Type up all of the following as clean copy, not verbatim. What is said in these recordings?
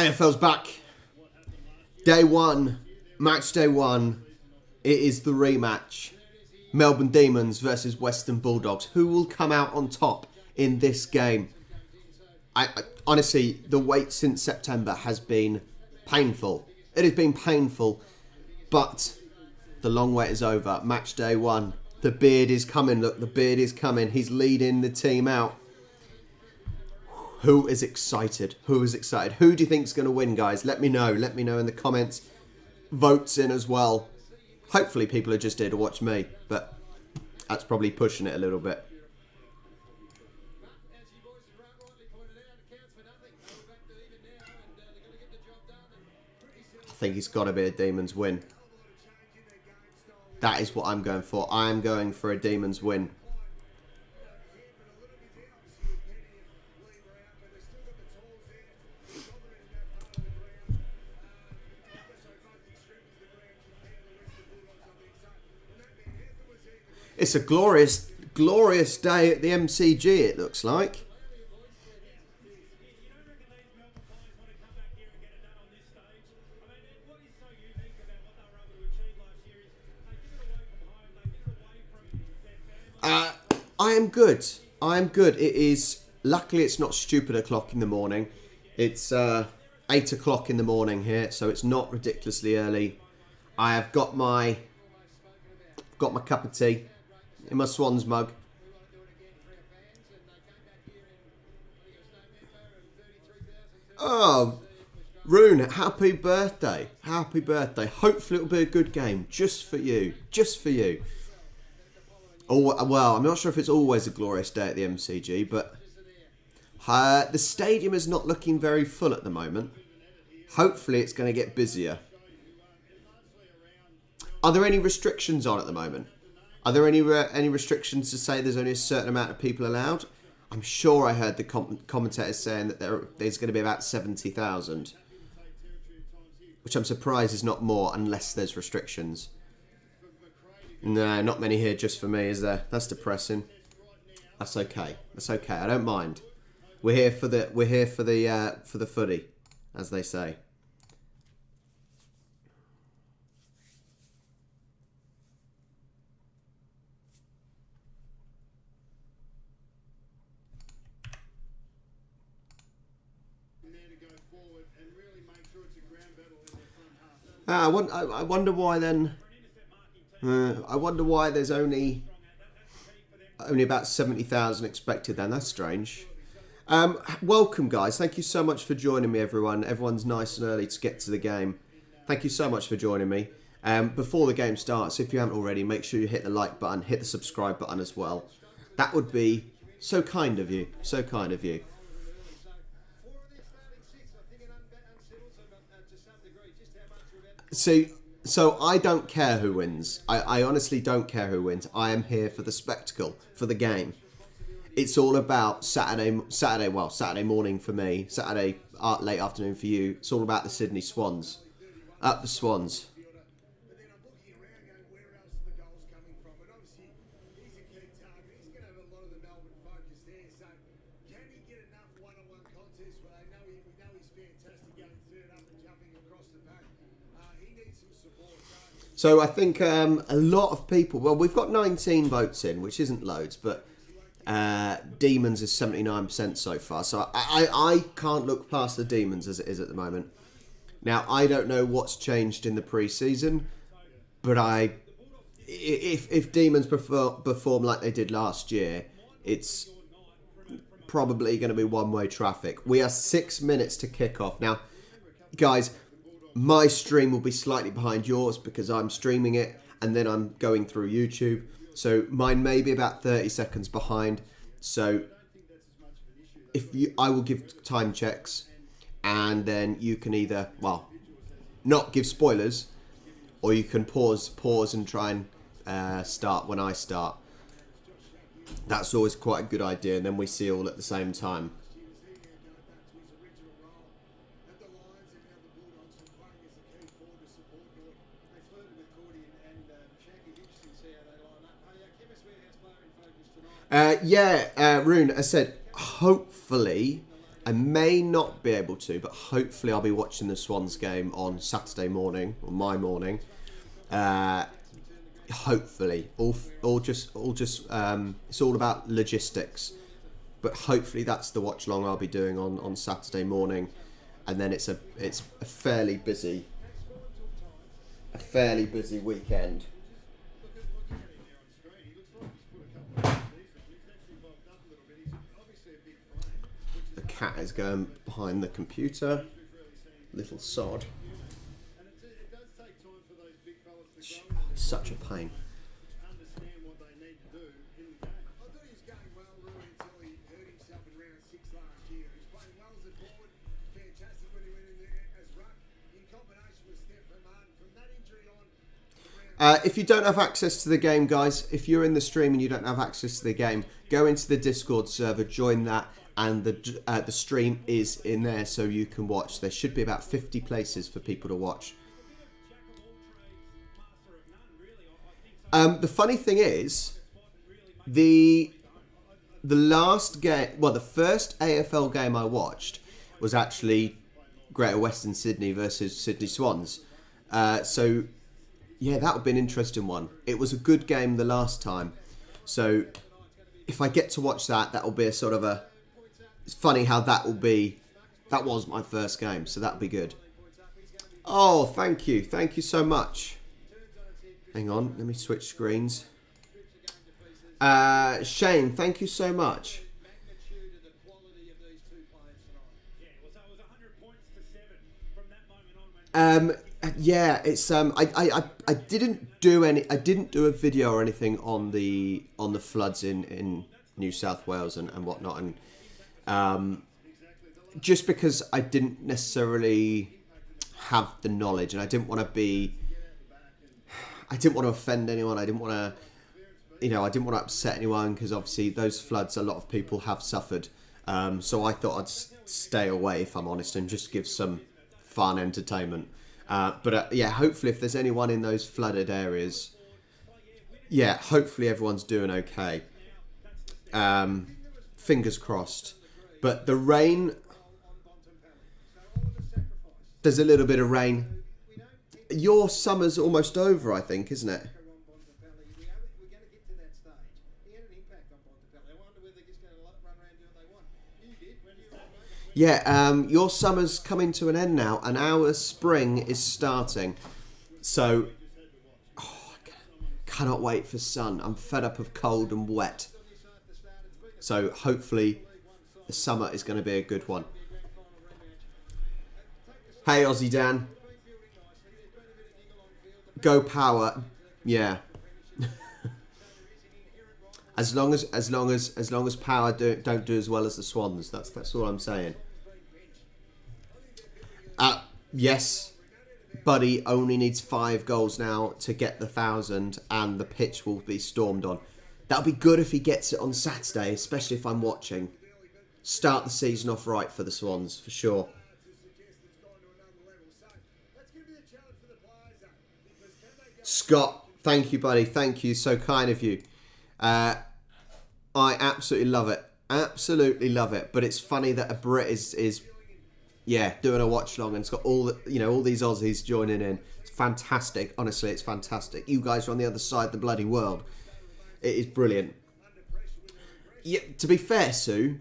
AFL's back. Day one. Match day one. It is the rematch. Melbourne Demons versus Western Bulldogs. Who will come out on top in this game? Honestly, the wait since September has been painful. It has been painful, but the long wait is over. Match day one. The beard is coming. Look, the beard is coming. He's leading the team out. Who is excited? Who is excited? Who do you think is going to win, guys? Let me know. Let me know in the comments. Votes in as well. Hopefully people are just here to watch me, but that's probably pushing it a little bit. I think it's got to be a Demons win. That is what I'm going for. I am going for a Demons win. It's a glorious, glorious day at the MCG, it looks like. I am good. I am good. It is, luckily it's not stupid o'clock in the morning. It's 8 o'clock in the morning here, so it's not ridiculously early. I have got my cup of tea in my Swans mug. Oh, Rune, happy birthday. Happy birthday. Hopefully it'll be a good game. Just for you. Just for you. Oh, well, I'm not sure if it's always a glorious day at the MCG, but the stadium is not looking very full at the moment. Hopefully it's going to get busier. Are there any restrictions on at the moment? Are there any restrictions to say there's only a certain amount of people allowed? I'm sure I heard the commentators saying that there's going to be about 70,000. Which I'm surprised is not more unless there's restrictions. No, not many here just for me, is there? That's depressing. That's okay. That's okay. I don't mind. We're here for the footy, as they say. I wonder why then. I wonder why there's only about 70,000 expected then. That's strange. Welcome, guys. Thank you so much for joining me, everyone. Everyone's nice and early to get to the game. Thank you so much for joining me. Before the game starts, if you haven't already, make sure you hit the like button, hit the subscribe button as well. That would be so kind of you. So kind of you. See, so I don't care who wins. I honestly don't care who wins. I am here for the spectacle, for the game. It's all about Saturday morning for me, Saturday late afternoon for you. It's all about the Sydney Swans. Up the Swans. So I think a lot of people, well, we've got 19 votes in, which isn't loads, but Demons is 79% so far. So I can't look past the Demons as it is at the moment. Now, I don't know what's changed in the pre-season, but if Demons perform like they did last year, it's probably going to be one-way traffic. We are 6 minutes to kick off. Now, guys, my stream will be slightly behind yours because I'm streaming it and then I'm going through YouTube. So mine may be about 30 seconds behind. So I will give time checks and then you can either, well, not give spoilers or you can pause and try and start when I start. That's always quite a good idea, and then we see all at the same time. Rune, I said hopefully I may not be able to, but hopefully I'll be watching the Swans game on Saturday morning, or my morning. Hopefully, all just it's all about logistics. But hopefully that's the watch long I'll be doing on Saturday morning, and then it's a fairly busy weekend. The cat is going behind the computer. Little sod. Such a pain. If you don't have access to the game, guys, if you're in the stream and you don't have access to the game, go into the Discord server, join that, and the stream is in there so you can watch. There should be about 50 places for people to watch. The funny thing is, the last game, well, the first AFL game I watched was actually Greater Western Sydney versus Sydney Swans. So, yeah, that would be an interesting one. It was a good game the last time. So, if I get to watch that, that will be a sort of a... It's funny how that will be... That was my first game, so that'll be good. Oh, thank you. Thank you so much. Hang on, let me switch screens. Shane, thank you so much. Yeah, it's I didn't do a video or anything on the floods in New South Wales and whatnot, and just because I didn't necessarily have the knowledge, and I didn't want to offend anyone. I didn't want to, I didn't want to upset anyone, because obviously those floods, a lot of people have suffered. So I thought I'd stay away, if I'm honest, and just give some fun entertainment. But yeah, hopefully if there's anyone in those flooded areas, yeah, hopefully everyone's doing okay. Fingers crossed. But the rain, there's a little bit of rain. Your summer's almost over, I think, isn't it? Yeah, your summer's coming to an end now, and our spring is starting. So, I cannot wait for sun. I'm fed up of cold and wet. So, hopefully, the summer is going to be a good one. Hey, Aussie Dan. Go Power. Yeah. As long as Power don't do as well as the Swans, that's all I'm saying. Yes, Buddy only needs 5 goals now to get the 1,000, and the pitch will be stormed on. That'll be good if he gets it on Saturday, especially if I'm watching. Start the season off right for the Swans, for sure. Scott, thank you, buddy. Thank you. So kind of you. I absolutely love it. Absolutely love it. But it's funny that a Brit is doing a watch long, and it's got all these Aussies joining in. It's fantastic. Honestly, it's fantastic. You guys are on the other side of the bloody world. It is brilliant. Yeah, to be fair, Sue,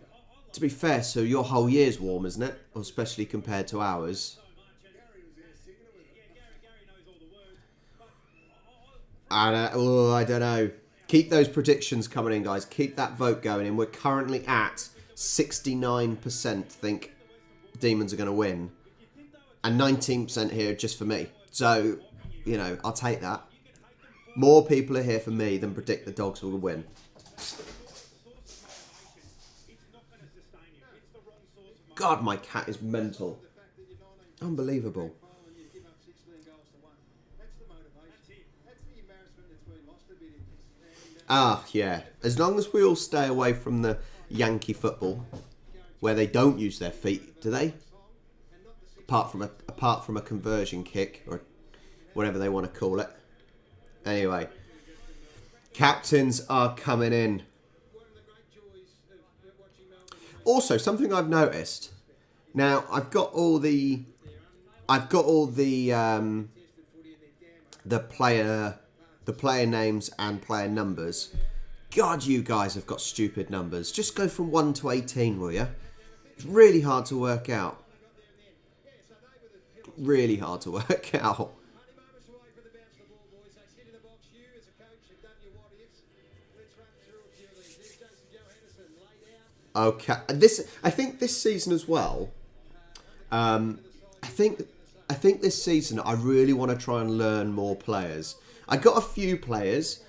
your whole year's warm, isn't it? Or especially compared to ours. I don't know. Keep those predictions coming in, guys. Keep that vote going in. We're currently at 69% think Demons are going to win. And 19% here just for me. So, I'll take that. More people are here for me than predict the Dogs will win. God, my cat is mental. Unbelievable. Yeah. As long as we all stay away from the Yankee football, where they don't use their feet, do they? Apart from a conversion kick, or whatever they want to call it. Anyway, captains are coming in. Also, something I've noticed, Now I've got all the the player names and player numbers. God, you guys have got stupid numbers. Just go from 1 to 18, will you? It's really hard to work out. Really hard to work out. Okay, I think this season as well. I think this season I really want to try and learn more players. I got a few players,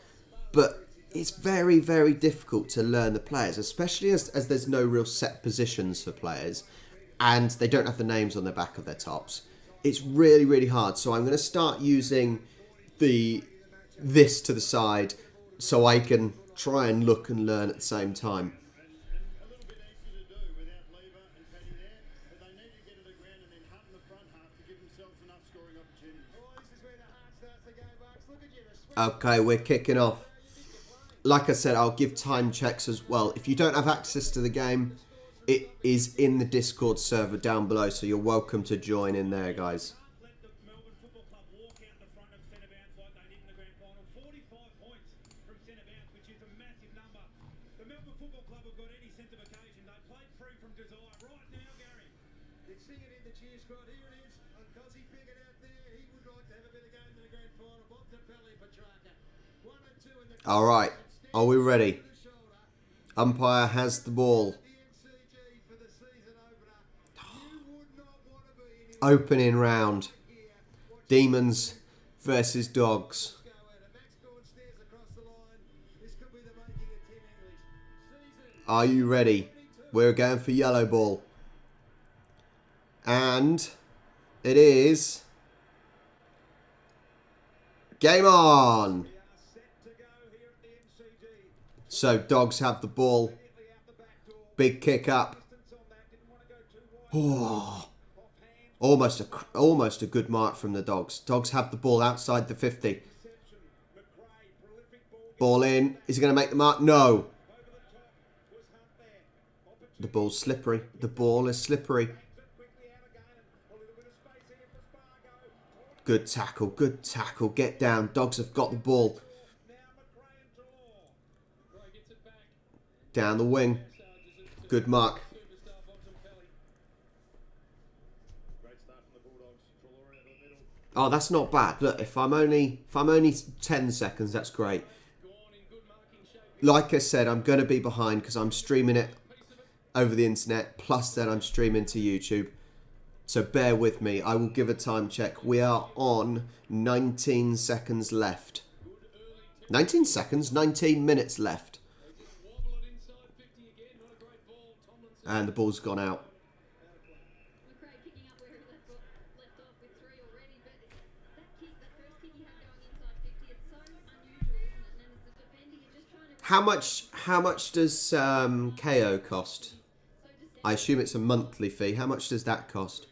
but it's very, very difficult to learn the players, especially as there's no real set positions for players, and they don't have the names on the back of their tops. It's really, really hard. So I'm going to start using this to the side so I can try and look and learn at the same time. Okay, we're kicking off. Like I said, I'll give time checks as well. If you don't have access to the game, it is in the Discord server down below, so you're welcome to join in there, guys. All right, are we ready? Umpire has the ball. Opening round. Demons versus Dogs. Are you ready? We're going for yellow ball. And it is game on. So Dogs have the ball. Big kick up. Oh, almost a good mark from the Dogs. Dogs have the ball outside the 50. Ball in. Is he going to make the mark? No. The ball's slippery. The ball is slippery. Good tackle. Good tackle. Get down. Dogs have got the ball. Down the wing. Good mark. Oh, that's not bad. Look, if I'm only 10 seconds, that's great. Like I said, I'm going to be behind because I'm streaming it over the internet. Plus, then I'm streaming to YouTube. So bear with me. I will give a time check. We are on 19 seconds left. 19 seconds? 19 minutes left. And the ball's gone out. How much does KO cost? I assume it's a monthly fee. How much does that cost?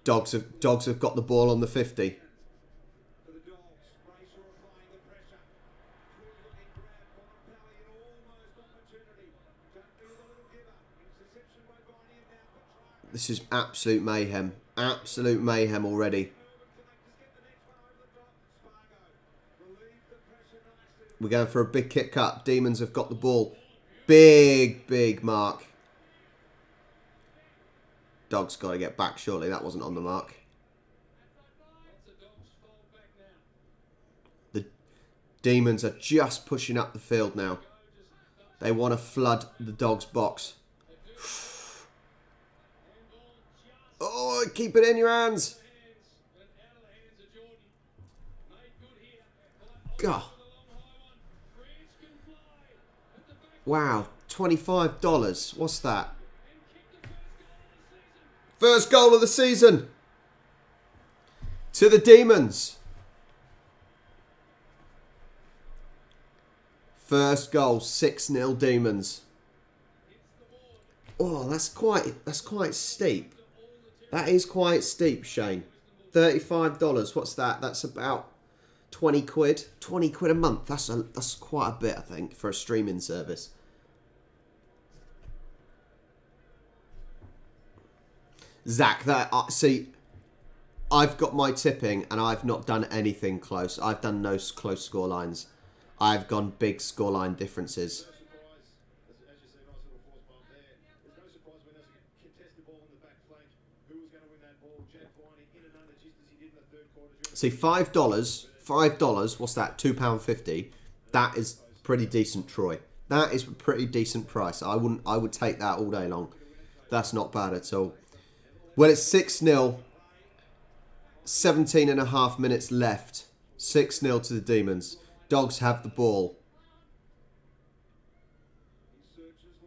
Dogs have got the ball on the 50. This is absolute mayhem. Absolute mayhem already. We're going for a big kick up. Demons have got the ball. Big mark. Dogs got to get back, surely. That wasn't on the mark. The Demons are just pushing up the field now. They want to flood the Dogs' box. Oh, keep it in your hands. God. Wow, $25. What's that? First goal of the season. To the Demons. First goal, 6-0 Demons. Oh, that's quite steep. That is quite steep, Shane. $35. What's that? That's about 20 quid. 20 quid a month. That's quite a bit, I think, for a streaming service. Zach, see, I've got my tipping and I've not done anything close. I've done no close score lines. I've gone big scoreline differences. See, $5, what's that? £2.50. That is pretty decent, Troy. That is a pretty decent price. I would take that all day long. That's not bad at all. Well, it's 6-0. 17.5 minutes left. 6-0 to the Demons. Dogs have the ball.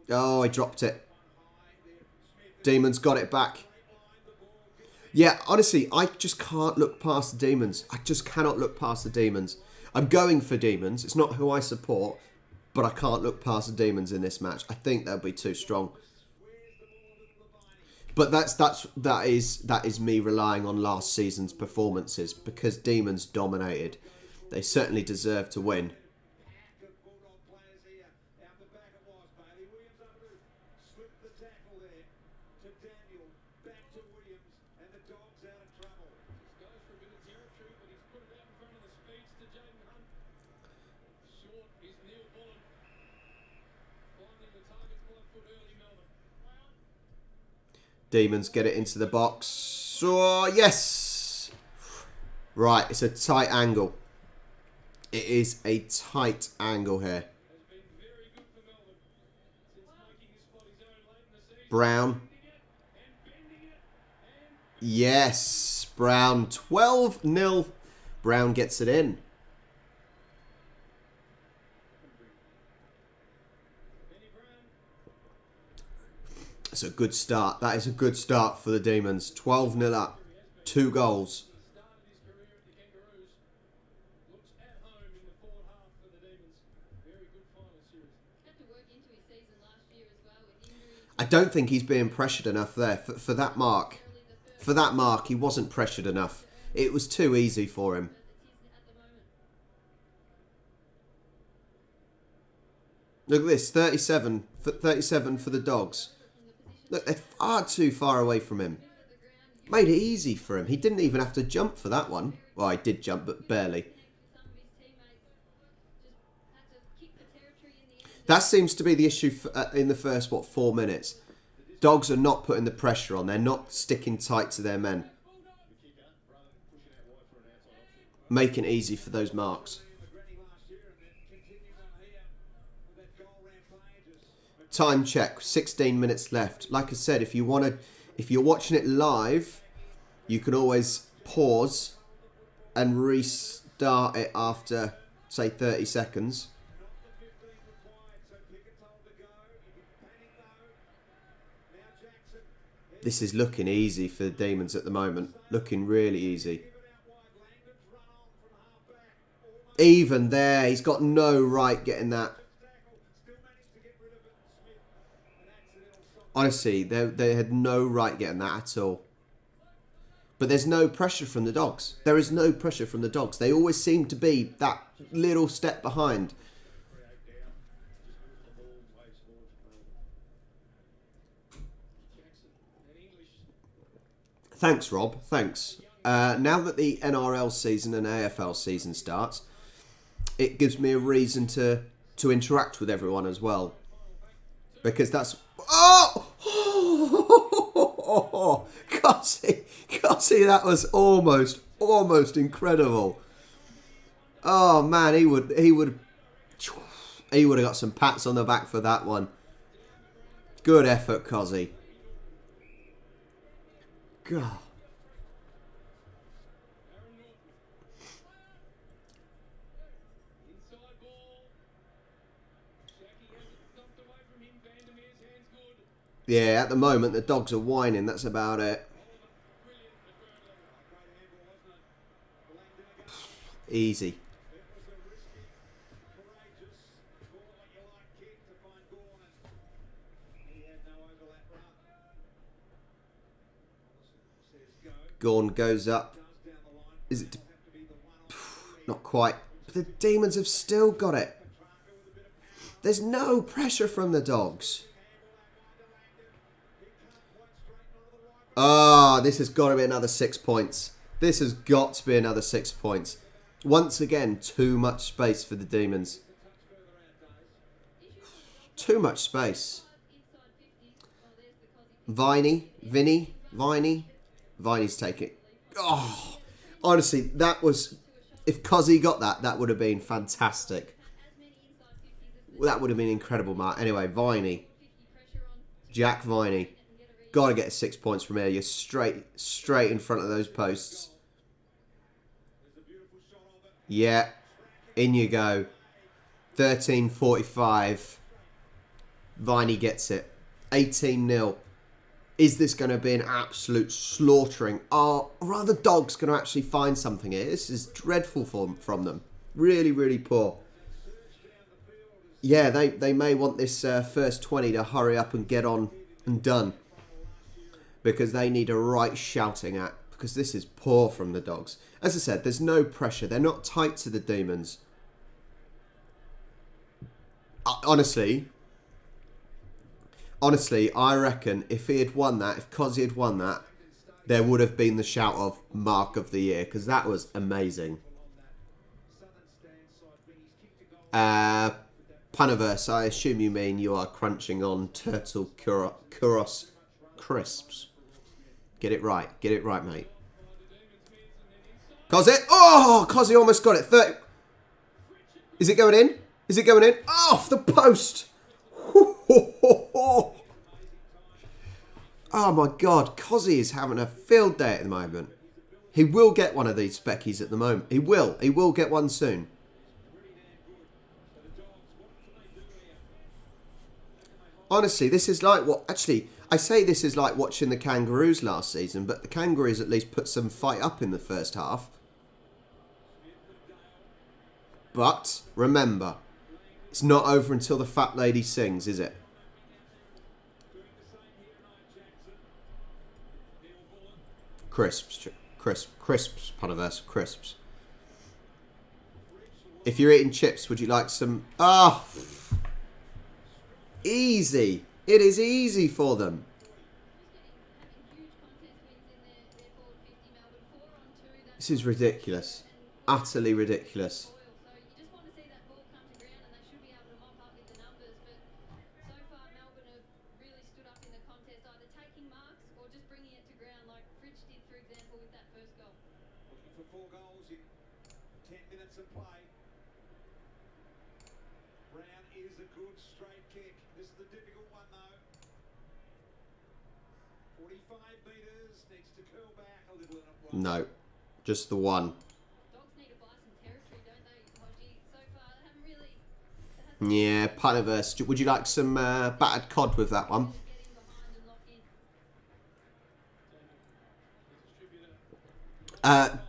Oh, he dropped it. Demons got it back. Yeah, honestly, I just can't look past the Demons. I just cannot look past the Demons. I'm going for Demons. It's not who I support, but I can't look past the Demons in this match. I think they'll be too strong. But that is me relying on last season's performances because Demons dominated. They certainly deserve to win. Demons get it into the box. Oh, yes! Right, it's a tight angle. It is a tight angle here. Brown. Yes, Brown. 12-0. Brown gets it in. It's a good start. That is a good start for the Demons. 12-0 up. 2 goals. I don't think he's being pressured enough there for that mark. For that mark, he wasn't pressured enough. It was too easy for him. Look at this. 37 for the Dogs. Look, they're far too far away from him. Made it easy for him. He didn't even have to jump for that one. Well, he did jump, but barely. That seems to be the issue in the first, 4 minutes. Dogs are not putting the pressure on. They're not sticking tight to their men. Making it easy for those marks. Time check, 16 minutes left. Like I said, if you're watching it live, you can always pause and restart it after, say, 30 seconds. This is looking easy for the Demons at the moment. Looking really easy. Even there, he's got no right getting that. Honestly, they had no right getting that at all. But there's no pressure from the Dogs. There is no pressure from the Dogs. They always seem to be that little step behind. Thanks, Rob. Thanks. Now that the NRL season and AFL season starts, it gives me a reason to interact with everyone as well. Because that's... Oh! Gossy, that was almost incredible. Oh man, he would have got some pats on the back for that one. Good effort, Cozzy. God. Yeah, at the moment the Dogs are whining. That's about it. Easy. Gorn goes up. Is it? Not quite. But the Demons have still got it. There's no pressure from the Dogs. Ah, this has got to be another 6 points. This has got to be another 6 points. Once again, too much space for the Demons. Too much space. Viney's taking it. Oh, honestly, that was... If Cozzy got that, that would have been fantastic. That would have been incredible, Mark. Anyway, Viney. Jack Viney. Got to get 6 points from here. You're straight in front of those posts. Yeah. In you go. 13:45. Viney gets it. 18-0. Is this going to be an absolute slaughtering? Are the Dogs going to actually find something here? This is dreadful from them. Really, really poor. Yeah, they may want this first 20 to hurry up and get on and done. Because they need a right shouting at. Because this is poor from the Dogs. As I said, there's no pressure. They're not tight to the Demons. Honestly, I reckon if he had won that, if Cozzy had won that, there would have been the shout of Mark of the Year. Because that was amazing. Panaverse, I assume you mean you are crunching on turtle churros crisps. Get it right, mate. Cozzy, oh, Cozzy almost got it. 30. Is it going in? Is it going in? Off the post. Oh my God, Cozzy is having a field day at the moment. He will get one of these speckies at the moment. He will get one soon. Honestly, this is like what... Actually, I say this is like watching the Kangaroos last season, but the Kangaroos at least put some fight up in the first half. But, remember, it's not over until the fat lady sings, is it? Crisps, Panaverse, crisps. If you're eating chips, would you like some... Ah! Easy. It is easy for them. This is ridiculous. Utterly ridiculous. No, just the one. Yeah, Panaverse. Would you like some battered cod with that one?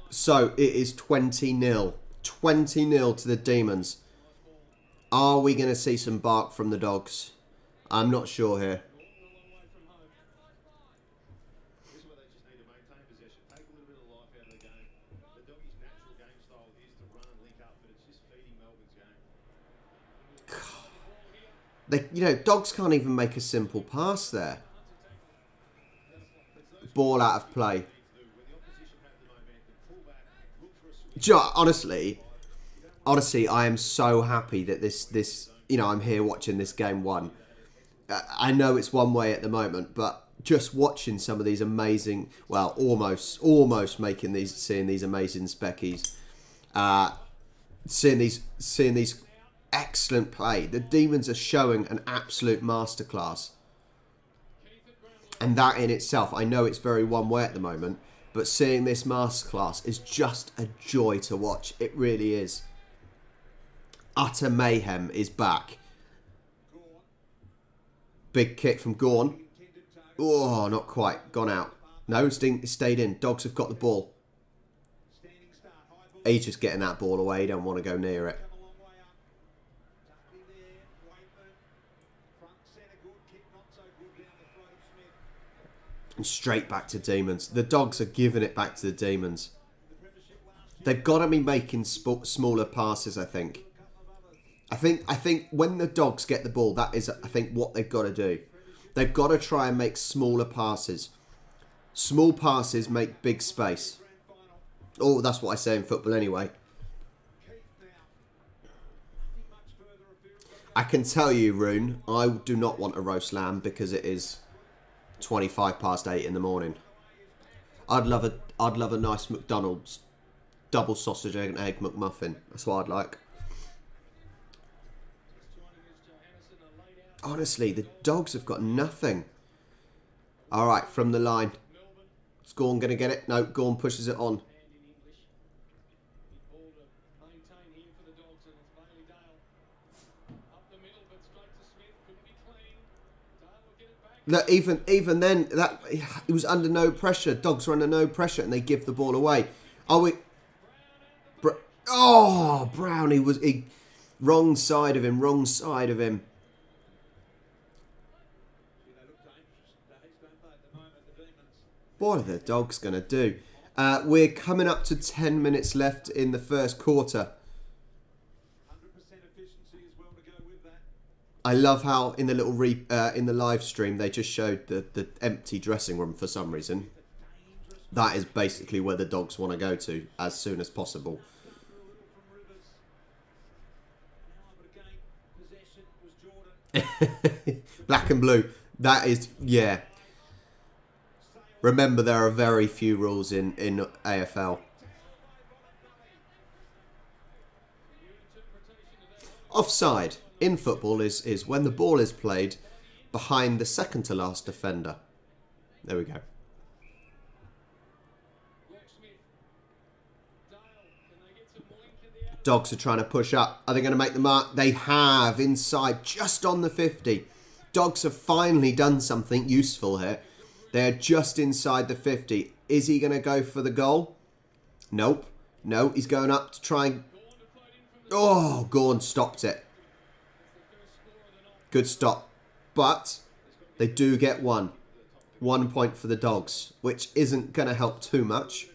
So it is 20-0. 20-0 to the Demons. Are we going to see some bark from the Dogs? I'm not sure here. Dogs can't even make a simple pass there. Ball out of play. Honestly, I am so happy that this I'm here watching this game one. I know it's one way at the moment, but just watching some of these amazing, well, almost seeing these amazing speckies, seeing these excellent play. The Demons are showing an absolute masterclass. And that in itself, I know it's very one way at the moment, but seeing this masterclass is just a joy to watch. It really is. Utter mayhem is back. Big kick from Gorn. Oh, not quite. Gone out. No, stayed in. Dogs have got the ball. He's just getting that ball away. He don't want to go near it. And straight back to Demons. The Dogs are giving it back to the Demons. They've got to be making smaller passes, I think. I think when the Dogs get the ball, that is, I think, what they've got to do. They've got to try and make smaller passes. Small passes make big space. Oh, that's what I say in football anyway. I can tell you, Rune, I do not want a roast lamb because it is 8:25 in the morning. I'd love a nice McDonald's double sausage and egg McMuffin. That's what I'd like. Honestly, the Dogs have got nothing. All right, from the line. Is Gorn going to get it? No, Gorn pushes it on. Look, even then, it was under no pressure. Dogs were under no pressure, and they give the ball away. Oh, Brownie was wrong side of him. Wrong side of him. What are the Dogs going to do? We're coming up to 10 minutes left in the first quarter. I love how in the little in the live stream they just showed the empty dressing room for some reason. That is basically where the Dogs want to go to as soon as possible. Black and blue. That is, yeah. Remember, there are very few rules in AFL. Offside in football is when the ball is played behind the second to last defender. There we go. Dogs are trying to push up. Are they going to make the mark? They have, inside, just on the 50. Dogs have finally done something useful here. They're just inside the 50. Is he going to go for the goal? Nope. No, he's going up to try and... Oh, Gorn stopped it. Good stop. But they do get one. 1 point for the Dogs, which isn't going to help too much.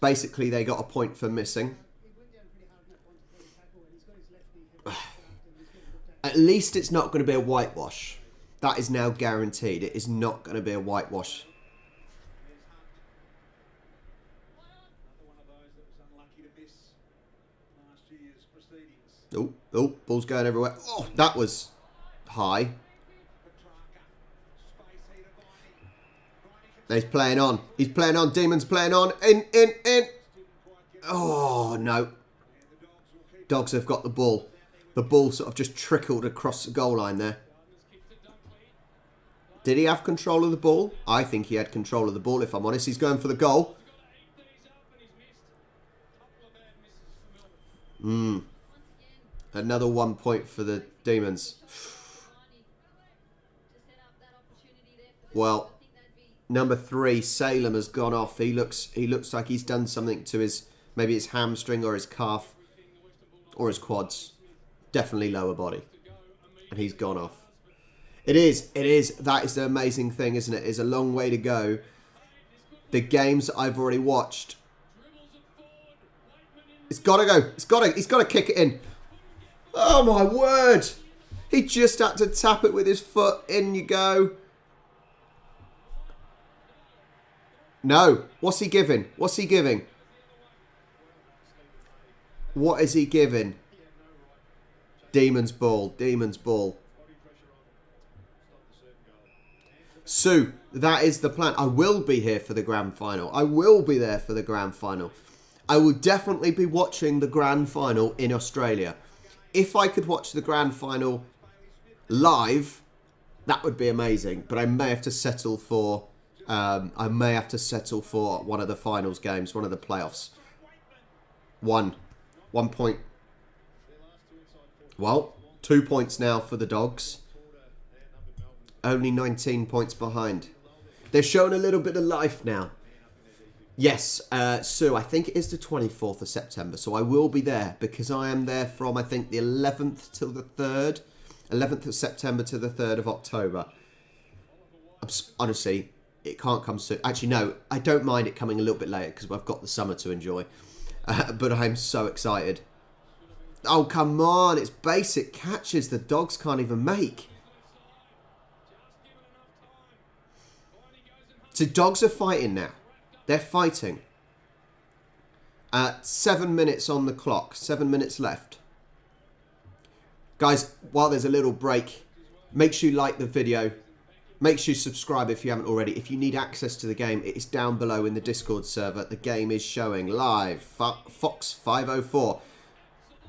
Basically, they got a point for missing. At least it's not going to be a whitewash. That is now guaranteed. It is not going to be a whitewash. Oh, ball's going everywhere. Oh, that was high. He's playing on. He's playing on. Demon's playing on. In. Oh, no. Dogs have got the ball. The ball sort of just trickled across the goal line there. Did he have control of the ball? I think he had control of the ball, if I'm honest. He's going for the goal. Another 1 point for the Demons. Well, number 3, Salem, has gone off. He looks like he's done something to maybe his hamstring or his calf or his quads. Definitely lower body. And he's gone off. It is. That is the amazing thing, isn't it? It's a long way to go. The games that I've already watched. It's got to go. He's got to kick it in. Oh, my word. He just had to tap it with his foot. In you go. No. What's he giving? What is he giving? Demon's ball. Sue, that is the plan. I will be here for the grand final. I will be there for the grand final. I will definitely be watching the grand final in Australia. If I could watch the grand final live, that would be amazing. But I may have to settle for one of the finals games, one of the playoffs. 1 point. Well, 2 points now for the Dogs. Only 19 points behind. They're showing a little bit of life now. Yes, Sue, I think it is the 24th of September. So I will be there because I am there from, I think, the 11th till the 3rd. 11th of September to the 3rd of October. Honestly, it can't come soon. Actually, no, I don't mind it coming a little bit later because I've got the summer to enjoy. But I'm so excited. Oh, come on. It's basic catches the dogs can't even make. So dogs are fighting now. They're fighting. 7 minutes on the clock. 7 minutes left. Guys, while there's a little break, make sure you like the video. Make sure you subscribe if you haven't already. If you need access to the game, it is down below in the Discord server. The game is showing live. Fox 504.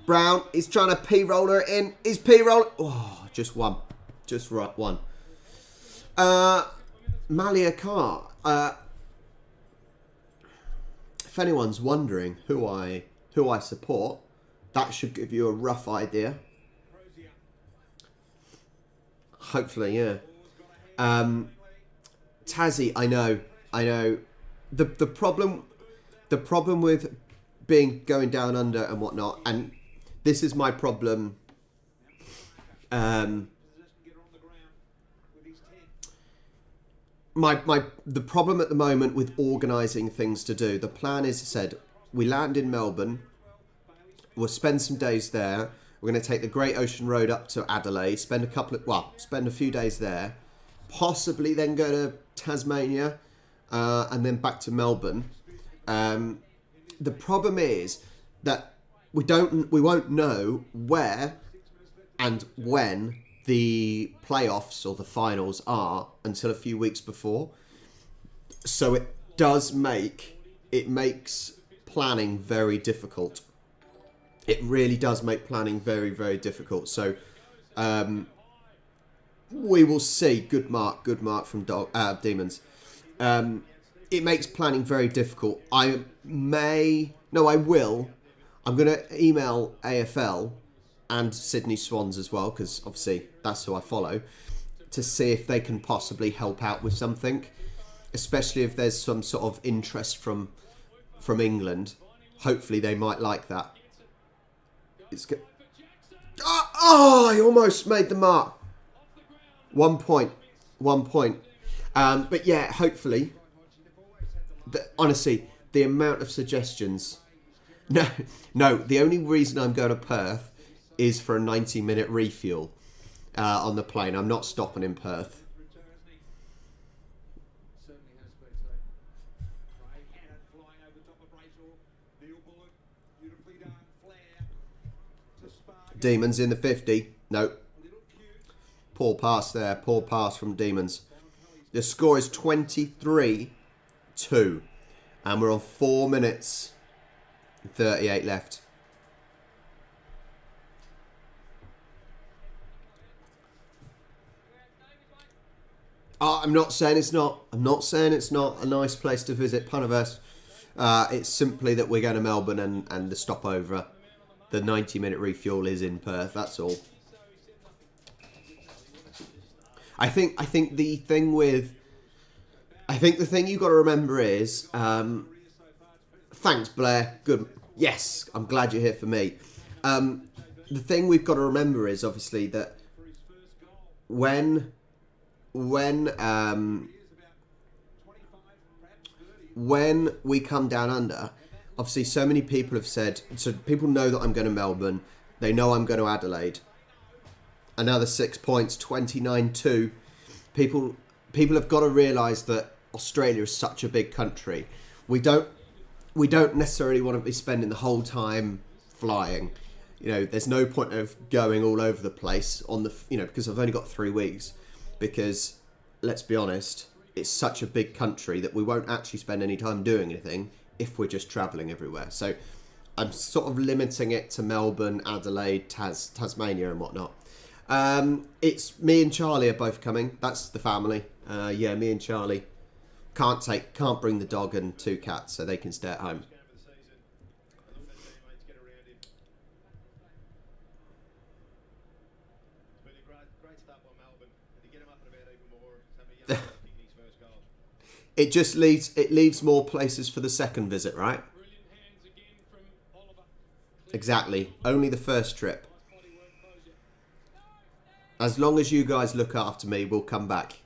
Brown is trying to P-roller it in. Is P-roller... Oh, just one. Just right, one. Malia Carr. If anyone's wondering who I support, that should give you a rough idea. Hopefully, yeah. Tassie, I know. The problem with going down under and whatnot, and this is my problem. The problem at the moment with organising things to do. The plan is said we land in Melbourne. We'll spend some days there. We're going to take the Great Ocean Road up to Adelaide. Spend a few days there. Possibly then go to Tasmania, and then back to Melbourne. The problem is that we won't know where and when the playoffs or the finals are until a few weeks before. So it makes planning very difficult. It really does make planning very, very difficult. So we will see. Good mark from Demons. It makes planning very difficult. I will. I'm going to email AFL and Sydney Swans as well, because obviously that's who I follow, to see if they can possibly help out with something, especially if there's some sort of interest from England. Hopefully they might like that. It's good. Oh, I almost made the mark. 1 point. But yeah, hopefully. Honestly, the amount of suggestions. No. The only reason I'm going to Perth is for a 90-minute refuel on the plane. I'm not stopping in Perth. Demons in the 50. No. Poor pass there. Poor pass from Demons. The score is 23-2. And we're on 4 minutes and 38 left. I'm not saying it's not. I'm not saying it's not a nice place to visit, Punaverse. It's simply that we're going to Melbourne and the stopover, the 90-minute refuel is in Perth. That's all. I think the thing you got to remember is, thanks Blair. Good. Yes, I'm glad you're here for me. The thing we've got to remember is obviously that when we come down under, obviously so many people have said, so people know that I'm going to Melbourne, they know I'm going to Adelaide. Another 6 points, 29-2. People have got to realise that Australia is such a big country. We don't necessarily want to be spending the whole time flying. You know, there's no point of going all over the place on the, because I've only got 3 weeks. Because, let's be honest, it's such a big country that we won't actually spend any time doing anything if we're just travelling everywhere. So I'm sort of limiting it to Melbourne, Adelaide, Tasmania and whatnot. It's me and Charlie are both coming. That's the family. Yeah, me and Charlie. Can't bring the dog and 2 cats, so they can stay at home. It just leaves more places for the second visit, right? Exactly. Only the first trip. As long as you guys look after me, we'll come back.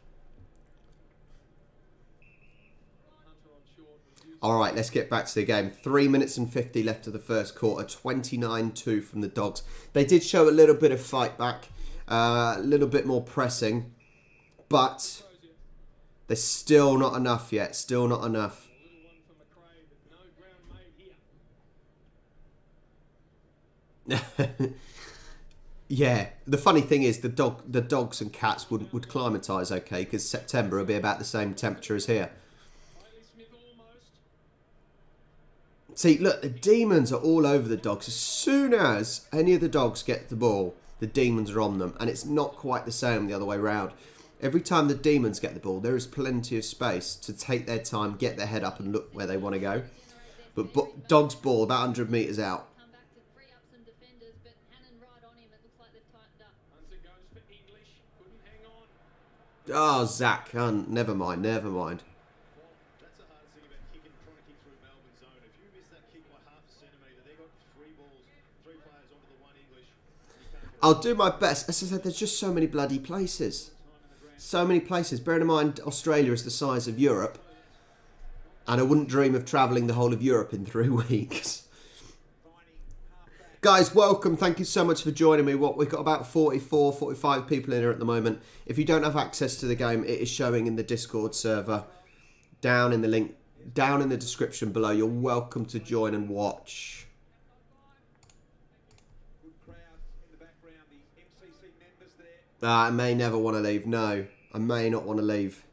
All right, let's get back to the game. 3 minutes and 50 left of the first quarter. 29-2 from the Dogs. They did show a little bit of fight back. A little bit more pressing. But there's still not enough yet. Still not enough. Yeah, the funny thing is the dogs and cats would climatise okay because September will be about the same temperature as here. See, look, the Demons are all over the Dogs. As soon as any of the Dogs get the ball, the Demons are on them, and it's not quite the same the other way round. Every time the Demons get the ball, there is plenty of space to take their time, get their head up, and look where they want to go. But Dogs' ball about 100 metres out. Oh, Zach. Never mind, never mind. That's the hardest thing about kicking, trying to kick through Melbourne zone. If you miss that kick by half a centimetre, they've got 3 balls, 3 players onto the 1 English. I'll do my best. As I said, there's just so many bloody places. So many places. Bearing in mind, Australia is the size of Europe. And I wouldn't dream of travelling the whole of Europe in 3 weeks. Guys, welcome. Thank you so much for joining me. We've got about 44, 45 people in here at the moment. If you don't have access to the game, it is showing in the Discord server. Down in the link, down in the description below. You're welcome to join and watch. I may never want to leave. No, I may not want to leave.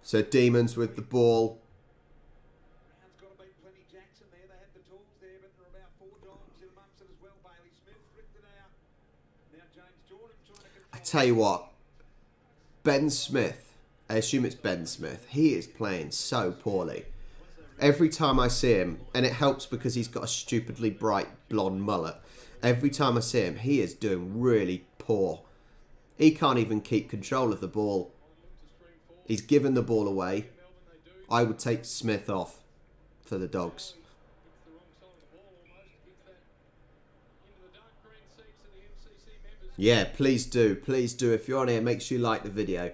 So Demons with the ball. I tell you what, Ben Smith, I assume it's Ben Smith, he is playing so poorly. Every time I see him, and it helps because he's got a stupidly bright blonde mullet, every time I see him, he is doing really poor. He can't even keep control of the ball. He's given the ball away. I would take Smith off for the Dogs. Yeah, please do. Please do. If you're on here, make sure you like the video.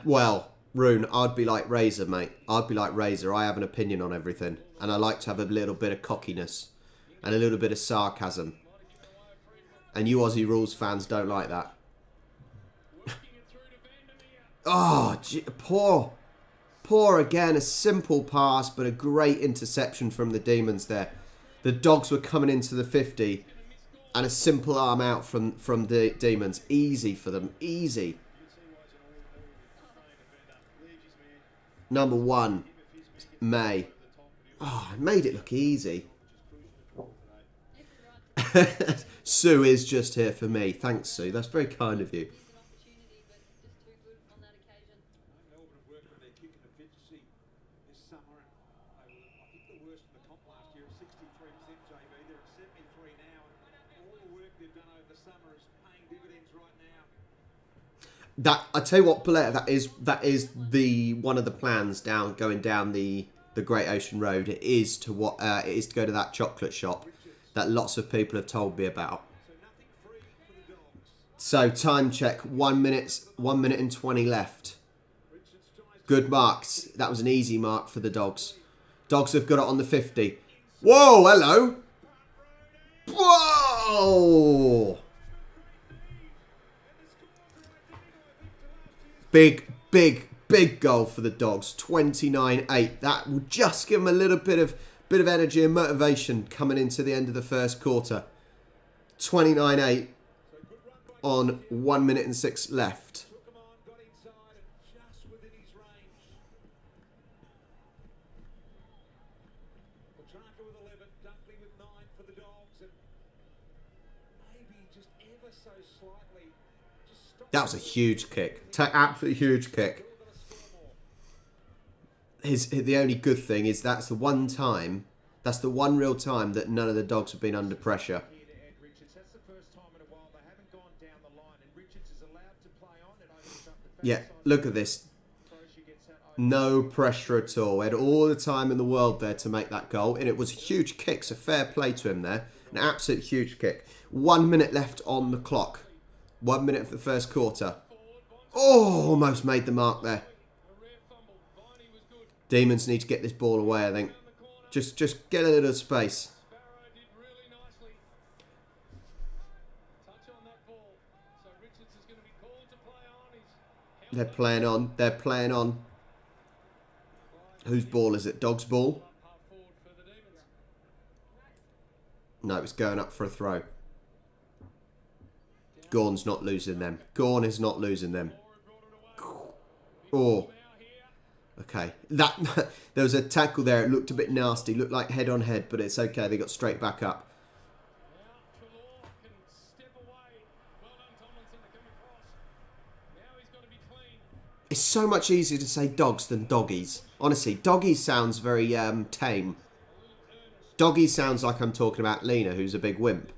Well, Rune, I'd be like Razor, mate. I'd be like Razor. I have an opinion on everything. And I like to have a little bit of cockiness. And a little bit of sarcasm. And you Aussie Rules fans don't like that. Oh, poor again. A simple pass, but a great interception from the Demons there. The Dogs were coming into the 50. And a simple arm out from the Demons. Easy for them. Easy. Number 1. May. Oh, I made it look easy. Sue is just here for me. Thanks, Sue. That's very kind of you. That I tell you what, Blair, that is the one of the plans going down the Great Ocean Road. It is to go to that chocolate shop that lots of people have told me about. So time check, 1 minute and 20 left. Good marks. That was an easy mark for the Dogs. Dogs have got it on the 50. Whoa, hello. Whoa. Big goal for the Dogs. 29-8. That will just give them a little bit of energy and motivation coming into the end of the first quarter. 29-8 on 1 minute and 6 left. That was a huge kick. Absolutely huge kick. The only good thing is that's the one real time that none of the Dogs have been under pressure. Yeah, look at this. No pressure at all. He had all the time in the world there to make that goal, and it was a huge kick, so fair play to him there. An absolute huge kick. 1 minute left on the clock. 1 minute for the first quarter. Oh, almost made the mark there. Demons need to get this ball away, I think. Just get a little space. They're playing on. They're playing on. Whose ball is it? Dog's ball? No, it's going up for a throw. Gorn's not losing them. Gorn is not losing them. Oh. Okay. That there was a tackle there. It looked a bit nasty. Looked like head on head, but it's okay. They got straight back up. It's so much easier to say dogs than doggies. Honestly, doggies sounds very tame. Doggies sounds like I'm talking about Lena, who's a big wimp.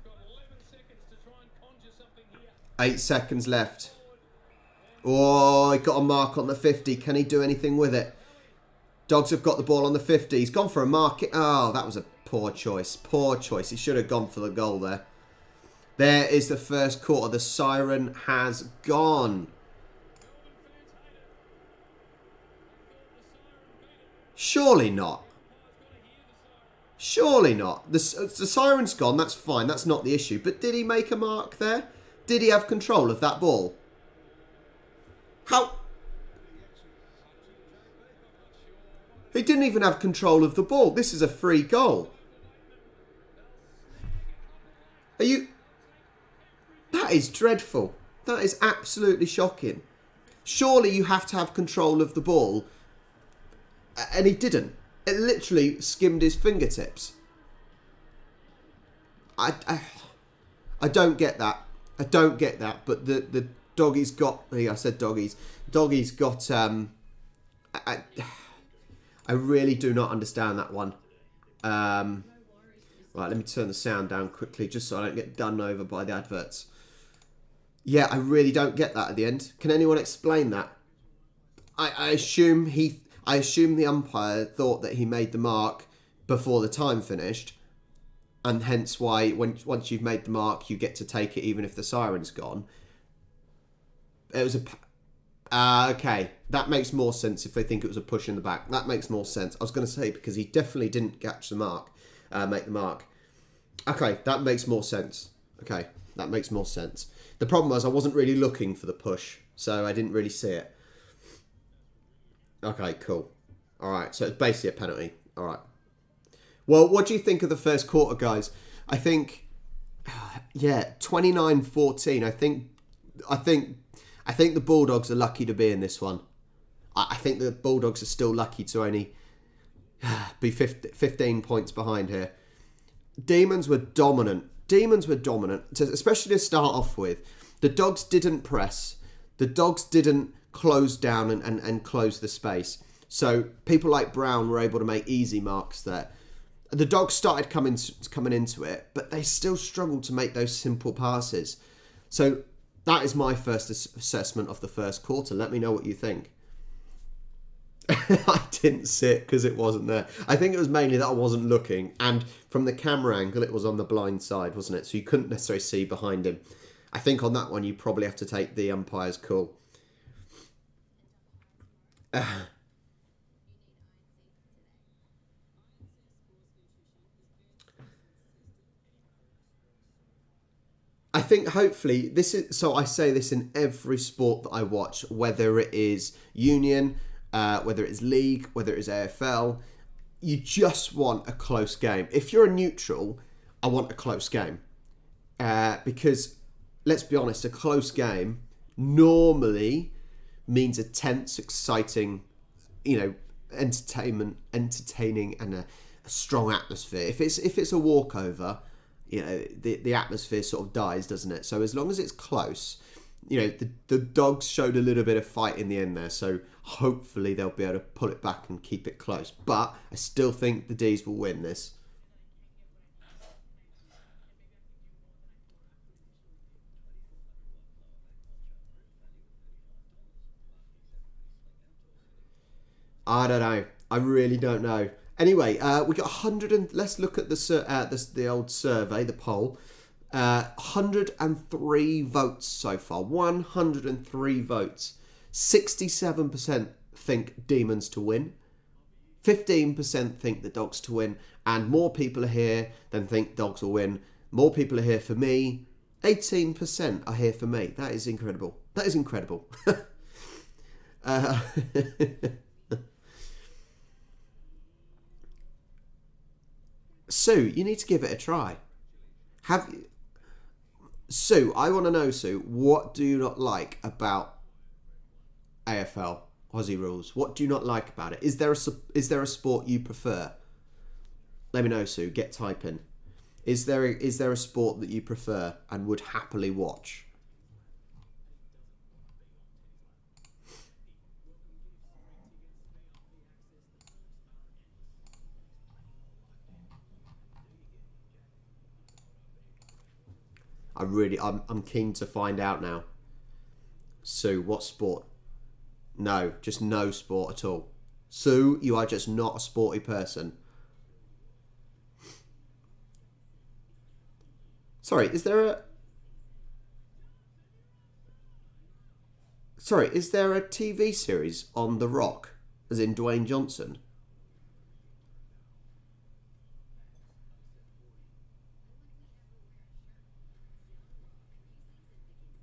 8 seconds left. Oh, he got a mark on the 50. Can he do anything with it? Dogs have got the ball on the 50. He's gone for a mark. Oh, that was a poor choice. Poor choice. He should have gone for the goal there. There is the first quarter. The siren has gone. Surely not. Surely not. The siren's gone. That's fine. That's not the issue. But did he make a mark there? Did he have control of that ball? How? He didn't even have control of the ball. This is a free goal. Are you... That is dreadful. That is absolutely shocking. Surely you have to have control of the ball. And he didn't. It literally skimmed his fingertips. I don't get that. I don't get that. But the doggies got... I said doggies. Doggies got... I really do not understand that one. Right, let me turn the sound down quickly just so I don't get done over by the adverts. Yeah, I really don't get that at the end. Can anyone explain that? I assume the umpire thought that he made the mark before the time finished, and hence why once you've made the mark, you get to take it even if the siren's gone. It was a... okay, that makes more sense if they think it was a push in the back. That makes more sense. I was going to say, because he definitely didn't catch the mark, make the mark. Okay, that makes more sense. Okay, that makes more sense. The problem was I wasn't really looking for the push, so I didn't really see it. Okay, cool. All right, so it's basically a penalty. All right. Well, what do you think of the first quarter, guys? I think, yeah, 29-14. I think the Bulldogs are lucky to be in this one. I think the Bulldogs are still lucky to only be 15 points behind here. Demons were dominant. Especially to start off with. The Dogs didn't press. The Dogs didn't close down and close the space. So people like Brown were able to make easy marks there. The Dogs started coming into it, but they still struggled to make those simple passes. So that is my first assessment of the first quarter. Let me know what you think. I didn't see it because it wasn't there. I think it was mainly that I wasn't looking, and from the camera angle it was on the blind side, wasn't it? So you couldn't necessarily see behind him. I think on that one you probably have to take the umpire's call. I think hopefully this is... So I say this in every sport that I watch, whether it is union, whether it is league, whether it is AFL. You just want a close game. If you're a neutral, I want a close game. Because, let's be honest, a close game normally means a tense, exciting, entertaining and a strong atmosphere. If it's a walkover, the atmosphere sort of dies, doesn't it? So as long as it's close, the Dogs showed a little bit of fight in the end there. So hopefully they'll be able to pull it back and keep it close. But I still think the D's will win this. I don't know. I really don't know. Anyway, we got 100 and let's look at the old survey, the poll. 103 votes so far. 103 votes. 67% think Demons to win. 15% think the Dogs to win. And more people are here than think Dogs will win. More people are here for me. 18% are here for me. That is incredible. That is incredible. Sue, you need to give it a try. Have you... Sue, I want to know, Sue, what do you not like about AFL, Aussie rules? What do you not like about it? Is there a sport you prefer? Let me know, Sue. Get typing. Is there a sport that you prefer and would happily watch? I'm keen to find out now. Sue, what sport? No, just no sport at all. Sue, you are just not a sporty person. Sorry, is there a TV series on The Rock, as in Dwayne Johnson?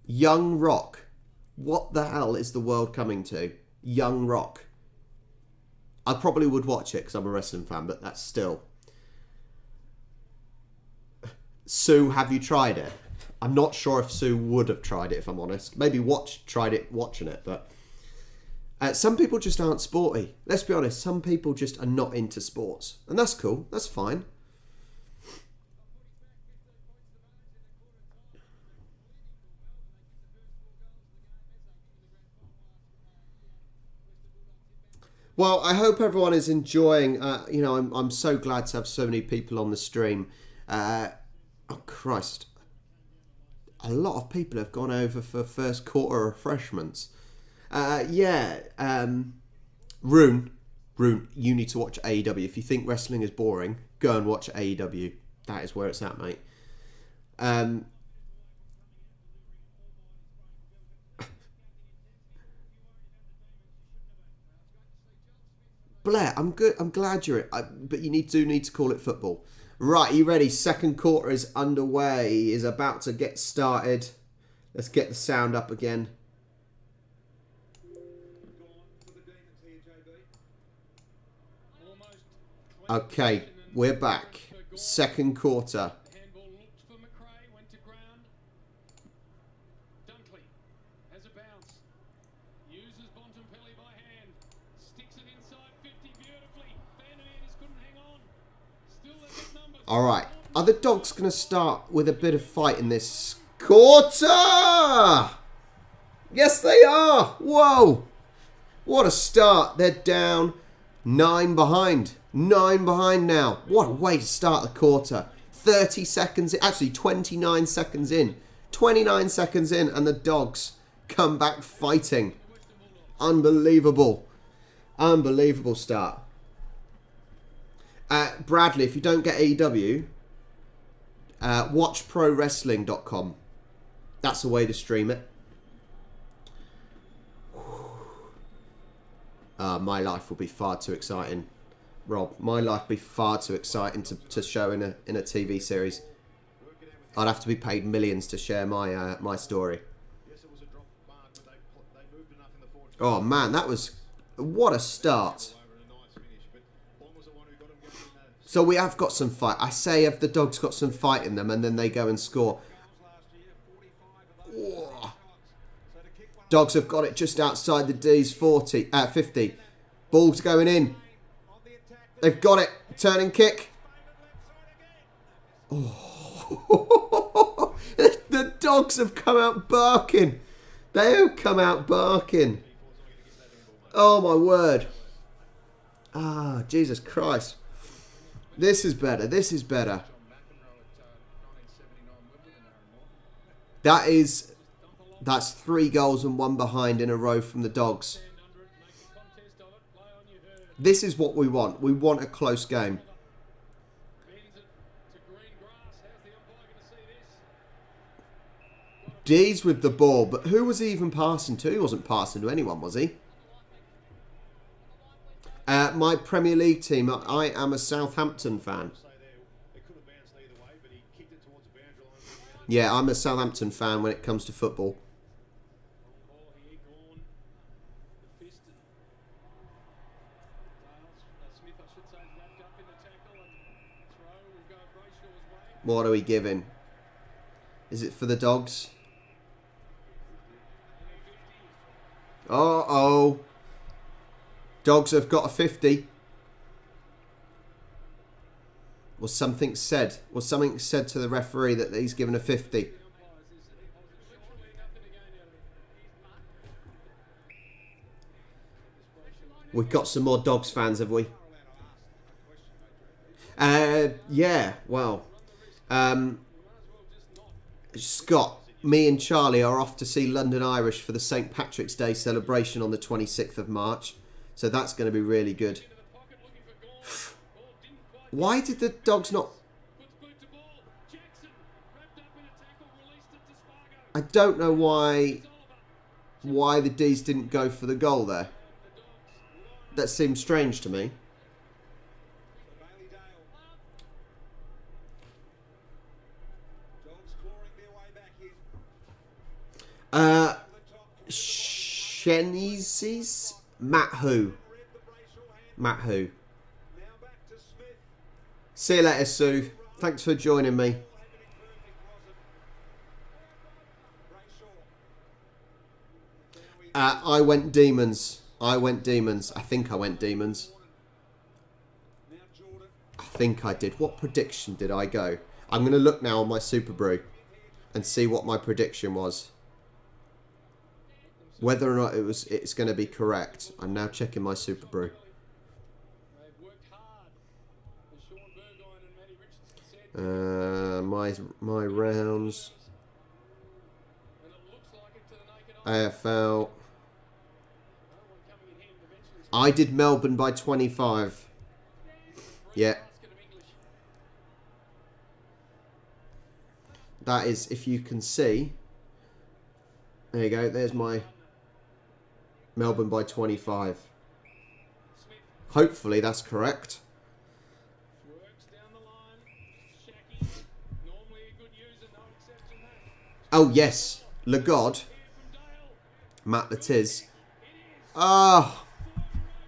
Young Rock. What the hell is the world coming to? Young Rock. I probably would watch it because I'm a wrestling fan, but that's still... Sue, have you tried it? I'm not sure if Sue would have tried it, if I'm honest. Maybe tried it watching it, but... some people just aren't sporty. Let's be honest, some people just are not into sports. And that's cool, that's fine. Well, I hope everyone is enjoying. I'm so glad to have so many people on the stream. Oh Christ! A lot of people have gone over for first quarter refreshments. Rune, you need to watch AEW. If you think wrestling is boring, go and watch AEW. That is where it's at, mate. Blair, I'm good. I'm glad you're it. But you need to call it football. Right, are you ready? Second quarter is underway. Is about to get started. Let's get the sound up again. Okay, we're back. Second quarter. All right. Are the Dogs going to start with a bit of fight in this quarter? Yes, they are. Whoa. What a start. They're down 9 behind. 9 behind now. What a way to start the quarter. 30 seconds. Actually, 29 seconds in. 29 seconds in and the Dogs come back fighting. Unbelievable. Unbelievable start. Bradley, if you don't get AEW, watch prowrestling.com. That's the way to stream it. My life will be far too exciting, Rob. My life will be far too exciting to show in a TV series. I'd have to be paid millions to share my story. Oh man, that was... What a start. So we have got some fight. I say have the Dogs got some fight in them and then they go and score. Whoa. Dogs have got it just outside the D's 50. Ball's going in. They've got it. Turning kick. Oh. The Dogs have come out barking. They have come out barking. Oh my word. Ah, Jesus Christ. This is better. This is better. That's 3 goals and 1 behind in a row from the Dogs. This is what we want. We want a close game. D's with the ball, but who was he even passing to? He wasn't passing to anyone, was he? My Premier League team, I am a Southampton fan. Yeah, I'm a Southampton fan when it comes to football. What are we giving? Is it for the Dogs? Uh-oh. Dogs have got a 50. Was something said? Was something said to the referee that he's given a 50? We've got some more Dogs fans, have we? Yeah, well. Scott, me and Charlie are off to see London Irish for the St. Patrick's Day celebration on the 26th of March. So that's going to be really good. Why did the Dogs not... I don't know why the D's didn't go for the goal there. That seems strange to me. Shenises? Matt who? See you later, Sue. Thanks for joining me. I went Demons. I think I went Demons. I think I did. What prediction did I go? I'm going to look now on my Super Brew and see what my prediction was. Whether or not it's going to be correct. I'm now checking my Super Brew. My rounds. AFL. I did Melbourne by 25. Yeah. That is, if you can see. There you go. There's my Melbourne by 25. Hopefully that's correct. Oh, yes. Legod. Matt Latiz. Ah.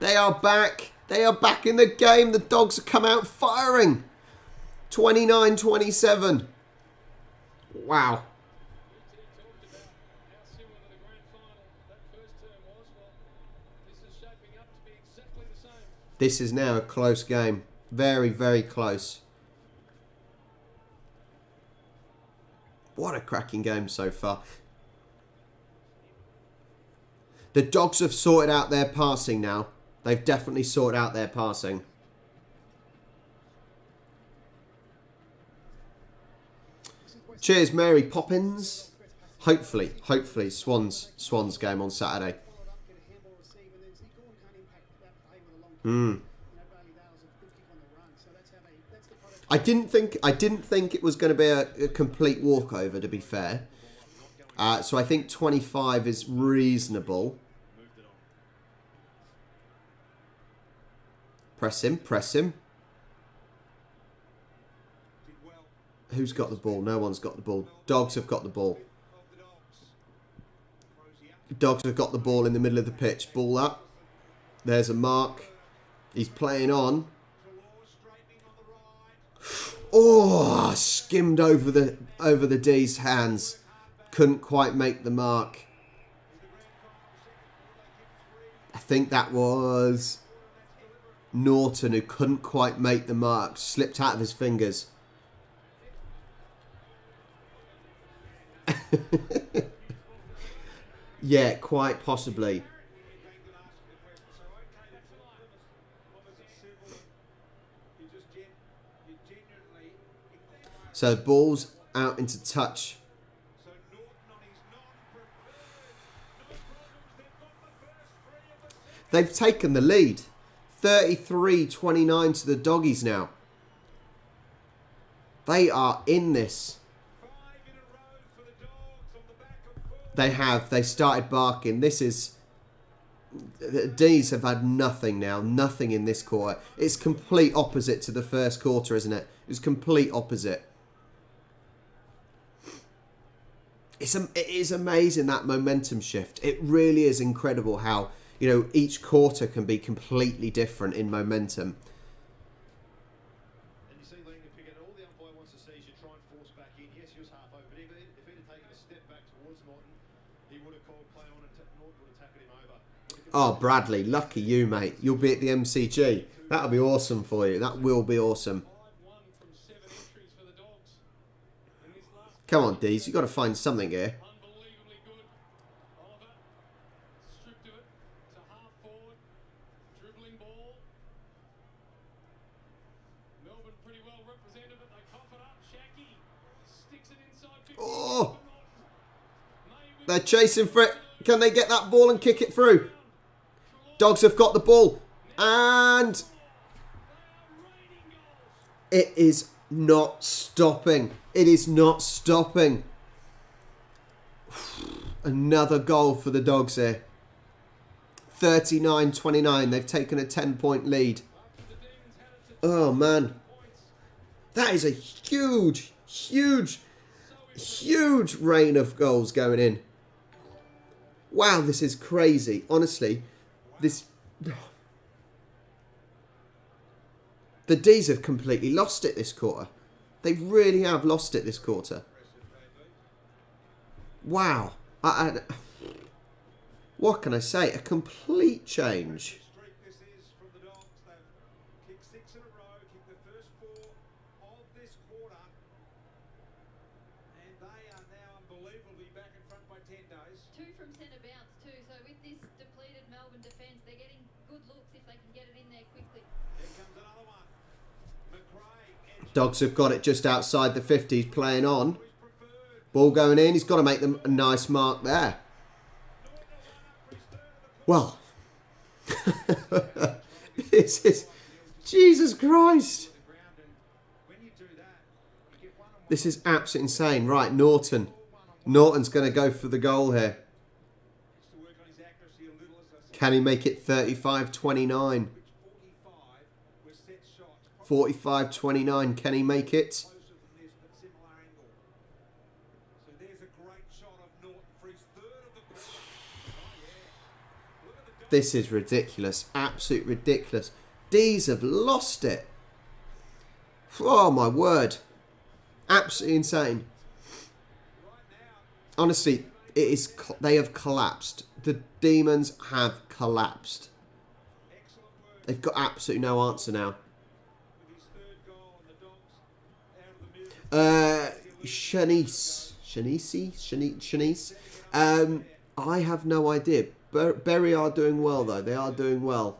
They are back. They are back in the game. The Dogs have come out firing. 29-27. Wow. This is now a close game. Very, very close. What a cracking game so far. The Dogs have sorted out their passing now. They've definitely sorted out their passing. Cheers, Mary Poppins. Hopefully, Swans game on Saturday. I didn't think it was going to be a complete walkover, to be fair. So I think 25 is reasonable. Press him. Who's got the ball? No one's got the ball. Dogs have got the ball. Dogs have got the ball in the middle of the pitch. Ball up. There's a mark. He's playing on. Oh, skimmed over the D's hands. Couldn't quite make the mark. I think that was Norton who couldn't quite make the mark. Slipped out of his fingers. Yeah, quite possibly. So ball's out into touch. They've taken the lead. 33-29 to the doggies now. They are in this. They have. They started barking. This is... The D's have had nothing now. Nothing in this quarter. It's complete opposite to the first quarter, isn't it? It's complete opposite. It is amazing, that momentum shift. It really is incredible how, you know, each quarter can be completely different in momentum. And you see Langdon pick it. All the umpire wants to see is you try and force back in. Yes, he was half over, but if he'd have taken a step back towards Norton, he would have called play on and Norton would have tackled him over. Oh, Bradley, lucky you, mate. You'll be at the MCG. That'll be awesome for you. That will be awesome. Come on, Dees. You've got to find something here. Unbelievably good. Oliver stripped of it to half forward. Dribbling ball. Melbourne pretty well represented, but they cough it up. Shaki sticks it inside 50. Oh! They're chasing for it. Can they get that ball and kick it through? Dogs have got the ball. And... it is not stopping. It is not stopping. Another goal for the Dogs here. 39-29. They've taken a 10-point lead. Oh, man. That is a huge, huge, huge rain of goals going in. Wow, this is crazy. Honestly, this... The D's have completely lost it this quarter. They really have lost it this quarter. Wow. What can I say? A complete change. Two from centre bounce too. So with this depleted Melbourne defence, they're getting good looks if they can get it in there quickly. Here comes another one. McRae. Dogs have got it just outside the 50s, playing on. Ball going in. He's got to make them a nice mark there. Well. This is... Jesus Christ. This is absolutely insane. Right, Norton. Norton's going to go for the goal here. Can he make it 35-29? 45-29. Can he make it? This is ridiculous. Absolute ridiculous. D's have lost it. Oh, my word. Absolutely insane. Honestly, it is. They have collapsed. The Demons have collapsed. They've got absolutely no answer now. Shanice. I have no idea. Bury are doing well, though. They are doing well.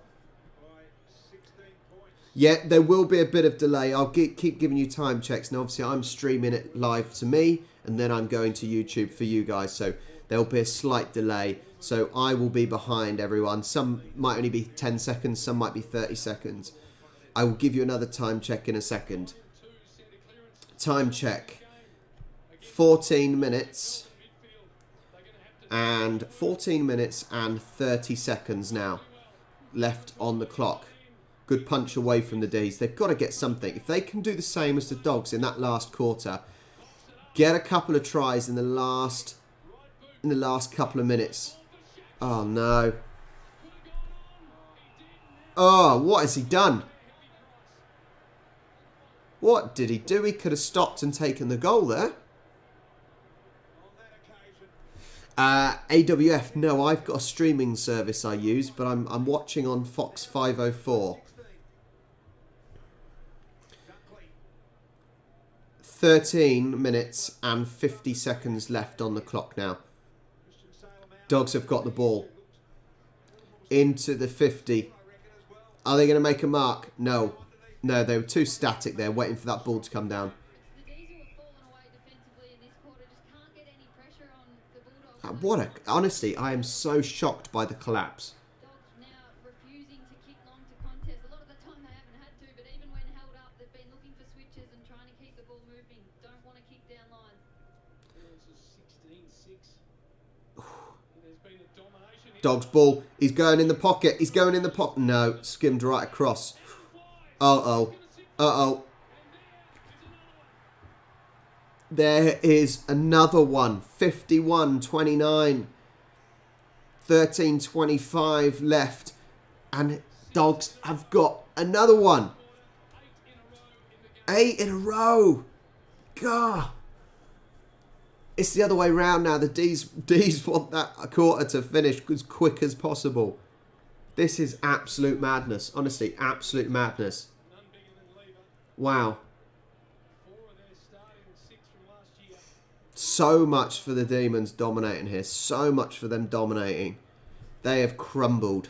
Yeah, there will be a bit of delay. I'll keep giving you time checks. Now, obviously, I'm streaming it live to me, and then I'm going to YouTube for you guys. So there'll be a slight delay. So I will be behind everyone. Some might only be 10 seconds. Some might be 30 seconds. I will give you another time check in a second. Time check. 14 minutes. And 14 minutes and 30 seconds now left on the clock. Good punch away from the D's. They've got to get something. If they can do the same as the Dogs in that last quarter, get a couple of tries in the last couple of minutes. Oh no. Oh, what has he done? What did he do? He could have stopped and taken the goal there. AWF, no, I've got a streaming service I use, but I'm watching on Fox 504. 13 minutes and 50 seconds left on the clock now. Dogs have got the ball. Into the 50. Are they going to make a mark? No. No, they were too static there, waiting for that ball to come down. What a... Honestly, I am so shocked by the collapse. Dogs now refusing to kick long to contest Dogs ball. He's going in the pocket. He's going in the pocket. No, skimmed right across. Uh-oh. Uh-oh. There is another one. 51-29. 13-25 left. And Dogs have got another one. 8 in a row. God. It's the other way round now. The D's want that quarter to finish as quick as possible. This is absolute madness. Honestly, absolute madness. Wow. So much for the Demons dominating here. So much for them dominating. They have crumbled.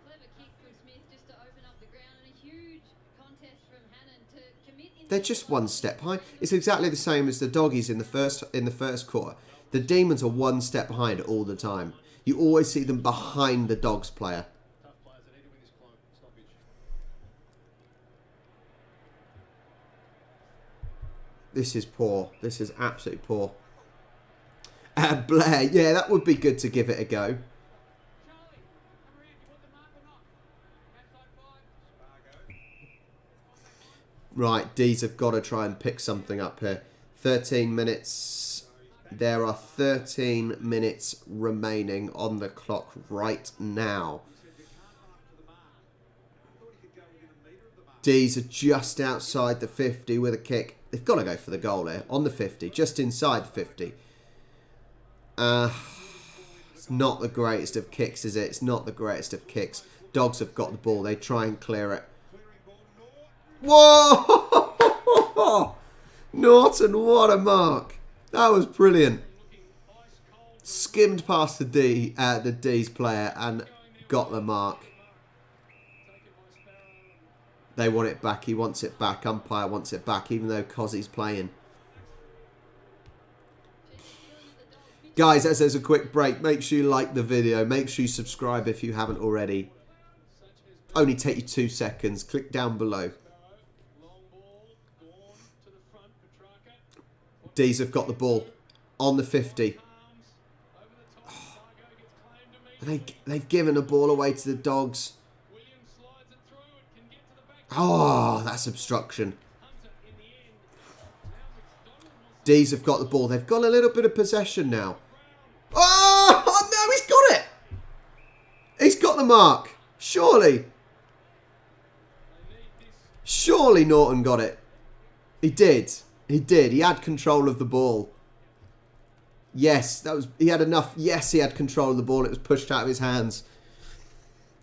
Clever kick from Smith just to open up the ground, and a huge contest from Hannon to commit into They're just one step behind. It's exactly the same as the Doggies in the first quarter. The Demons are one step behind all the time. You always see them behind the Dogs player. Tough players, they need to win this stoppage. This is poor. This is absolutely poor. Blair, yeah, that would be good to give it a go. Right, D's have got to try and pick something up here. 13 minutes. There are 13 minutes remaining on the clock right now. D's are just outside the 50 with a kick. They've got to go for the goal here. On the 50, just inside the 50. It's not the greatest of kicks, is it? It's not the greatest of kicks. Dogs have got the ball. They try and clear it. Whoa! Norton, what a mark. That was brilliant. Skimmed past the D's player and got the mark. They want it back. He wants it back. Umpire wants it back, even though Cozzy's playing. Guys, as there's a quick break, make sure you like the video. Make sure you subscribe if you haven't already. Only take you 2 seconds. Click down below. D's have got the ball on the 50. Oh. They've given the ball away to the Dogs. Oh, that's obstruction. D's have got the ball. They've got a little bit of possession now. Oh, no, he's got it. He's got the mark. Surely. Surely Norton got it. He did. He did. He had control of the ball. Yes, he had enough. Yes, he had control of the ball. It was pushed out of his hands.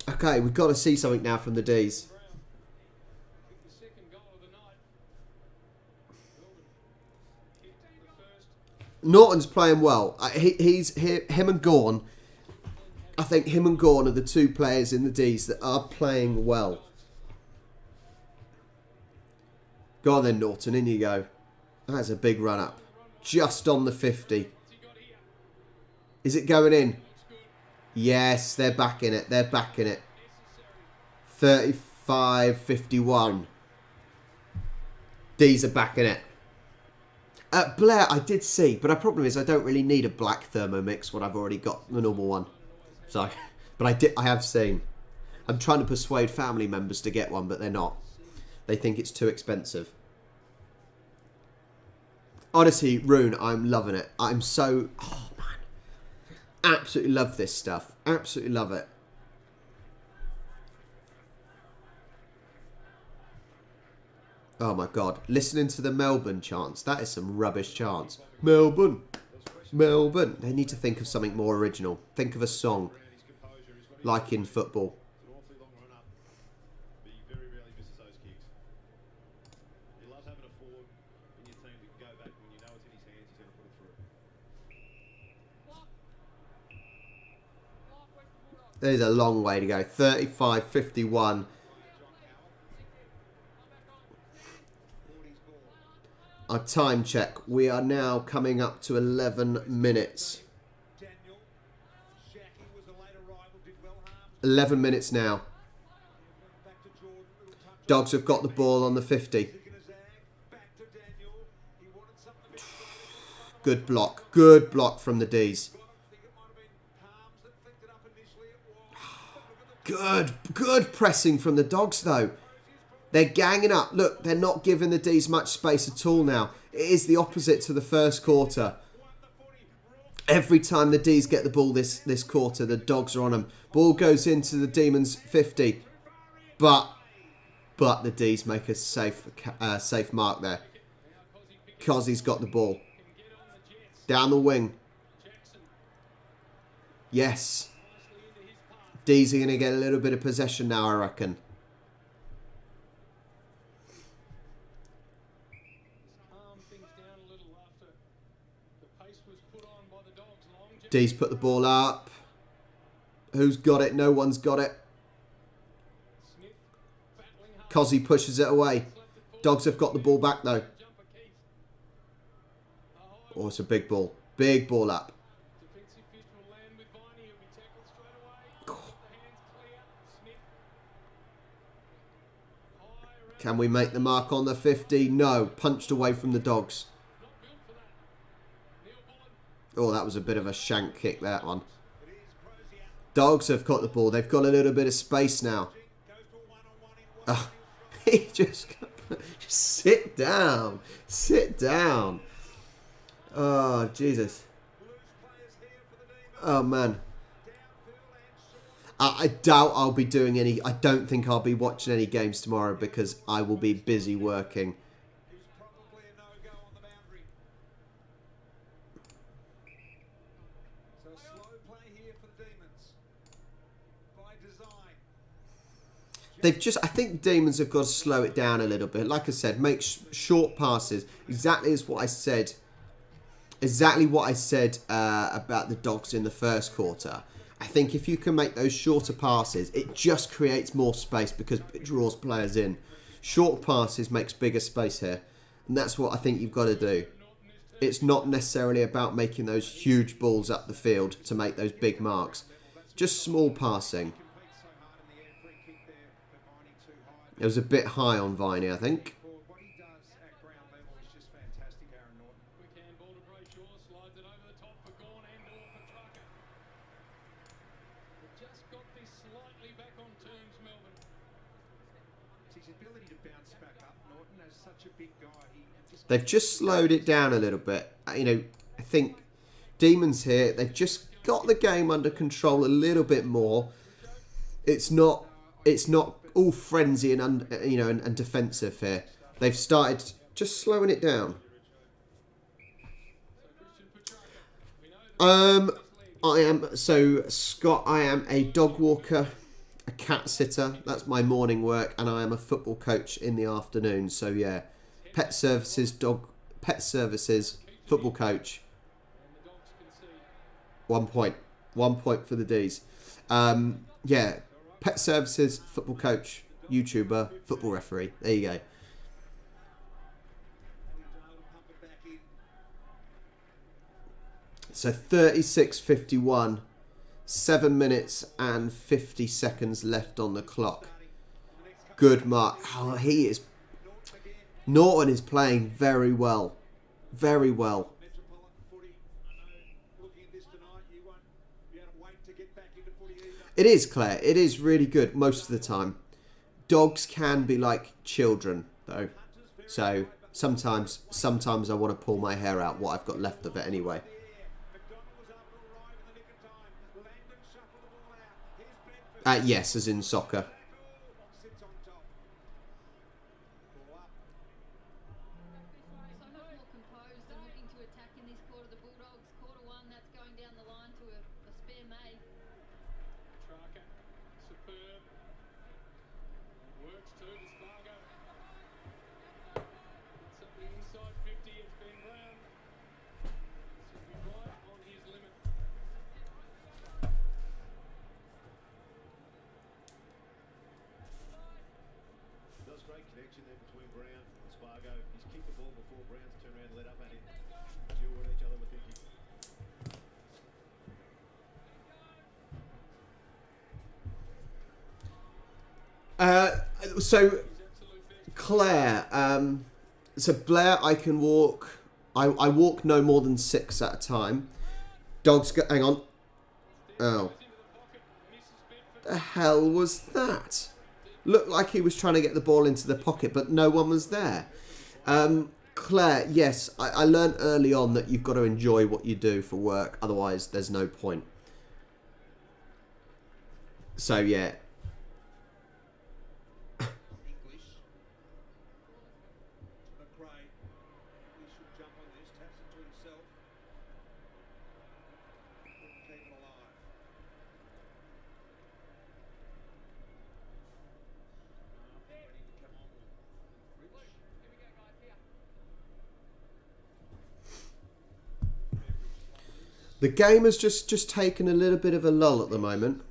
Okay, we've got to see something now from the D's. Norton's playing well. Him and Gawn. I think him and Gawn are the two players in the D's that are playing well. Go on then, Norton. In you go. That's a big run up. Just on the 50. Is it going in? Yes, they're back in it. They're back in it. 35-51. D's are back in it. Blair, I did see, but the problem is I don't really need a black Thermomix when I've already got the normal one. So, but I have seen. I'm trying to persuade family members to get one, but they're not. They think it's too expensive. Honestly, Rune, I'm loving it. I'm so... Oh, man. Absolutely love this stuff. Absolutely love it. Oh, my God. Listening to the Melbourne chants. That is some rubbish chants. Melbourne. Melbourne. They need to think of something more original. Think of a song. Like in football. There's a long way to go. 35-51. Our time check. We are now coming up to 11 minutes. 11 minutes now. Dogs have got the ball on the 50. Good block. Good block from the D's. Good pressing from the Dogs, though. They're ganging up. Look, they're not giving the D's much space at all now. It is the opposite to the first quarter. Every time the D's get the ball this quarter, the Dogs are on them. Ball goes into the Demons 50. But the D's make a safe mark there. Cozzy's got the ball. Down the wing. Yes. D's are going to get a little bit of possession now, I reckon. D's put the ball up. Who's got it? No one's got it. Cozzy pushes it away. Dogs have got the ball back though. Oh, it's a big ball. Big ball up. Can we make the mark on the 50? No. Punched away from the Dogs. Oh, that was a bit of a shank kick, that one. Dogs have got the ball. They've got a little bit of space now. Oh, he just sit down. Sit down. Oh, Jesus. Oh, man. I doubt I'll be doing any... I don't think I'll be watching any games tomorrow because I will be busy working. They've just... I think Demons have got to slow it down a little bit. Like I said, make short passes. Exactly as what I said. Exactly what I said about the Dogs in the first quarter. I think if you can make those shorter passes, it just creates more space because it draws players in. Short passes makes bigger space here. And that's what I think you've got to do. It's not necessarily about making those huge balls up the field to make those big marks. Just small passing. It was a bit high on Viney, I think. They've just slowed it down a little bit. You know, I think Demons here, they've just got the game under control a little bit more. It's not all frenzy and and defensive here. They've started just slowing it down. Scott, I am a dog walker, a cat sitter. That's my morning work, and I am a football coach in the afternoon. So yeah. Pet services, football coach. 1 point. 1 point for the D's. Yeah, pet services, football coach, YouTuber, football referee. There you go. So 36:51. 7 minutes and 50 seconds left on the clock. Good mark. Oh, he is... Norton is playing very well. Very well. It is, Claire. It is really good most of the time. Dogs can be like children, though. So sometimes I want to pull my hair out, what I've got left of it anyway. Yes, as in soccer. So Claire, so Blair, I can walk. I walk no more than 6 at a time. Dogs go. Hang on. Oh, the hell was that? Looked like he was trying to get the ball into the pocket, but no one was there. Claire, yes, I learned early on that you've got to enjoy what you do for work. Otherwise, there's no point. So, yeah. English. McRae. He should jump on this. Taps it to himself. Keep it alive. Ready to come on with Rich. The game has just taken a little bit of a lull at the moment.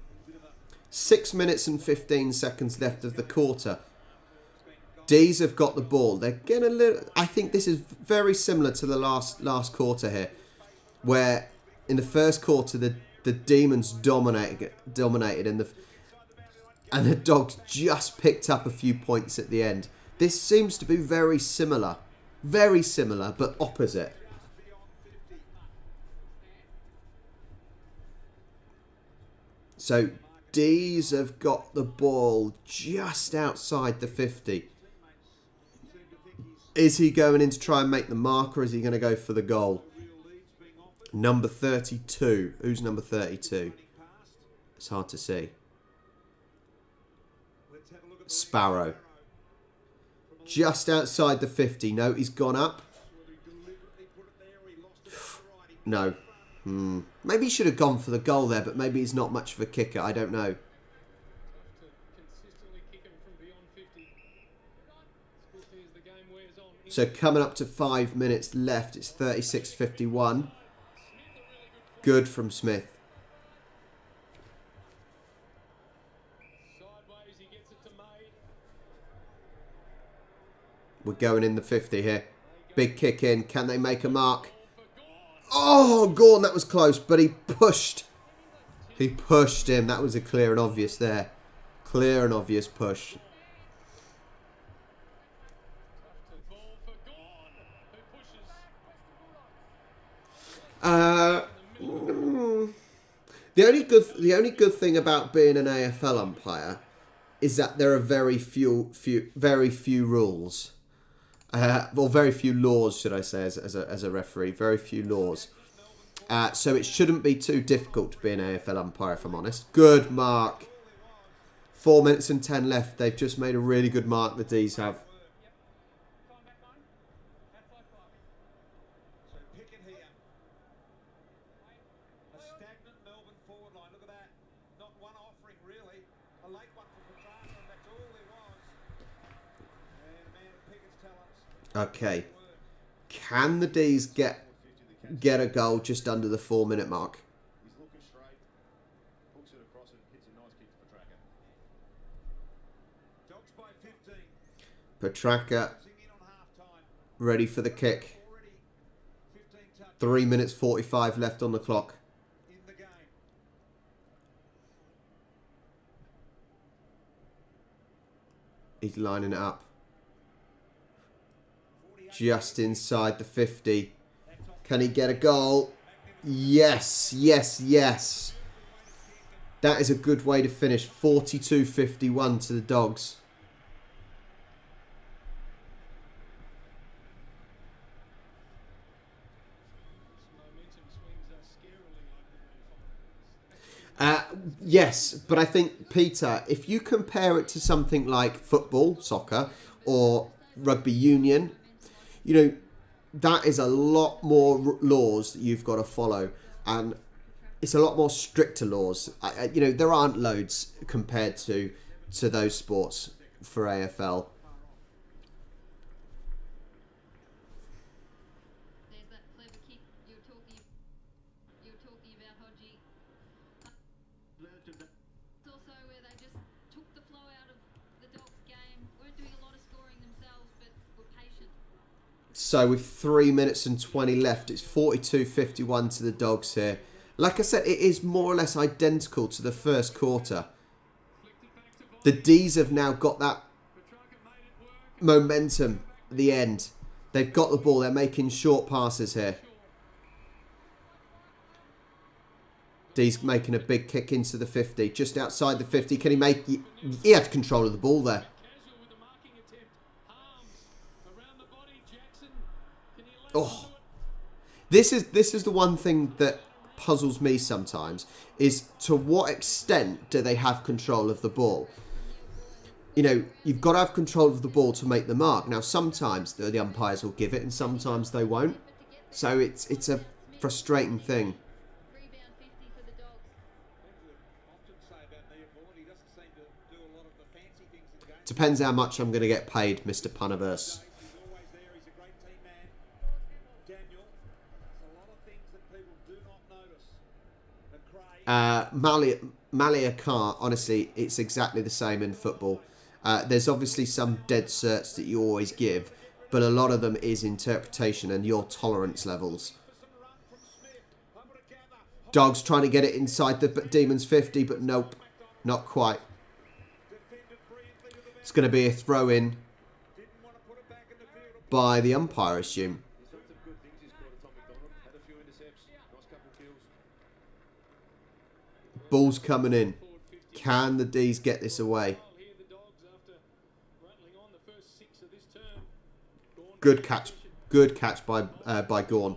6 minutes and 15 seconds left of the quarter. D's have got the ball. They're getting a little... I think this is very similar to the last quarter here, where in the first quarter the Demons dominated and the Dogs just picked up a few points at the end. This seems to be very similar, but opposite. So D's have got the ball just outside the 50. Is he going in to try and make the mark, or is he going to go for the goal? Number 32. Who's number 32? It's hard to see. Sparrow. Just outside the 50. No, he's gone up. No. Maybe he should have gone for the goal there, but maybe he's not much of a kicker. I don't know. So coming up to 5 minutes left, it's 36-51. Good from Smith. We're going in the 50 here. Big kick in. Can they make a mark? Oh, Gordon, that was close, but he pushed. He pushed him. That was a clear and obvious there. Clear and obvious push. The only good thing about being an AFL umpire is that there are very few rules. Well, very few laws, should I say, as a referee. Very few laws. So it shouldn't be too difficult to be an AFL umpire, if I'm honest. Good mark. 4 minutes and 10 left. They've just made a really good mark, the D's have. So pick it here. A stagnant Melbourne forward line. Look at that. Not one offering, really. A late one for Petrarca, and that's all there was. And Amanda Pickett's tell us. Okay. Can the D's get a goal just under the 4 minute mark? He's looking straight. Hooks it across and hits a nice kick to Petrarca. Dogs by 15. Petrarca In on half time. ready for the kick. Already 15 touches 3 minutes 45 left on the clock. in the game. He's lining it up. Just inside the 50. Can he get a goal? Yes, yes, yes. That is a good way to finish. 42-51 to the Dogs. Yes, but I think, Peter, if you compare it to something like football, soccer, or rugby union, you know, that is a lot more laws that you've got to follow, and it's a lot more stricter laws. You know, there aren't loads compared to those sports for AFL. There's that clever kick you were talking about, Hodgie. It's also where they just took the flow out of the Dogs' game. Weren't doing a lot of scoring themselves, but were patient. So with 3 minutes and 20 left, it's 42-51 to the Dogs here. Like I said, it is more or less identical to the first quarter. The D's have now got that momentum at the end. They've got the ball. They're making short passes here. He's making a big kick into the 50, just outside the 50. Can he make... He had control of the ball there. Casual with the marking attempt. Harms around the body. Jackson. Can he let Oh. This is the one thing that puzzles me sometimes, is to what extent do they have control of the ball? You know, you've got to have control of the ball to make the mark. Now, sometimes the umpires will give it and sometimes they won't. So it's a frustrating thing. Rebound 50 for the Dogs. Often say about MELBOURNE, he doesn't seem to do a lot of the fancy things in games. Depends how much I'm going to get paid, Mr. Puniverse. He's always there. He's a great team man. Daniel, there's a lot of things that people do not notice. And Craig, Malia Carr, honestly, it's exactly the same in football. There's obviously some dead certs that you always give, but a lot of them is interpretation and your tolerance levels. Dogs trying to get it inside the Demons 50, but nope, not quite. It's going to be a throw-in by the umpire, I assume. he's done some good things. He's caught a Tom McDonald, had a few intercepts, nice couple of kills. Ball's coming in. Can the D's get this away? Here the Dogs after rattling on the first 6 of this term. Good catch. Good catch by Gorn.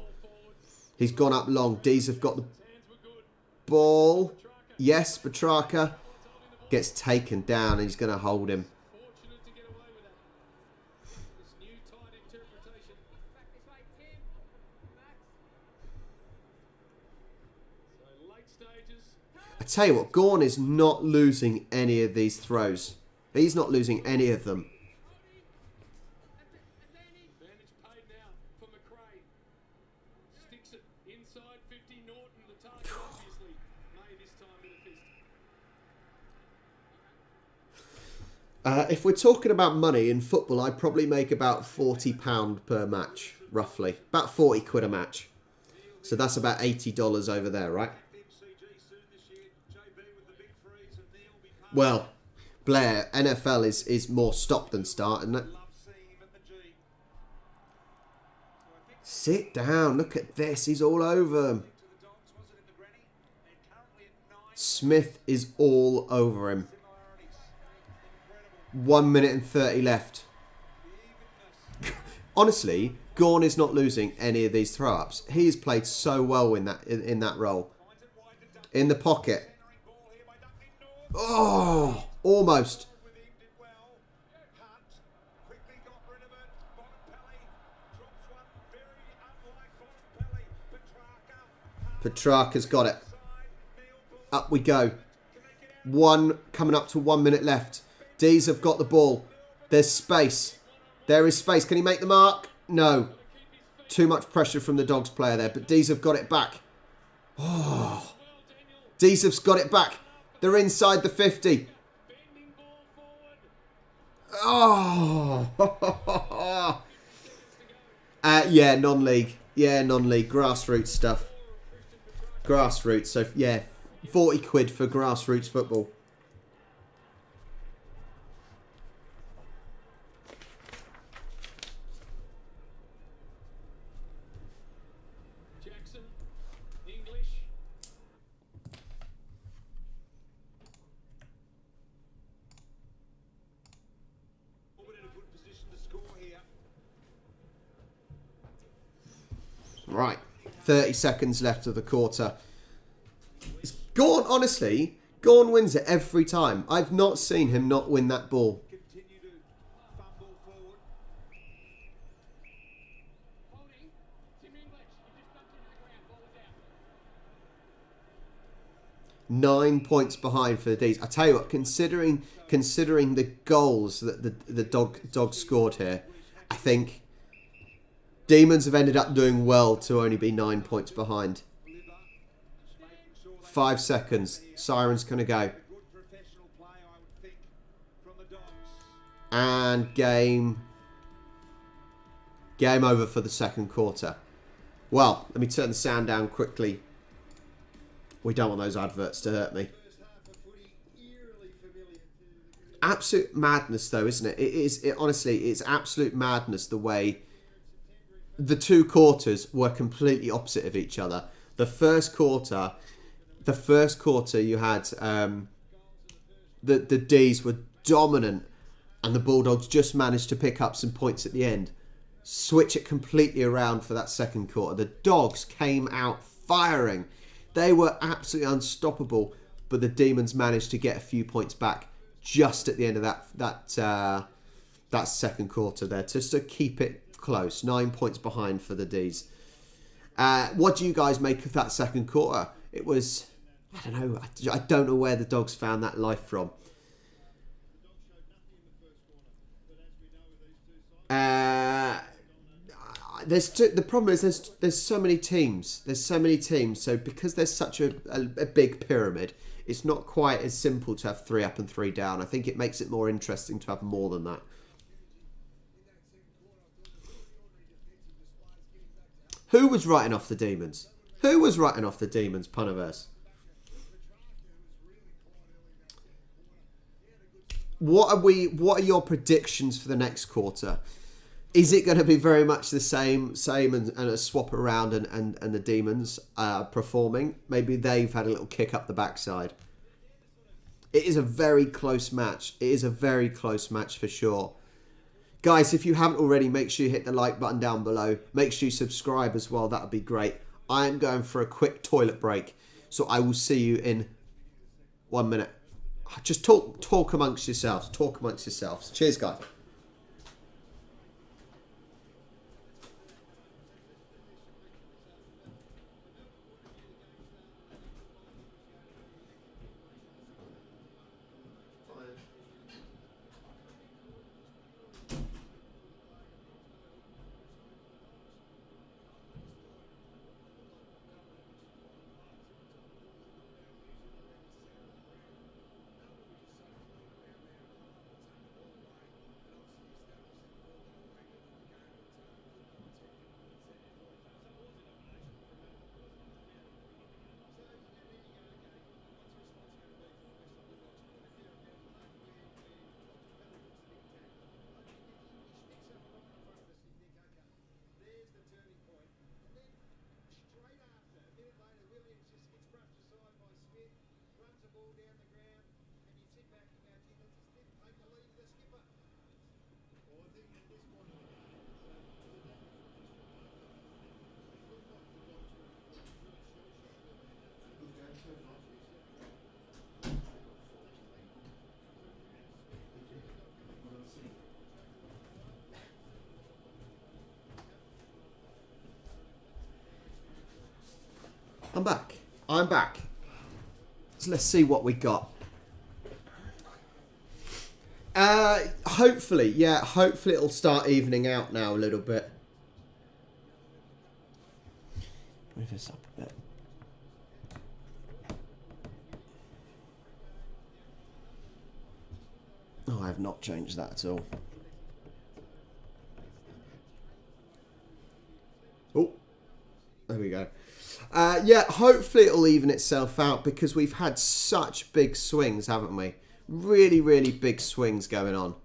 He's gone up long. D's have got the ball. Yes, Petrarca gets taken down and he's going to hold him. Fortunate to get away with that. This new tight interpretation. So late stages. I tell you what, Gorn is not losing any of these throws. He's not losing any of them. Advantage paid now for McRae. Sticks it inside 50. Norton, the target obviously made this time with a fist. If we're talking about money in football, I probably make about £40 per match, roughly. About 40 quid a match. So that's about $80 over there, right? MCG soon this year. JB with the big freeze and Neil be part Well, Blair, NFL is more stop than start, isn't it? love seeing him at the G. Sit down. Look at this. He's all over him. To the Dogs, was it in the granny? They're currently at 9 Smith is all over him. similarities. 1 minute and 30 left. Honestly, Gorn is not losing any of these throw-ups. He has played so well in that role. Finds it wide to Duncan. In the pocket. Centering ball here by Duncan North. Oh, almost. With him did well. Hunt quickly got rid of it. Bontempelli drops one very unlike Bontempelli. Petrarca. Petrarca's got it. Side. MELBOURNE. Up we go. Can they get out? One coming up to 1 minute left. D's have got the ball. There's space. There is space. Can he make the mark? No. Too much pressure from the Dogs player there. But D's have got it back. Oh. D's have got it back. They're inside the 50. Bending ball forward. Oh. Yeah, non-league. Yeah, non-league. Grassroots stuff. Grassroots. So, yeah. 40 quid for grassroots football. Jackson. English. Melbourne in a good position to score here. Right. 30 seconds left of the quarter. It's Gorn, honestly, Gorn wins it every time. I've not seen him not win that ball. Continue to fumble forward. Holding. Tim English. He just dumped into the ground. Ball is out. 9 points behind for the D's. I tell you what, considering the goals that the Dogs scored here, I think Demons have ended up doing well to only be 9 points behind. 5 seconds. Siren's going to go. Good professional play, I would think, from the Dogs. And game over for the second quarter. Well, let me turn the sound down quickly. We don't want those adverts to hurt me. First half of footy, eerily familiar to Absolute madness, though, isn't it? Honestly, it's absolute madness the way the two quarters were completely opposite of each other. The first quarter, the first quarter you had the D's were dominant, and the Bulldogs just managed to pick up some points at the end. Switch it completely around for that second quarter. The Dogs came out firing. They were absolutely unstoppable, but the Demons managed to get a few points back just at the end of that second quarter there, just to keep it close. 9 points behind for the D's. What do you guys make of that second quarter? It was, I don't know. I don't know where the Dogs found that life from. The problem is there's so many teams. So because there's such a big pyramid, it's not quite as simple to have 3 up and 3 down. I think it makes it more interesting to have more than that. Who was writing off the Demons? Puniverse? What are your predictions for the next quarter? Is it going to be very much the same and a swap around and the Demons performing? Maybe they've had a little kick up the backside. It is a very close match. It is a very close match for sure. Guys, if you haven't already, make sure you hit the like button down below. Make sure you subscribe as well. That would be great. I am going for a quick toilet break, so I will see you in 1 minute. Just talk amongst yourselves. Cheers, guys. I'm back. So let's see what we got. Hopefully it'll start evening out now a little bit. Move this up a bit. Oh, I have not changed that at all. Oh, there we go. Yeah, hopefully it'll even itself out, because we've had such big swings, haven't we? Really, really big swings going on.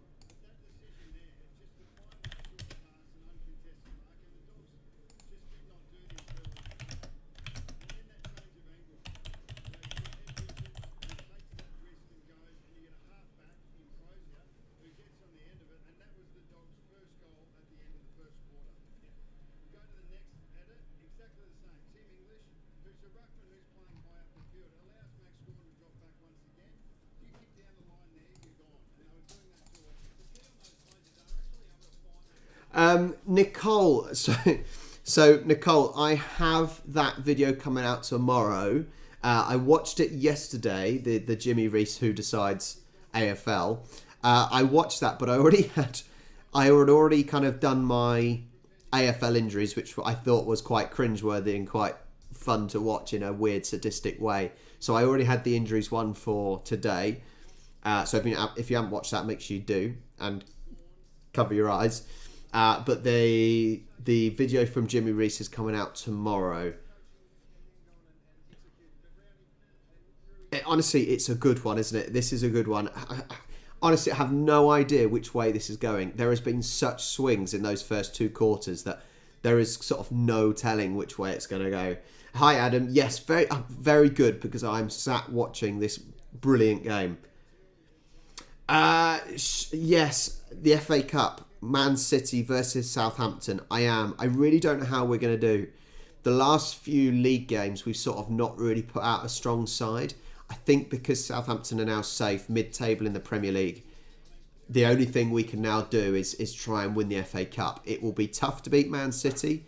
Nicole, so Nicole, I have that video coming out tomorrow. I watched it yesterday, the Jimmy Reese Who Decides AFL. I watched that, but I had already kind of done my AFL injuries, which I thought was quite cringeworthy and quite fun to watch in a weird sadistic way. So I already had the injuries one for today. So if you haven't watched that, make sure you do and cover your eyes. But the video from Jimmy Reese is coming out tomorrow. Honestly, it's a good one, isn't it? This is a good one. Honestly, I have no idea which way this is going. There has been such swings in those first 2 quarters that there is sort of no telling which way it's going to go. Hi, Adam. Yes, very good, because I'm sat watching this brilliant game. Yes, the FA Cup, Man City versus Southampton. I really don't know how we're going to do. The last few league games, we've sort of not really put out a strong side. I think because Southampton are now safe, mid-table in the Premier League, the only thing we can now do is try and win the FA Cup. It will be tough to beat Man City.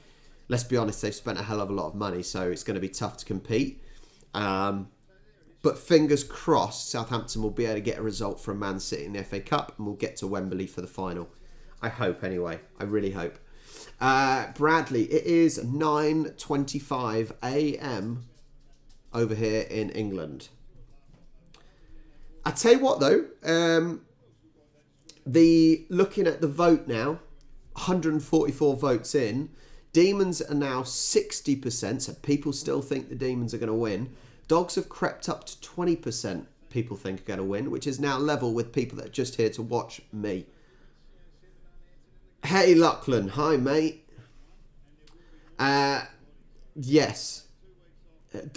Let's be honest, they've spent a hell of a lot of money, so it's going to be tough to compete. But fingers crossed, Southampton will be able to get a result from Man City in the FA Cup, and we'll get to Wembley for the final. I hope, anyway. I really hope. Bradley, it is 9:25 a.m. over here in England. I tell you what, though, looking at the vote now, 144 votes in. Demons are now 60%, so people still think the Demons are going to win. Dogs have crept up to 20%, people think are going to win, which is now level with people that are just here to watch me. Hey, Lachlan. Hi, mate. Yes.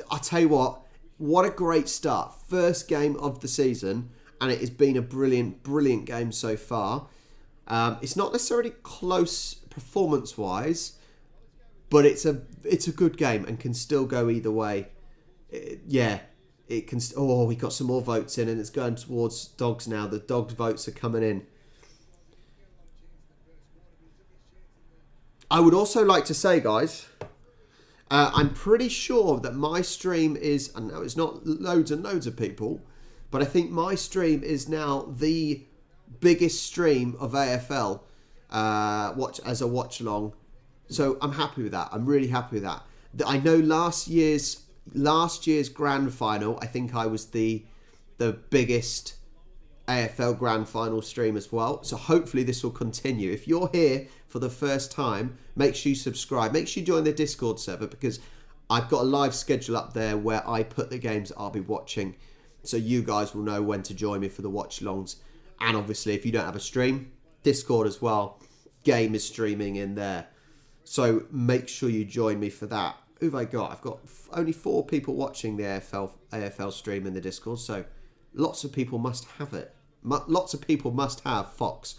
I'll tell you what a great start. First game of the season, and it has been a brilliant, brilliant game so far. It's not necessarily close performance-wise, but it's a good game and can still go either way. It can. Oh, we got some more votes in, and it's going towards Dogs now. The Dogs votes are coming in. I would also like to say, guys, I'm pretty sure that my stream is, and no, it's not loads and loads of people, but I think my stream is now the biggest stream of AFL as a watch along. So I'm happy with that. I'm really happy with that. I know last year's grand final, I think I was the biggest AFL grand final stream as well. So hopefully this will continue. If you're here for the first time, make sure you subscribe. Make sure you join the Discord server, because I've got a live schedule up there where I put the games I'll be watching, so you guys will know when to join me for the watch-alongs. And obviously, if you don't have a stream, Discord as well. Game is streaming in there. So make sure you join me for that. Who have I got? I've got only 4 people watching the AFL stream in the Discord, so lots of people must have it. Lots of people must have Fox.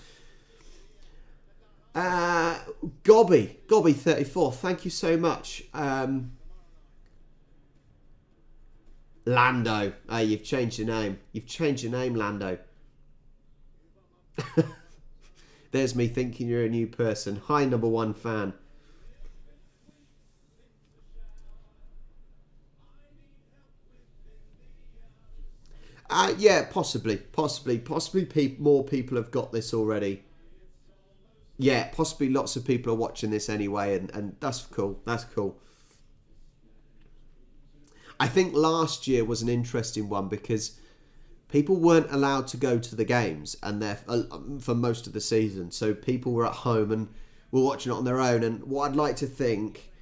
Gobby34, thank you so much. Lando, you've changed your name. You've changed your name, Lando. There's me thinking you're a new person. Hi, number 1 fan. Yeah, possibly. More people have got this already. Yeah, possibly lots of people are watching this anyway, and that's cool. That's cool. I think last year was an interesting one because people weren't allowed to go to the games, and for most of the season, so people were at home and were watching it on their own. And what I'd like to think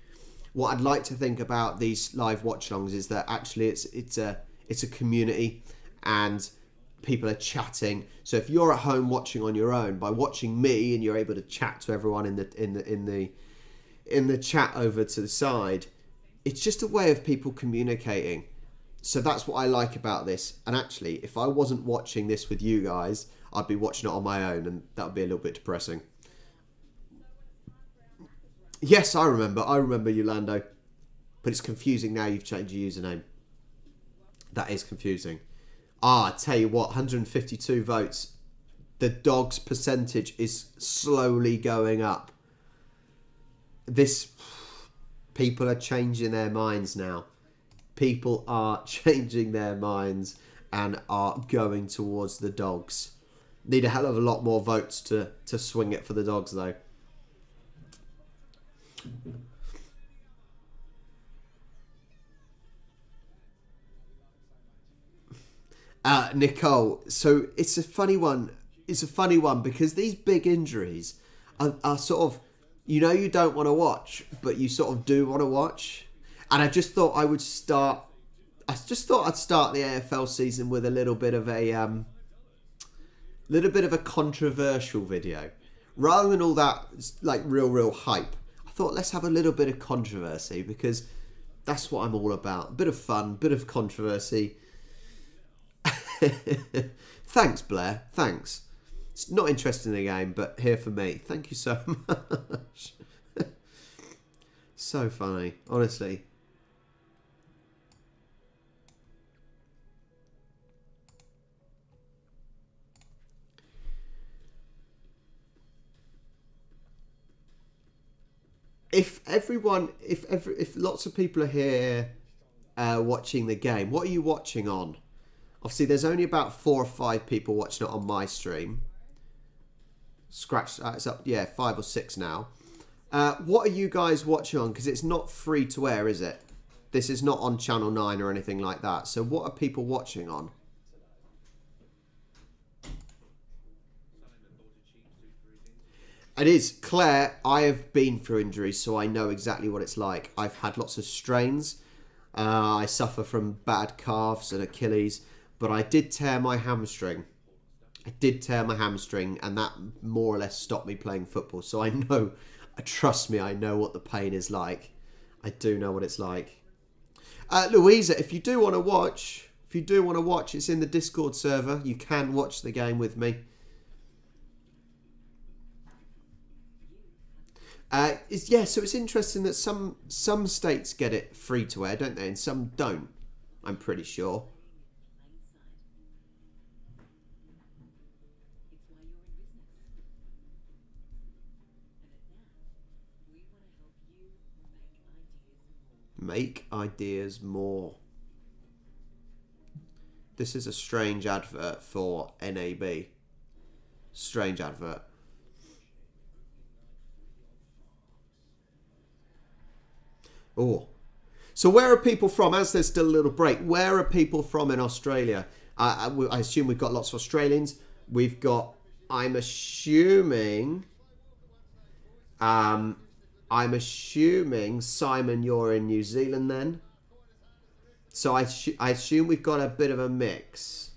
about these live watch-alongs is that actually it's a community, and people are chatting. So if you're at home watching on your own, by watching me, and you're able to chat to everyone in the chat over to the side, it's just a way of people communicating. So that's what I like about this. And actually, if I wasn't watching this with you guys, I'd be watching it on my own, and that would be a little bit depressing. Yes, I remember you, Lando. But it's confusing now you've changed your username. That is confusing. I tell you what, 152 votes. The Dogs percentage is slowly going up. People are changing their minds now. People are changing their minds and are going towards the Dogs. Need a hell of a lot more votes to swing it for the Dogs, though. Nicole, so it's a funny one. It's a funny one because these big injuries are sort of, you don't want to watch, but you sort of do want to watch. And I just thought I'd start the AFL season with a little bit of a controversial video, rather than all that like real hype. I thought let's have a little bit of controversy, because that's what I'm all about. A bit of fun, bit of controversy. Thanks, Blair. Thanks. It's not interested in the game, but here for me. Thank you so much. So funny, honestly. If lots of people are here watching the game, what are you watching on? Obviously, there's only about 4 or 5 people watching it on my stream. It's up, yeah, 5 or 6 now. What are you guys watching on? Because it's not free to air, is it? This is not on Channel 9 or anything like that. So what are people watching on? It is. Claire, I have been through injuries, so I know exactly what it's like. I've had lots of strains. I suffer from bad calves and Achilles, but I did tear my hamstring. And that more or less stopped me playing football. So I know, trust me, I know what the pain is like. I do know what it's like. Louisa, if you do want to watch, it's in the Discord server. You can watch the game with me. So it's interesting that some states get it free to air, don't they? And some don't, I'm pretty sure. Make ideas more. This is a strange advert for NAB. Strange advert. Oh, so where are people from? As there's still a little break, where are people from in Australia? I assume we've got lots of Australians. We've got, I'm assuming, Simon, you're in New Zealand then. So I assume we've got a bit of a mix.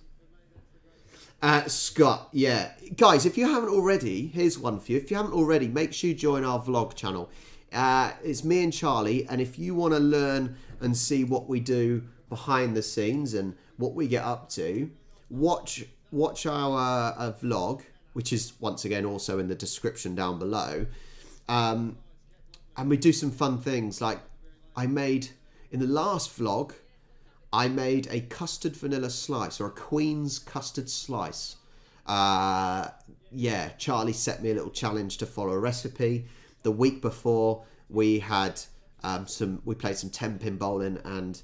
Scott, yeah. Guys, if you haven't already, here's one for you. If you haven't already, make sure you join our vlog channel. It's me and Charlie, and if you want to learn and see what we do behind the scenes and what we get up to, watch our vlog, which is once again also in the description down below. And we do some fun things, like I made in the last vlog, I made a custard vanilla slice, or a Queen's custard slice. Yeah, Charlie set me a little challenge to follow a recipe. The week before, we had we played some 10-pin bowling, and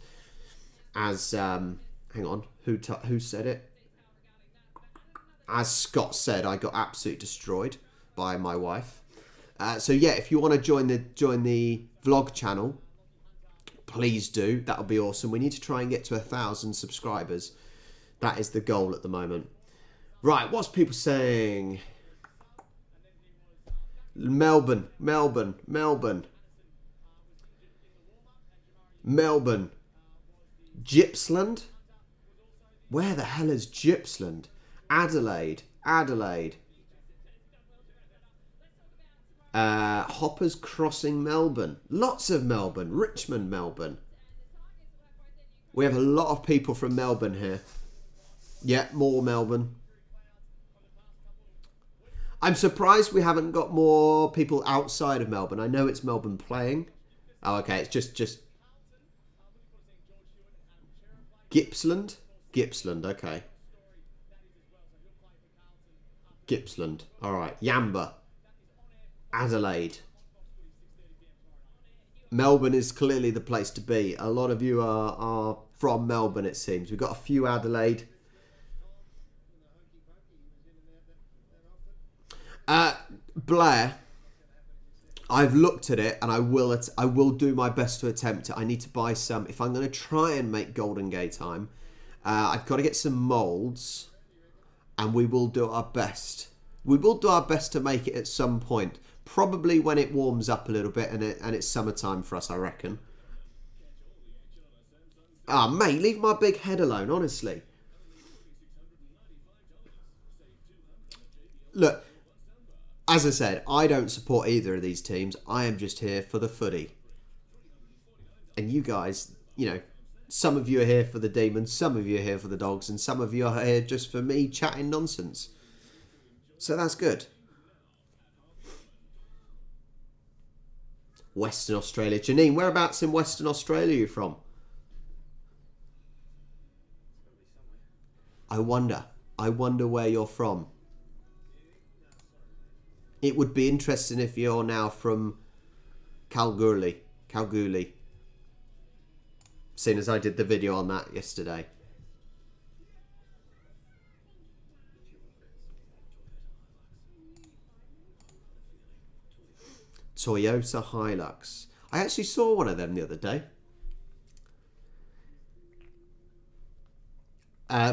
as hang on, who said it? As Scott said, I got absolutely destroyed by my wife. So yeah, if you want to join the vlog channel, please do. That would be awesome. We need to try and get to 1,000 subscribers. That is the goal at the moment. Right, what's people saying? Melbourne. Gippsland? Where the hell is Gippsland? Adelaide. Hoppers Crossing, Melbourne. Lots of Melbourne. Richmond, Melbourne. We have a lot of people from Melbourne here. Yeah, more Melbourne. I'm surprised we haven't got more people outside of Melbourne. I know it's Melbourne playing. Oh, okay. It's just Gippsland. Okay. Gippsland. All right. Yamba. Adelaide. Melbourne is clearly the place to be. A lot of you are from Melbourne, it seems. We've got a few Adelaide. Blair, I've looked at it, and I will do my best to attempt it. I need to buy some. If I'm going to try and make Golden Gay time, I've got to get some moulds, and we will do our best. We will do our best to make it at some point. Probably when it warms up a little bit and it's summertime for us, I reckon. Ah, mate, leave my big head alone, honestly. Look, as I said, I don't support either of these teams. I am just here for the footy. And you guys, you know, some of you are here for the Demons, some of you are here for the Dogs, and some of you are here just for me chatting nonsense. So that's good. Western Australia. Janine, whereabouts in Western Australia are you from? I wonder where you're from. It would be interesting if you're now from Kalgoorlie. Seeing as I did the video on that yesterday. Toyota Hilux. I actually saw one of them the other day.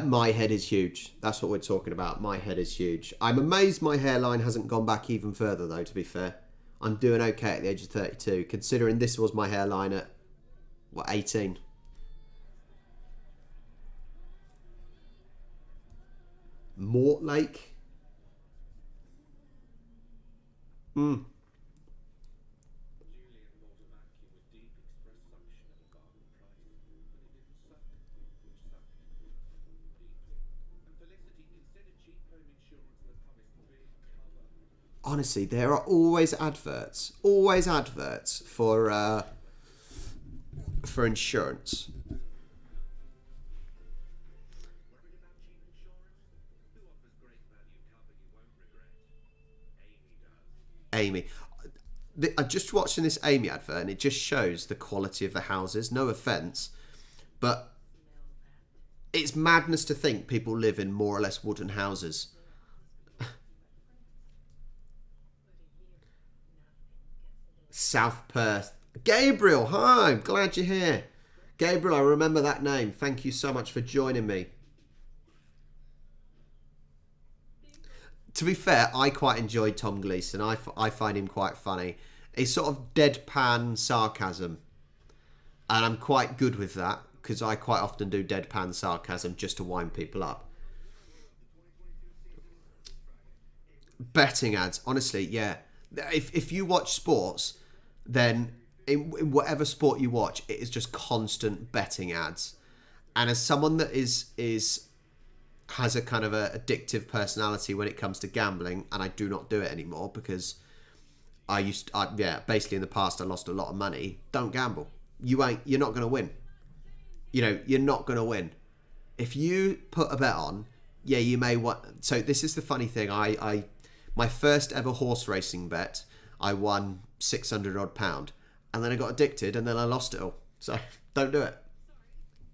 My head is huge. That's what we're talking about. My head is huge. I'm amazed my hairline hasn't gone back even further, though, to be fair. I'm doing okay at the age of 32, considering this was my hairline at, what, 18? Mortlake? Honestly, there are always adverts for insurance. Amy. I'm just watching this Amy advert and it just shows the quality of the houses. No offence, but it's madness to think people live in more or less wooden houses. South Perth. Gabriel, hi, I'm glad you're here. Gabriel, I remember that name. Thank you so much for joining me. To be fair, I quite enjoyed Tom Gleeson. I find him quite funny. He's sort of deadpan sarcasm. And I'm quite good with that, because I quite often do deadpan sarcasm just to wind people up. Betting ads, honestly, yeah. If you watch sports, then in whatever sport you watch, it is just constant betting ads. And as someone that has a kind of a addictive personality when it comes to gambling, and I do not do it anymore because basically in the past I lost a lot of money. Don't gamble. You're not going to win. You know, you're not going to win. If you put a bet on, yeah, you may want. So this is the funny thing. My first ever horse racing bet, I won £600 odd, and then I got addicted, and then I lost it all. So don't do it.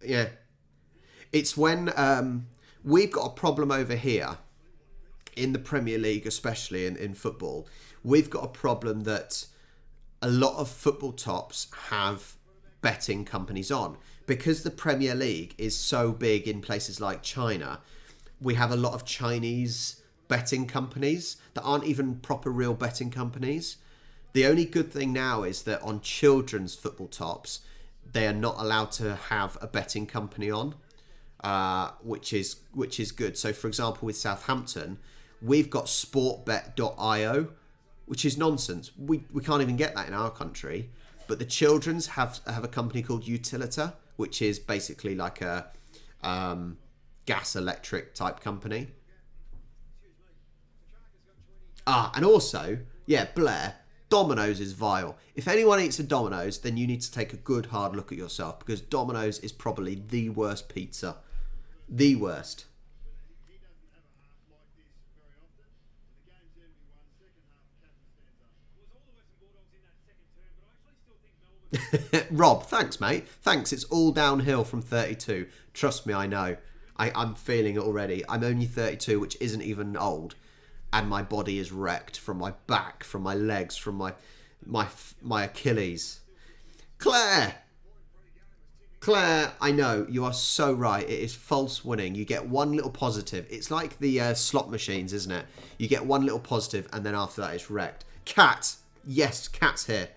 Yeah, it's when we've got a problem over here in the Premier League, especially in football. We've got a problem that a lot of football tops have betting companies on, because the Premier League is so big in places like China. We have a lot of Chinese betting companies that aren't even proper real betting companies. The only good thing now is that on children's football tops, they are not allowed to have a betting company on, which is good. So, for example, with Southampton, we've got sportbet.io, which is nonsense. We can't even get that in our country. But the children's have a company called Utilita, which is basically like a gas electric type company. And also, yeah, Blair, Domino's is vile. If anyone eats a Domino's, then you need to take a good hard look at yourself, because Domino's is probably the worst pizza. The worst. Rob, thanks, mate. Thanks. It's all downhill from 32. Trust me, I know. I'm feeling it already. I'm only 32, which isn't even old. And my body is wrecked from my back, from my legs, from my Achilles. Claire, I know, you are so right. It is false winning. You get one little positive. It's like the slot machines, isn't it? You get one little positive, and then after that it's wrecked. Cat. Yes, Cat's here.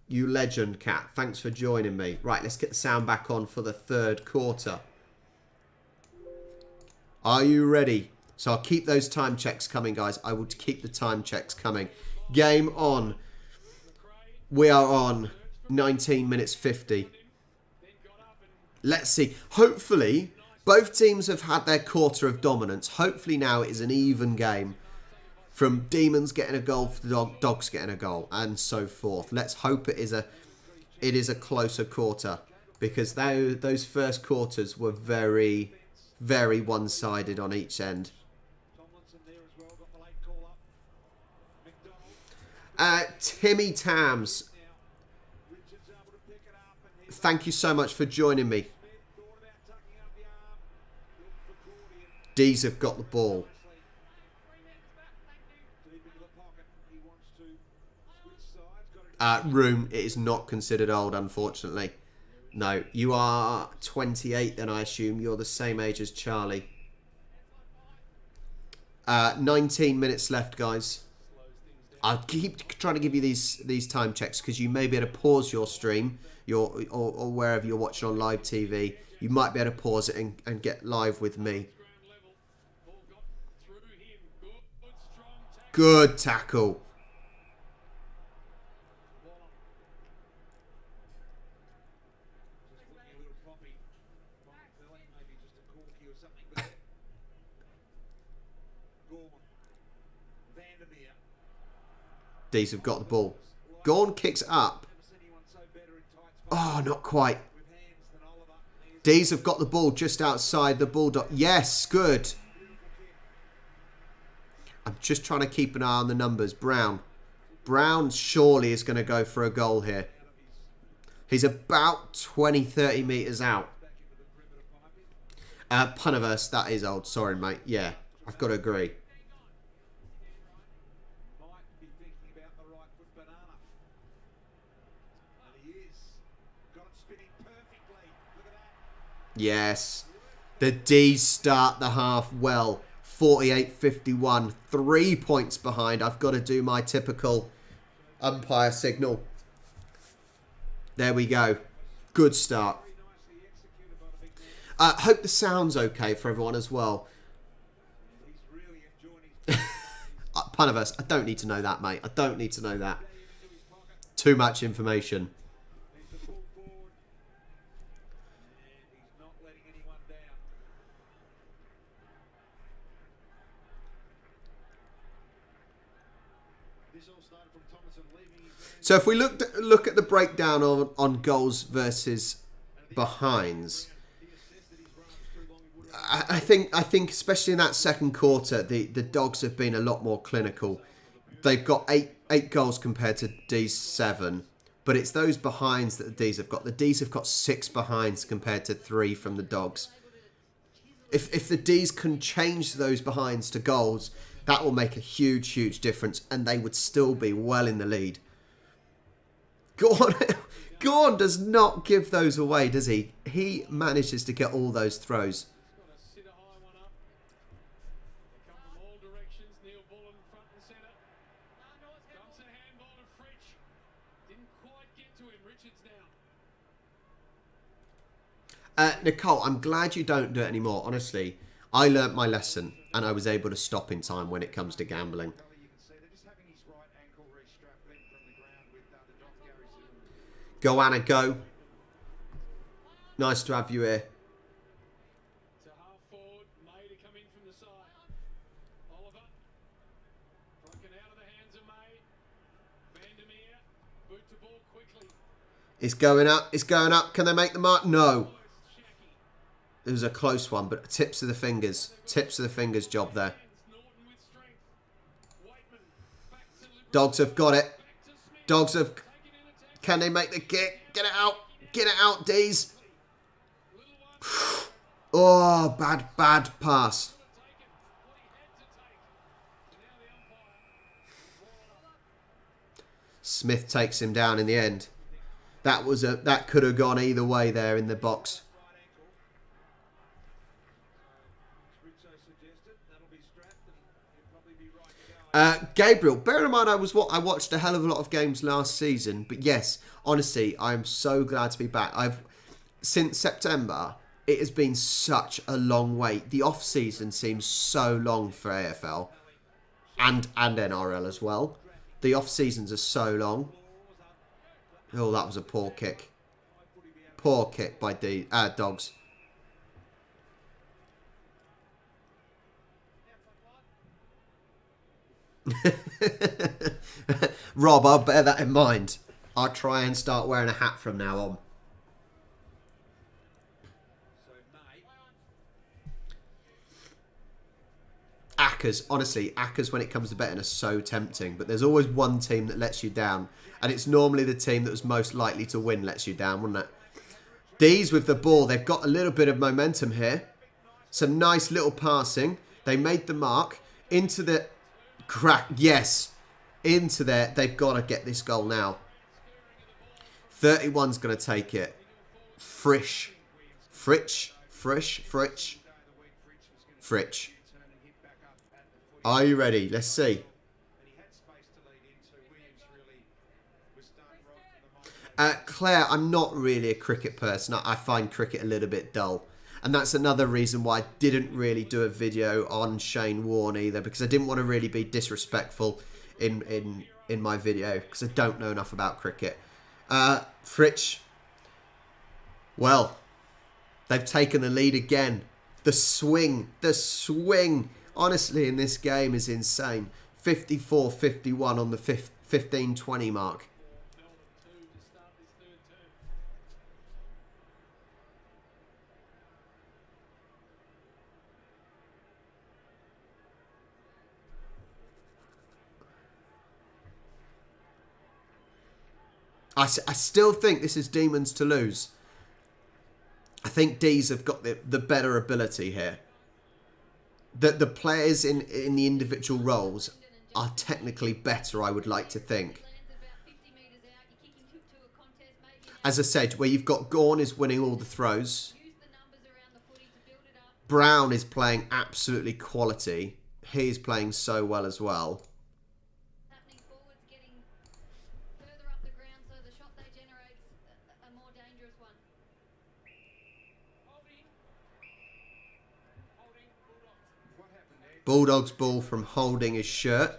You legend, Cat. Thanks for joining me. Right, let's get the sound back on for the third quarter. Are you ready? So I'll keep those time checks coming, guys. I will keep the time checks coming. Game on. We are on 19 minutes 50. Let's see. Hopefully, both teams have had their quarter of dominance. Hopefully now it is an even game. From Demons getting a goal to the Dogs getting a goal, and so forth. Let's hope it is a closer quarter, because those first quarters were very, very one-sided on each end. Timmy Tams, thank you so much for joining me. D's have got the ball. Room, it is not considered old, unfortunately. No, you are 28, then I assume. You're the same age as Charlie. 19 minutes left, guys. I'll keep trying to give you these time checks, because you may be able to pause your stream, or wherever you're watching on live TV. You might be able to pause it and get live with me. Good tackle. D's have got the ball. Gorn kicks up. Oh, not quite. D's have got the ball just outside the Bulldog. Yes, good. I'm just trying to keep an eye on the numbers. Brown surely is going to go for a goal here. He's about 20, 30 metres out. Puniverse, that is old. Sorry, mate. Yeah, I've got to agree. Yes. The D's start the half well. 48-51. 3 points behind. I've got to do my typical umpire signal. There we go. Good start. Hope the sound's okay for everyone as well. Puniverse, I don't need to know that, mate. I don't need to know that. Too much information. So if we look at the breakdown on goals versus behinds, I think especially in that second quarter, the Dogs have been a lot more clinical. They've got eight goals compared to D's 7, but it's those behinds that the D's have got. The D's have got 6 behinds compared to 3 from the Dogs. If the D's can change those behinds to goals, that will make a huge difference, and they would still be well in the lead. Gorn does not give those away, does he? He manages to get all those throws. Nicole, I'm glad you don't do it anymore. Honestly, I learnt my lesson and I was able to stop in time when it comes to gambling. Go, Anna, go. Nice to have you here. It's going up. It's going up. Can they make the mark? No. It was a close one, but tips of the fingers. Tips of the fingers job there. Dogs have got it. Dogs have... Can they make the kick? Get it out. Get it out, D's. Oh, bad pass. Smith takes him down in the end. That could have gone either way there in the box. Gabriel, bear in mind I watched a hell of a lot of games last season, but yes, honestly, I'm so glad to be back. Since September, it has been such a long wait. The off-season seems so long for AFL and NRL as well. The off-seasons are so long. Oh, that was a poor kick. Poor kick by Dogs. Rob, I'll bear that in mind. I'll try and start wearing a hat from now on. Accas, honestly, Accas when it comes to betting are so tempting, but there's always one team that lets you down, and it's normally the team that was most likely to win lets you down, wouldn't it? These with the ball, they've got a little bit of momentum here. Some nice little passing. They made the mark into the crack. Yes, into there. They've got to get this goal now. 31's going to take it. Fritsch. Are you ready? Let's see. Claire, I'm not really a cricket person. I find cricket a little bit dull. And that's another reason why I didn't really do a video on Shane Warne either, because I didn't want to really be disrespectful in my video, because I don't know enough about cricket. Fritsch. Well, they've taken the lead again. The swing. Honestly, in this game is insane. 54-51 on the 15-20 mark. I still think this is Demons to lose. I think D's have got the better ability here. The players in the individual roles are technically better, I would like to think. As I said, where you've got Gawn is winning all the throws. Brown is playing absolutely quality. He's playing so well as well. Bulldogs ball from holding his shirt.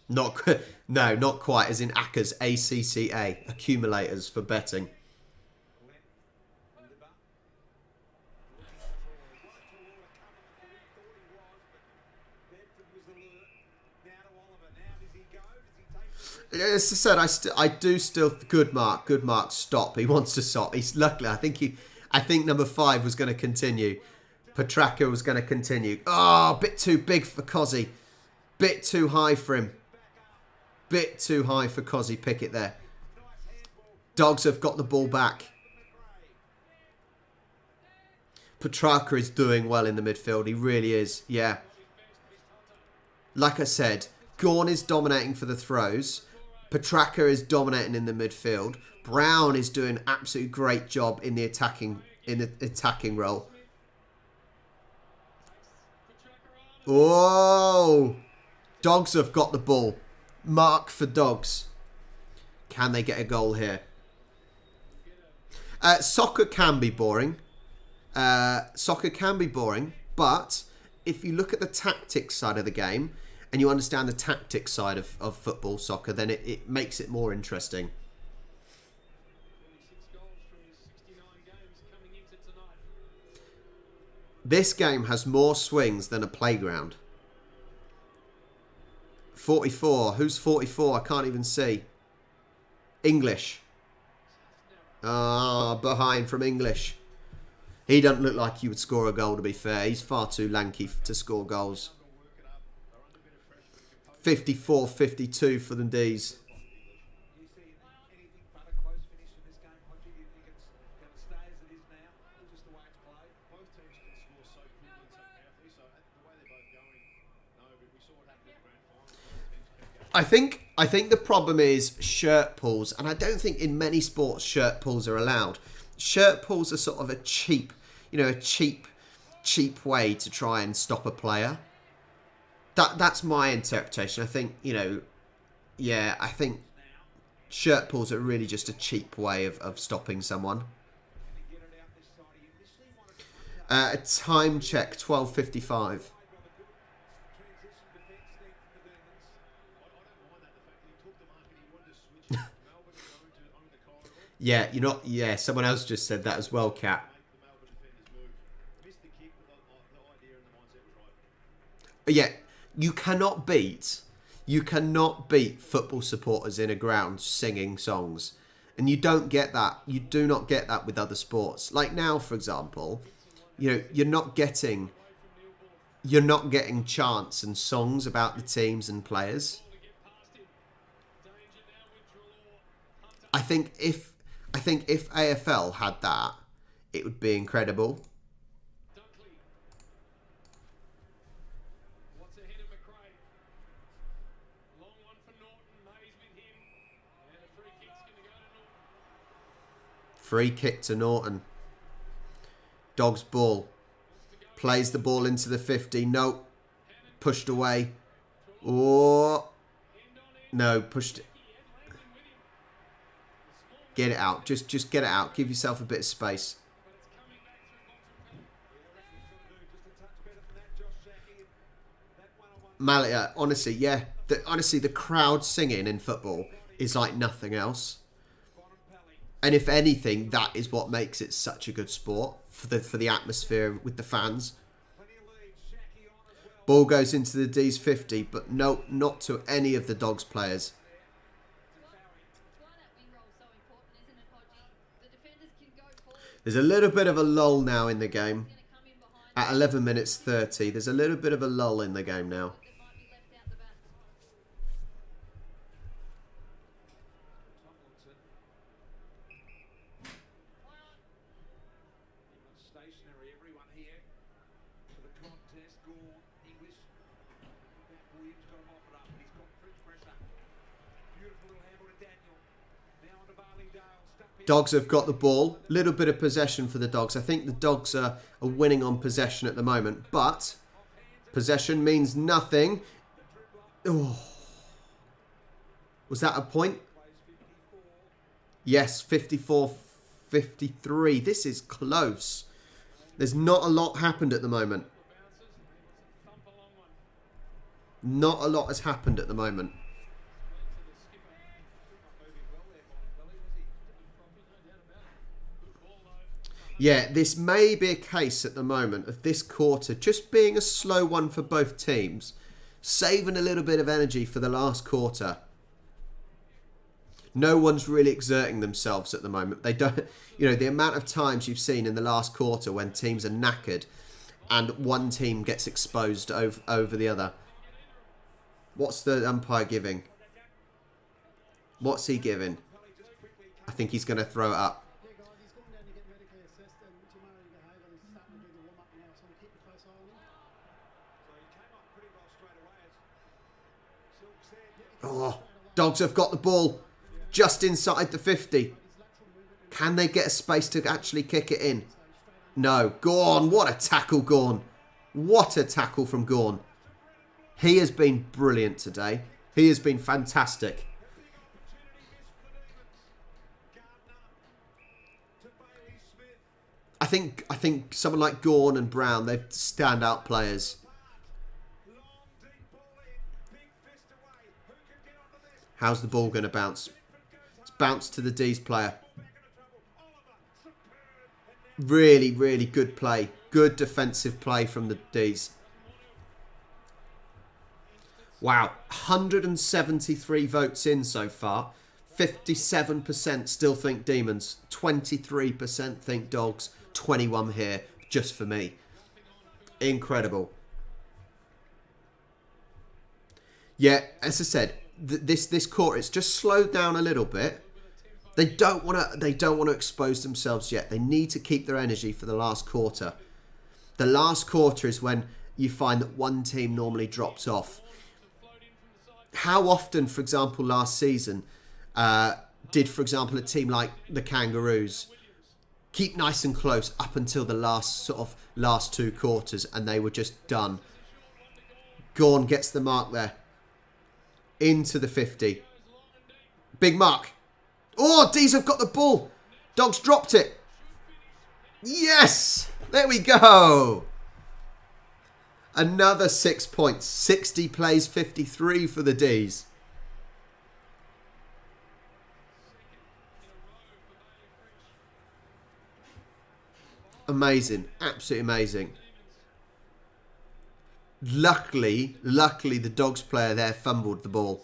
Not quite as in Accas, ACCA, accumulators for betting. As I said, I do still good mark, stop. He wants to stop. He's luckily. I think number 5 was going to continue. Petrarca was going to continue. Oh, a bit too big for Cozzy. Bit too high for him. Bit too high for Cozzy Pickett there. Dogs have got the ball back. Petrarca is doing well in the midfield. He really is. Yeah. Like I said, Gawn is dominating for the throws. Petrarca is dominating in the midfield. Brown is doing an absolutely great job in the attacking role. Oh! Dogs have got the ball. Mark for Dogs. Can they get a goal here? Soccer can be boring. But if you look at the tactics side of the game, and you understand the tactics side of football, soccer, then it makes it more interesting. This game has more swings than a playground. 44. Who's 44? I can't even see. English. Behind from English. He doesn't look like he would score a goal, to be fair. He's far too lanky to score goals. 54-52 for the D's. I think the problem is shirt pulls, and I don't think in many sports shirt pulls are allowed. Shirt pulls are sort of a cheap way to try and stop a player. That's my interpretation. I think, I think shirt pulls are really just a cheap way of stopping someone. Time check, 12:55. Yeah, you're not. Yeah, someone else just said that as well, Kat. Yeah, you cannot beat football supporters in a ground singing songs, and you don't get that. You do not get that with other sports. Like now, for example, you're not getting chants and songs about the teams and players. I think if AFL had that, it would be incredible. Free kick to Norton. Dogs ball. Plays the ball into the 50. No. Pushed away. Oh. No, pushed it. Get it out. Just get it out. Give yourself a bit of space. Mallet, honestly, yeah. Honestly, the crowd singing in football is like nothing else. And if anything, that is what makes it such a good sport for the atmosphere with the fans. Ball goes into the D's 50, but no, not to any of the Dogs players. There's a little bit of a lull now in the game. At 11 minutes 30, there's a little bit of a lull in the game now. Dogs have got the ball. Little bit of possession for the Dogs. I think the Dogs are winning on possession at the moment. But possession means nothing. Oh. Was that a point? Yes, 54-53. This is close. There's not a lot happened at the moment. Not a lot has happened at the moment. Yeah, this may be a case at the moment of this quarter just being a slow one for both teams. Saving a little bit of energy for the last quarter. No one's really exerting themselves at the moment. They don't, the amount of times you've seen in the last quarter when teams are knackered and one team gets exposed over the other. What's the umpire giving? What's he giving? I think he's going to throw it up. Oh, Dogs have got the ball just inside the 50. Can they get a space to actually kick it in? No. Gorn, what a tackle, Gorn. What a tackle from Gorn. He has been brilliant today. He has been fantastic. I think someone like Gorn and Brown, they're standout players. How's the ball going to bounce? It's bounced to the D's player. Really, really good play. Good defensive play from the D's. Wow. 173 votes in so far. 57% still think Demons. 23% think Dogs. 21 here just for me. Incredible. Yeah, as I said, this quarter, it's just slowed down a little bit. They don't want to expose themselves yet. They need to keep their energy for the last quarter. The last quarter is when you find that one team normally drops off. How often, for example, last season, did, for example, a team like the Kangaroos keep nice and close up until the last two quarters, and they were just done. Gorn gets the mark there. Into the 50. Big mark. Oh, D's have got the ball. Dogs dropped it. Yes! There we go. Another 6 points. 60 plays 53 for the D's. Amazing. Absolutely amazing. Luckily, the Dogs player there fumbled the ball.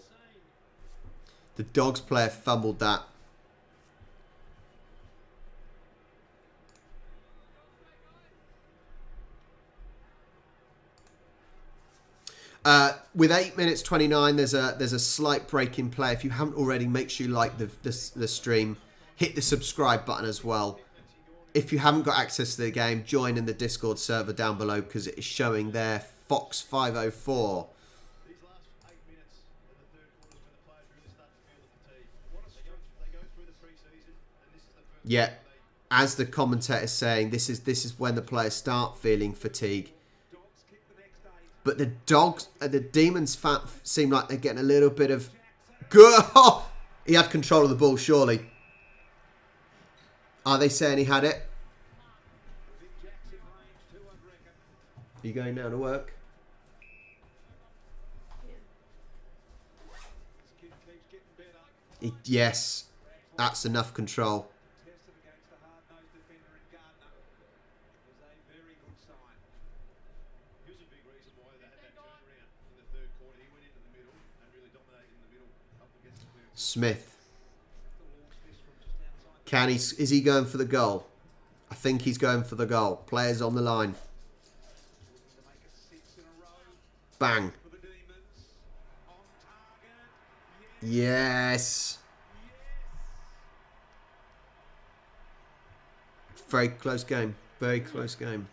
The Dogs player fumbled that. With 8 minutes 29, there's a slight break in play. If you haven't already, make sure you like the stream. Hit the subscribe button as well. If you haven't got access to the game, join in the Discord server down below because it is showing there Fox 504. These last 8 minutes in the third quarter is when the players really start to feel the fatigue. They go through the pre-season, and this is the first Yeah, time they as the commentator is saying, this is when the players start feeling fatigue. But the Dogs, the Demons seem like they're getting a little bit of good. Oh, he had control of the ball, surely. Are they saying he had it? Are you going now to work? Yes, that's enough control. Here's a big reason why they had that turnaround in the third quarter. He went into the middle and really dominated in the middle up against the clear. Smith. Can he? Is he going for the goal? I think he's going for the goal. Players on the line. Bang. Yes. Very close game. Very close game.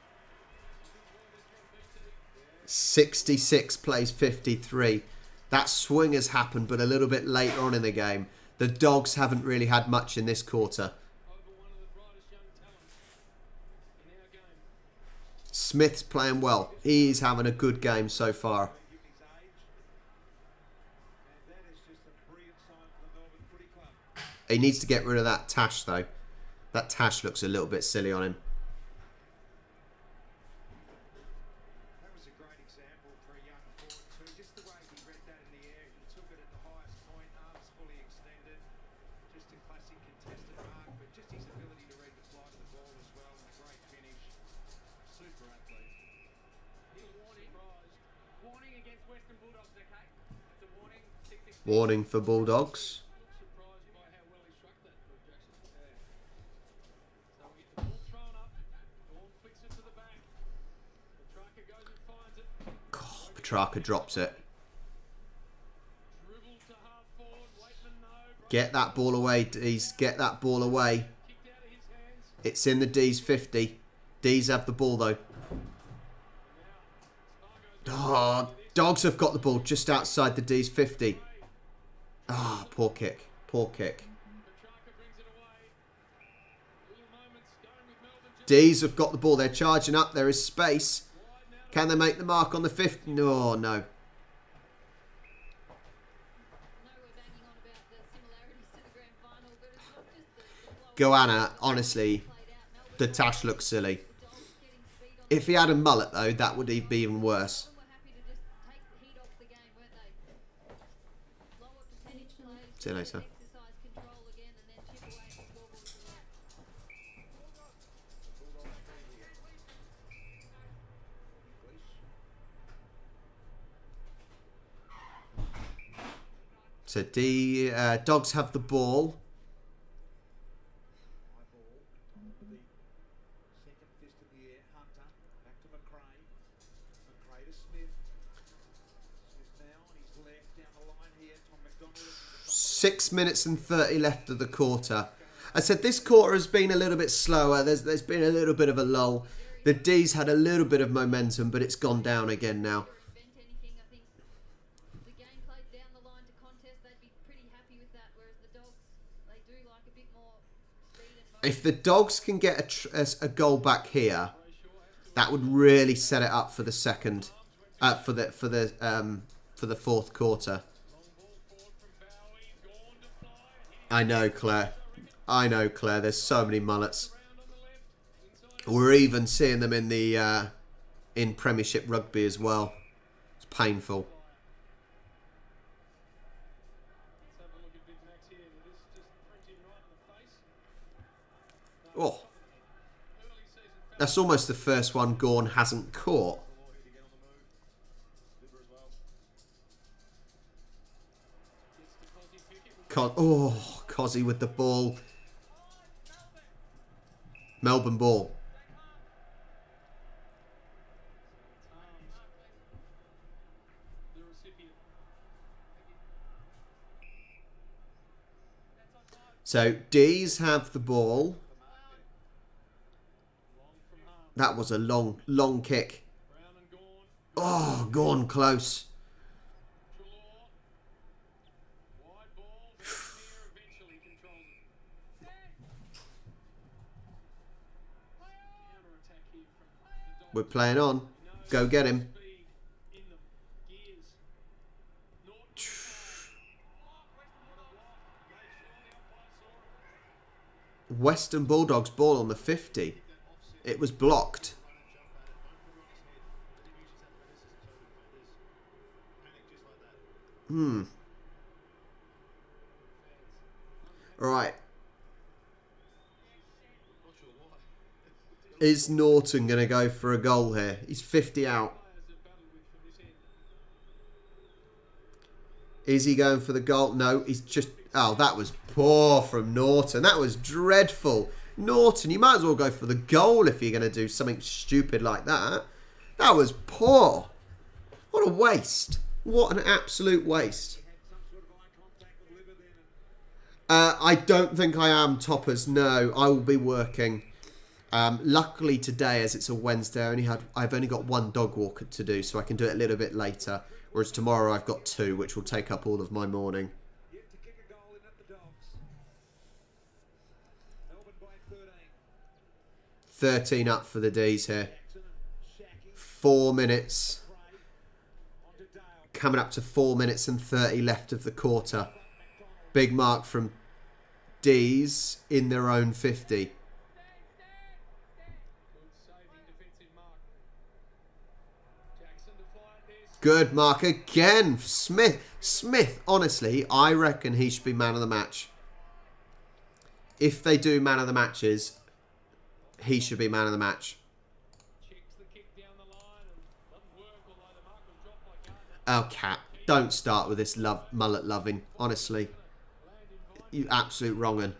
66 plays 53. That swing has happened, but a little bit later on in the game. The Dogs haven't really had much in this quarter. Smith's playing well. He's having a good game so far. He needs to get rid of that tash, though. That tash looks a little bit silly on him. That was a great example for a young forward too. Just the way he read that in the air, he took it at the highest point, arms fully extended. Just a classic contested mark, but just his ability to read the flight of the ball as well, and a great finish. Super athlete. Warning against Western Bulldogs, okay? It's a warning. 6-6. Warning for Bulldogs. Surprised by how well he struck that, Jackson. So we get the ball thrown up. Dawn flicks it to the back. Petrarca goes and finds it. God, Petrarca drops it. Dribble to half forward. Waitman no. Get that ball away, D's. Get that ball away. Kicked out of his hands. It's in the D's 50. D's have the ball, though. Oh, Dogs have got the ball just outside the D's 50. Ah, poor kick. Poor kick. Petrarca brings it away. Little moments going with Melbourne. Just D's have got the ball. They're charging up. There is space. Can they make the mark on the 50? No, no. I know we're banging on about the similarities to the grand final, but it's not just the flow Goanna, honestly, played out. Melbourne the tash looks silly. Dogs getting speed on If he had a mullet, though, that would be even worse. them. Were happy to just take the heat off the game, weren't they? Lower percentage plays. See you later. Exercise control again and then chip away at the scoreboard as well. So Dogs have the ball. High ball. The second fist in the air. Hunter. Back to McRae. McRae to Smith. Smith now on his left down the line here. Tom McDonald. 6 minutes and 30 left of the quarter. I said this quarter has been a little bit slower. There's been a little bit of a lull. The D's had a little bit of momentum, but it's gone down again now. Prevent anything. I think the game played down the line to contest, they'd be pretty happy with that, whereas the Dogs, they do like a bit more speed and motion. If the Dogs can get a goal back here, that would really set it up for the second. For the fourth quarter. I know, Claire. I know, Claire. There's so many mullets. We're even seeing them in the in Premiership rugby as well. It's painful. Oh, that's almost the first one Gawn hasn't caught. Oh, Cozzy with the ball. Melbourne ball. So D's have the ball. That was a long kick. Oh, gone close. We're playing on. Go get him. Western Bulldogs ball on the 50. It was blocked. Right. Is Norton going to go for a goal here? He's 50 out. Is he going for the goal? No, he's just... Oh, that was poor from Norton. That was dreadful. Norton, you might as well go for the goal if you're going to do something stupid like that. That was poor. What a waste. What an absolute waste. I don't think I am, Toppers. No, I will be working. Luckily today, as it's a Wednesday, I've only got one dog walk to do, so I can do it a little bit later. Whereas tomorrow I've got 2, which will take up all of my morning. 13 up for the D's here. 4 minutes. Coming up to 4 minutes and 30 left of the quarter. Big mark from D's in their own 50. Good mark again. Smith, honestly, I reckon he should be man of the match. If they do man of the matches, he should be man of the match. Oh, Cat, don't start with this mullet loving, honestly. You absolute wrong'un.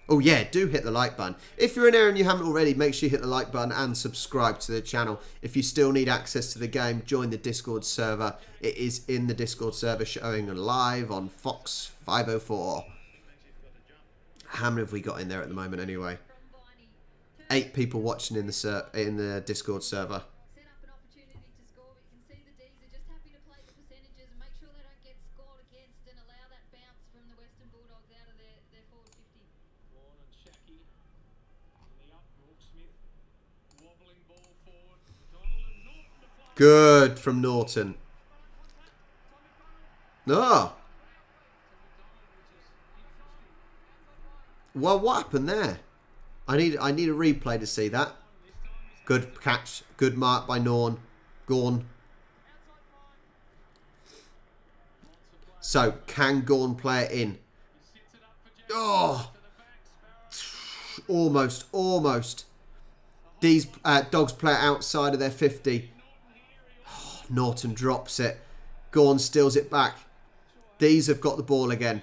Oh yeah, do hit the like button. If you're in here and you haven't already, make sure you hit the like button and subscribe to the channel. If you still need access to the game, join the Discord server. It is in the Discord server showing live on Fox 504. How many have we got in there at the moment anyway? 8 people watching in the Discord server. Set up an opportunity to score, but you can see the D's are just happy to play the percentages and make sure they don't get scored against and allow that bounce from the Western Bulldogs out of their forward 50. Vaughan and Shackey. On the up, Rook Smith. Wobbling ball forward. Donald and Norton to fly. Good from Norton. Oh. Well, what happened there? I need a replay to see that. Good catch. Good mark by Gawn. So, can Gawn play it in? Oh! Almost. These Dogs play it outside of their 50. Oh, Norton drops it. Gawn steals it back. These have got the ball again.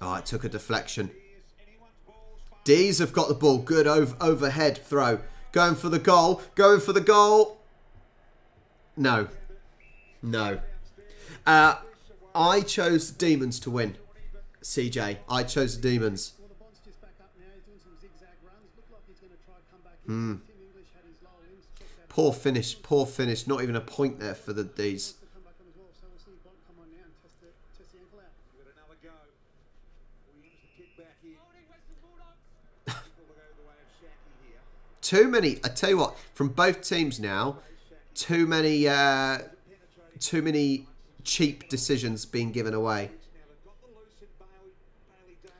Oh, it took a deflection. D's have got the ball. Good overhead throw. Going for the goal. No. I chose the Demons to win. CJ, I chose the Demons. Poor finish. Not even a point there for the D's. Too many. I tell you what, from both teams now, too many cheap decisions being given away.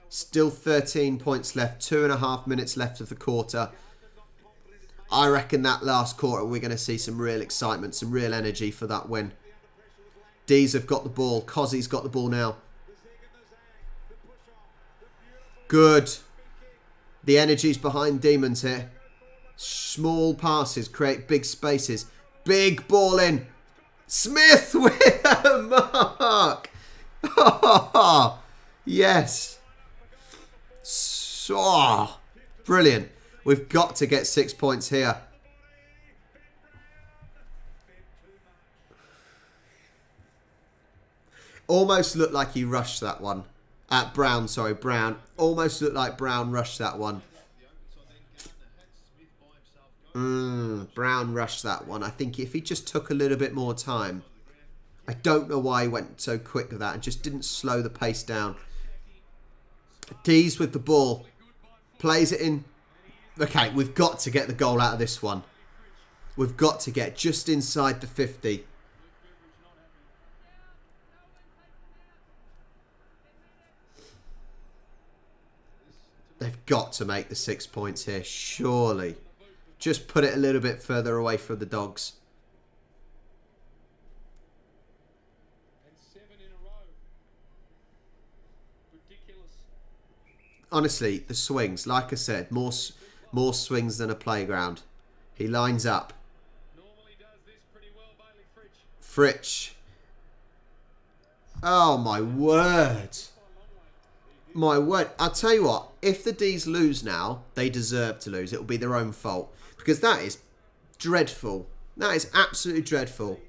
Still 13 points left. 2.5 minutes left of the quarter. I reckon that last quarter we're going to see some real excitement, some real energy for that win. D's have got the ball. Cozzy's got the ball now. Good. The energy's behind Demons here. Small passes create big spaces. Big ball in. Smith with a mark. Oh, yes. So, brilliant. We've got to get 6 points here. Almost looked like he rushed that one. Brown, sorry, Brown. Almost looked like Brown rushed that one. Brown rushed that one. I think if he just took a little bit more time. I don't know why he went so quick with that and just didn't slow the pace down. D's with the ball. Plays it in. Okay, we've got to get the goal out of this one. We've got to get just inside the 50. They've got to make the 6 points here, surely. Just put it a little bit further away from the Dogs. And 7 in a row. Ridiculous. Honestly, the swings, like I said, more swings than a playground. He lines up. Normally does this pretty well, Bailey Fritsch. Oh, my word. My word. I'll tell you what, if the D's lose now, they deserve to lose. It will be their own fault. Because that is dreadful. That is absolutely dreadful.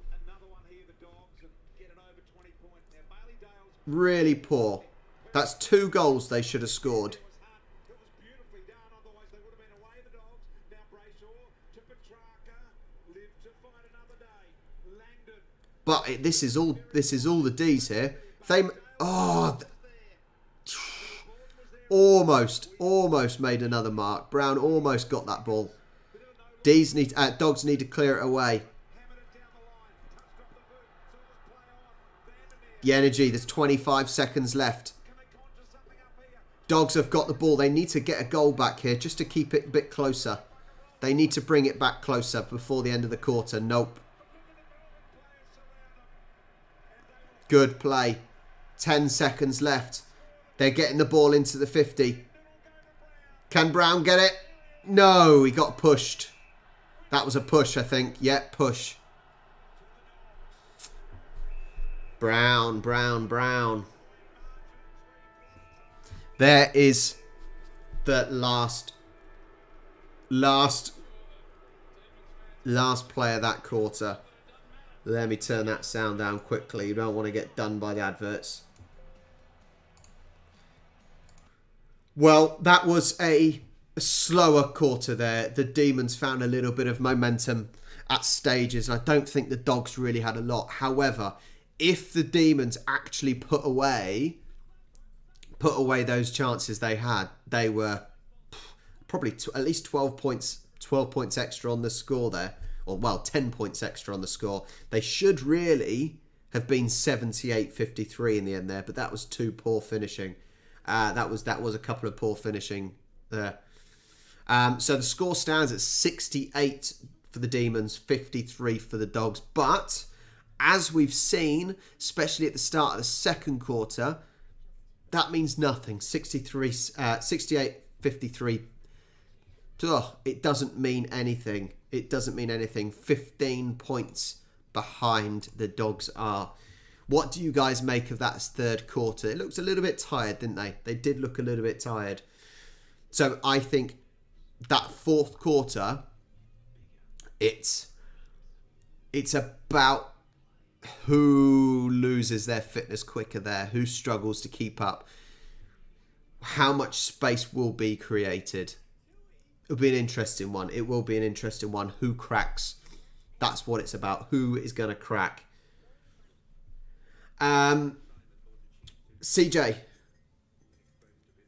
Really poor. That's 2 goals they should have scored. But this is all the D's here. They almost made another mark. Brown almost got that ball. Dogs need to clear it away. The energy. There's 25 seconds left. Dogs have got the ball. They need to get a goal back here just to keep it a bit closer. They need to bring it back closer before the end of the quarter. Nope. Good play. 10 seconds left. They're getting the ball into the 50. Can Brown get it? No, he got pushed. That was a push, I think. Yeah, push. Brown. There is the last play of that quarter. Let me turn that sound down quickly. You don't want to get done by the adverts. Well, that was a slower quarter there. The Demons found a little bit of momentum at stages. I don't think the Dogs really had a lot. However, if the Demons actually put away those chances they had, they were probably at least 12 points extra on the score there. Or, well, 10 points extra on the score. They should really have been 78-53 in the end there, but that was too poor finishing. That was a couple of poor finishing there. So the score stands at 68 for the Demons, 53 for the Dogs. But as we've seen, especially at the start of the second quarter, that means nothing. 68-53. It doesn't mean anything. It doesn't mean anything. 15 points behind the Dogs are. What do you guys make of that third quarter? It looks a little bit tired, didn't they? They did look a little bit tired. So I think that fourth quarter, it's about who loses their fitness quicker there, who struggles to keep up, how much space will be created. It'll be an interesting one. It will be an interesting one. Who cracks? That's what it's about. Who is going to crack? CJ.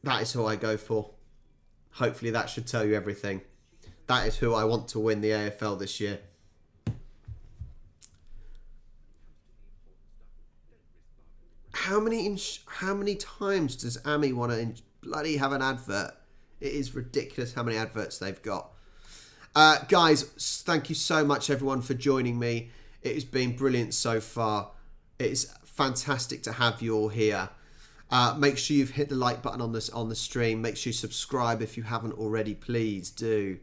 That is who I go for. Hopefully that should tell you everything. That is who I want to win the AFL this year. How many times does Ami want to bloody have an advert? It is ridiculous how many adverts they've got. Guys, thank you so much everyone for joining me. It has been brilliant so far. It's fantastic to have you all here. Make sure you've hit the like button on the stream. Make sure you subscribe if you haven't already. Please do.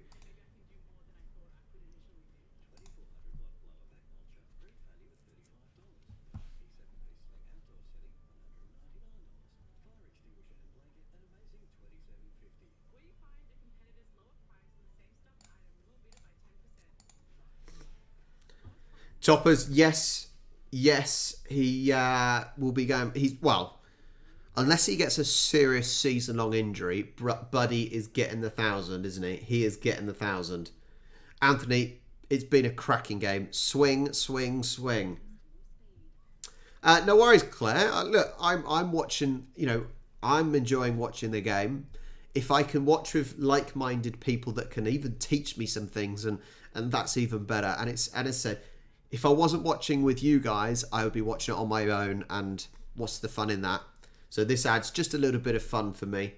Choppers, yes, he will be going. Unless he gets a serious season-long injury, Buddy is getting the 1,000, isn't he? He is getting the 1,000. Anthony, it's been a cracking game. Swing, swing, swing. No worries, Claire. Look, I'm watching. I'm enjoying watching the game. If I can watch with like-minded people that can even teach me some things, and that's even better. And as I said, if I wasn't watching with you guys, I would be watching it on my own, and what's the fun in that? So this adds just a little bit of fun for me.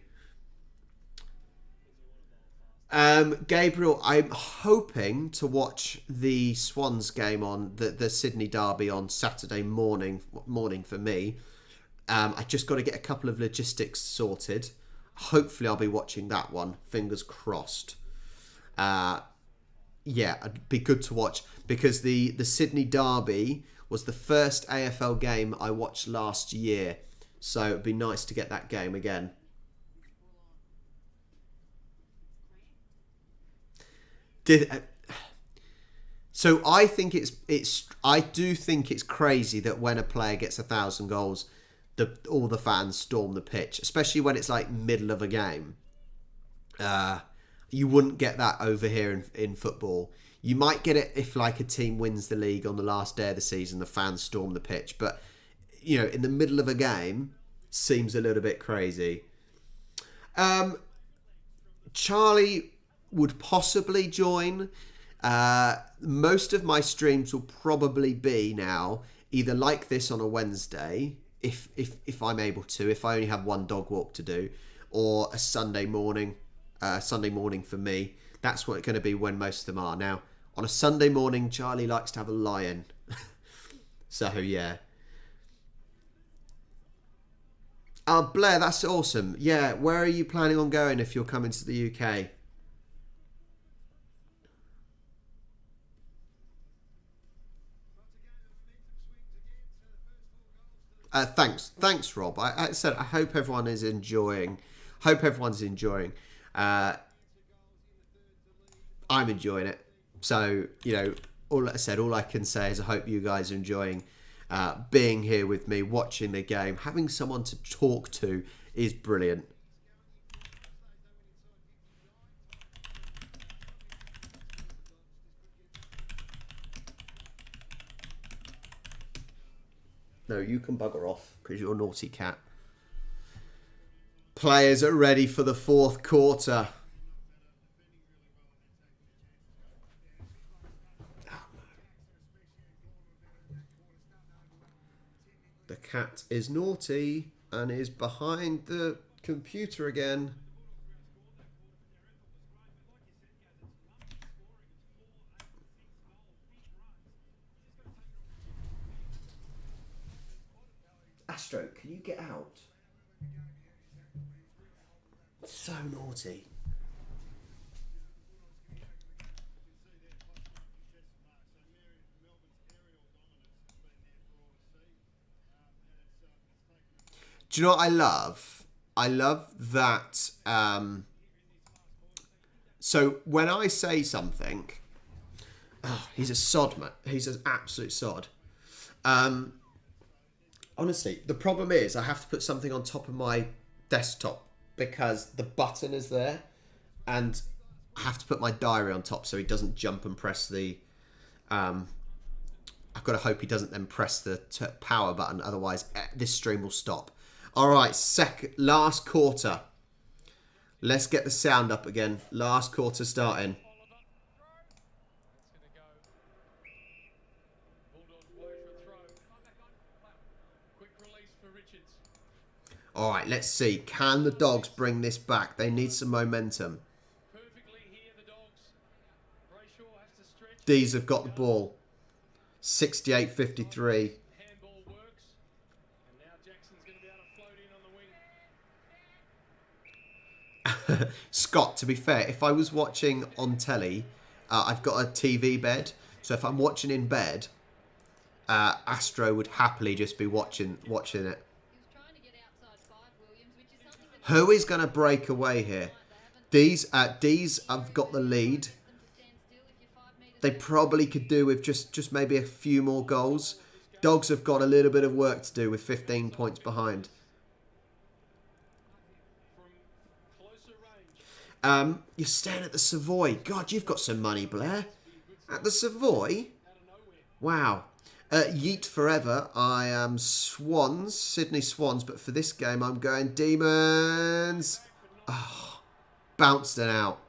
Gabriel, I'm hoping to watch the Swans game on the Sydney Derby on Saturday morning for me. I just got to get a couple of logistics sorted. Hopefully I'll be watching that one. Fingers crossed. Yeah, it'd be good to watch because the Sydney Derby was the first AFL game I watched last year. So it'd be nice to get that game again. So I think I do think it's crazy that when a player gets 1,000 goals, all the fans storm the pitch, especially when it's like middle of a game. You wouldn't get that over here in football. You might get it if like a team wins the league on the last day of the season, the fans storm the pitch. But, in the middle of a game, seems a little bit crazy. Charlie would possibly join. Most of my streams will probably be now either like this on a Wednesday, if I'm able to, if I only have one dog walk to do, or a Sunday morning. Sunday morning for me. That's what it's going to be when most of them are. Now, on a Sunday morning, Charlie likes to have a lion. So, yeah. Blair, that's awesome. Yeah, where are you planning on going if you're coming to the UK? Thanks, Rob. I said I hope everyone is enjoying. I'm enjoying it. So, all I can say is I hope you guys are enjoying being here with me, watching the game. Having someone to talk to is brilliant. No, you can bugger off because you're a naughty cat. Players are ready for the fourth quarter. The cat is naughty and is behind the computer again. Astro, can you get out? So naughty. Do you know what I love? I love that. So when I say something, he's a sod, man. He's an absolute sod. Honestly, the problem is I have to put something on top of my desktop because the button is there, and I have to put my diary on top so he doesn't jump and press the. I've got to hope he doesn't then press the power button, otherwise this stream will stop. All right, last quarter. Let's get the sound up again. Last quarter starting. for Richards. All right, let's see. Can the Dogs bring this back? They need some momentum. Perfectly here, the Dogs. Brayshaw has to stretch. These have got the ball. 68-53. Handball works. And now Jackson's going to be able to float in on the wing. Scott, to be fair, if I was watching on telly, I've got a TV bed. So if I'm watching in bed, Astro would happily just be watching it. He was trying to get outside 5, Williams, which is something that Who is going to break away here? These have got the lead. them to stand still if you're 5 metres They probably could do with just maybe a few more goals. Dogs have got a little bit of work to do with 15 points behind. From closer range. You're staying at the Savoy. God, you've got some money, Blair. At the Savoy? Wow. Yeet forever. I am Swans, Sydney Swans, but for this game I'm going Demons. Oh, bounced it out.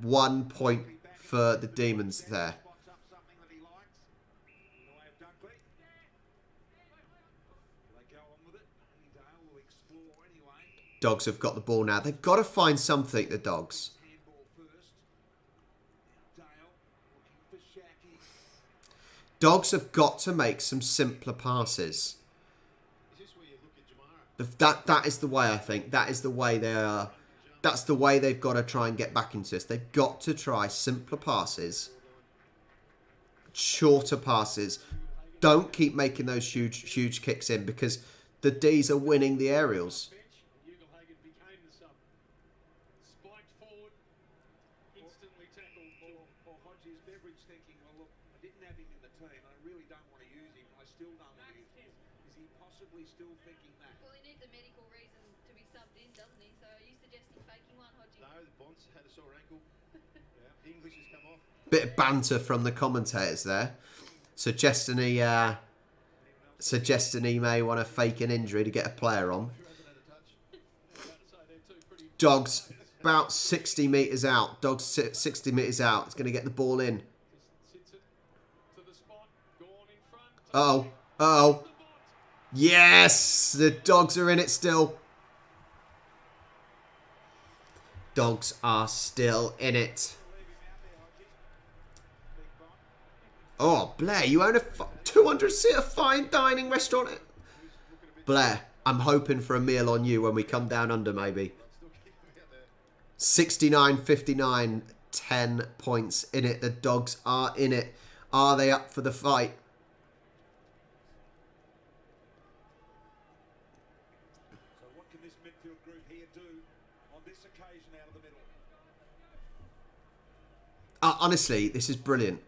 1 point for the Demons there. Spots up something that he likes. In the way of Dunkley. They go on with it. Dale will explore anyway. Dogs have got the ball now. They've got to find something, the Dogs. Handball first. Dale looking for Shaki. Dogs have got to make some simpler passes. Is this where you look at Jamara? That is the way, I think. That is the way they are. That's the way they've got to try and get back into this. They've got to try simpler passes. Shorter passes. Don't keep making those huge kicks in because the D's are winning the aerials. Ugelhagen became the sub. Spiked forward. Instantly tackled. Or Hodges Beveridge thinking, well, look, I didn't have him in the team. I really don't want to use him. I still don't want to use him. Is he possibly still thinking that? Well, he needs a medical reason to be subbed in, doesn't he? So are you suggesting faking one, Hodgie? No, the Bonds had a sore ankle. English has come off. Bit of banter from the commentators there. Suggesting he may want to fake an injury to get a player on. Dogs about 60 metres out. Dogs 60 metres out. It's going to get the ball in. Sits it to the spot. Gone in front. Oh. Oh. Yes! The Dogs are in it still. Dogs are still in it. Oh, Blair, you own a 200-seater fine dining restaurant. Blair, I'm hoping for a meal on you when we come down under, maybe. 69-59, 10 points in it. The Dogs are in it. Are they up for the fight? So what can this midfield group here do on this occasion out of the middle? Honestly, this is brilliant.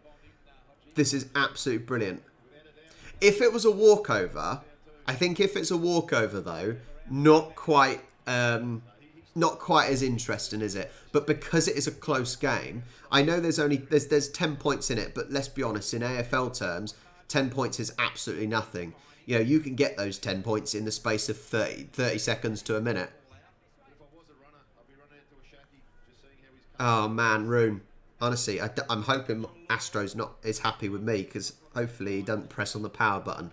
This is absolutely brilliant. If it was a walkover, I think if it's a walkover though, not quite as interesting, is it? But because it is a close game, I know there's 10 points in it, but let's be honest, in AFL terms, 10 points is absolutely nothing. You know, you can get those 10 points in the space of 30 seconds to a minute. If I was a runner, I'd be running out to a Shaki, just seeing how he's Oh man, Roon. Honestly, I'm hoping Astro's not is happy with me because hopefully he doesn't press on the power button.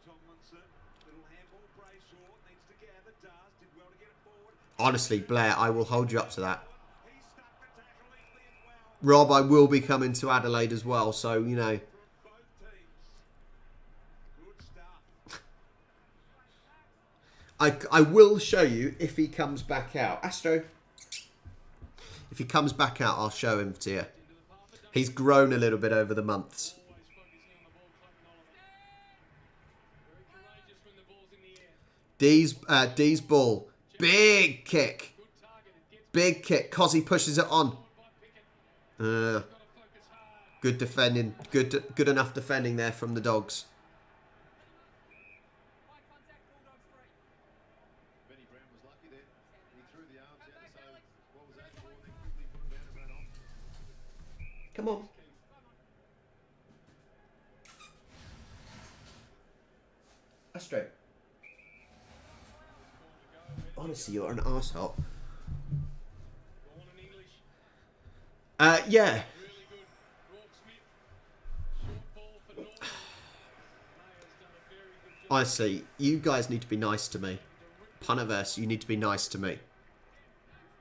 Tomlinson, little handball, Brayshaw needs to gather, does, did well to get it forward. Honestly, Blair, I will hold you up to that. He stuck the tackle easily as well. Rob, I will be coming to Adelaide as well, so, you know. From both teams. Good stuff. I will show you if he comes back out. Astro, if he comes back out, I'll show him to you. He's grown a little bit over the months. Always focusing on the ball club knowledge. Very courageous when the ball's in the air. D's ball. Big kick. Good target. It gets Big kick. Cozzy pushes it on. by Pickett. Uh, Got to focus hard. good defending. Good enough defending there from the Dogs. Benny Brown was lucky there. He threw the arms out to say, what was that for? Then quickly put it down and ran off. Come on. Astro. Honestly, you're an arsehole. Gone in English. Yeah. Really good. Rob Smith. Short ball for Norton. Mayer's done a very good Honestly, you guys need to be nice to me. Punterverse, you need to be nice to me.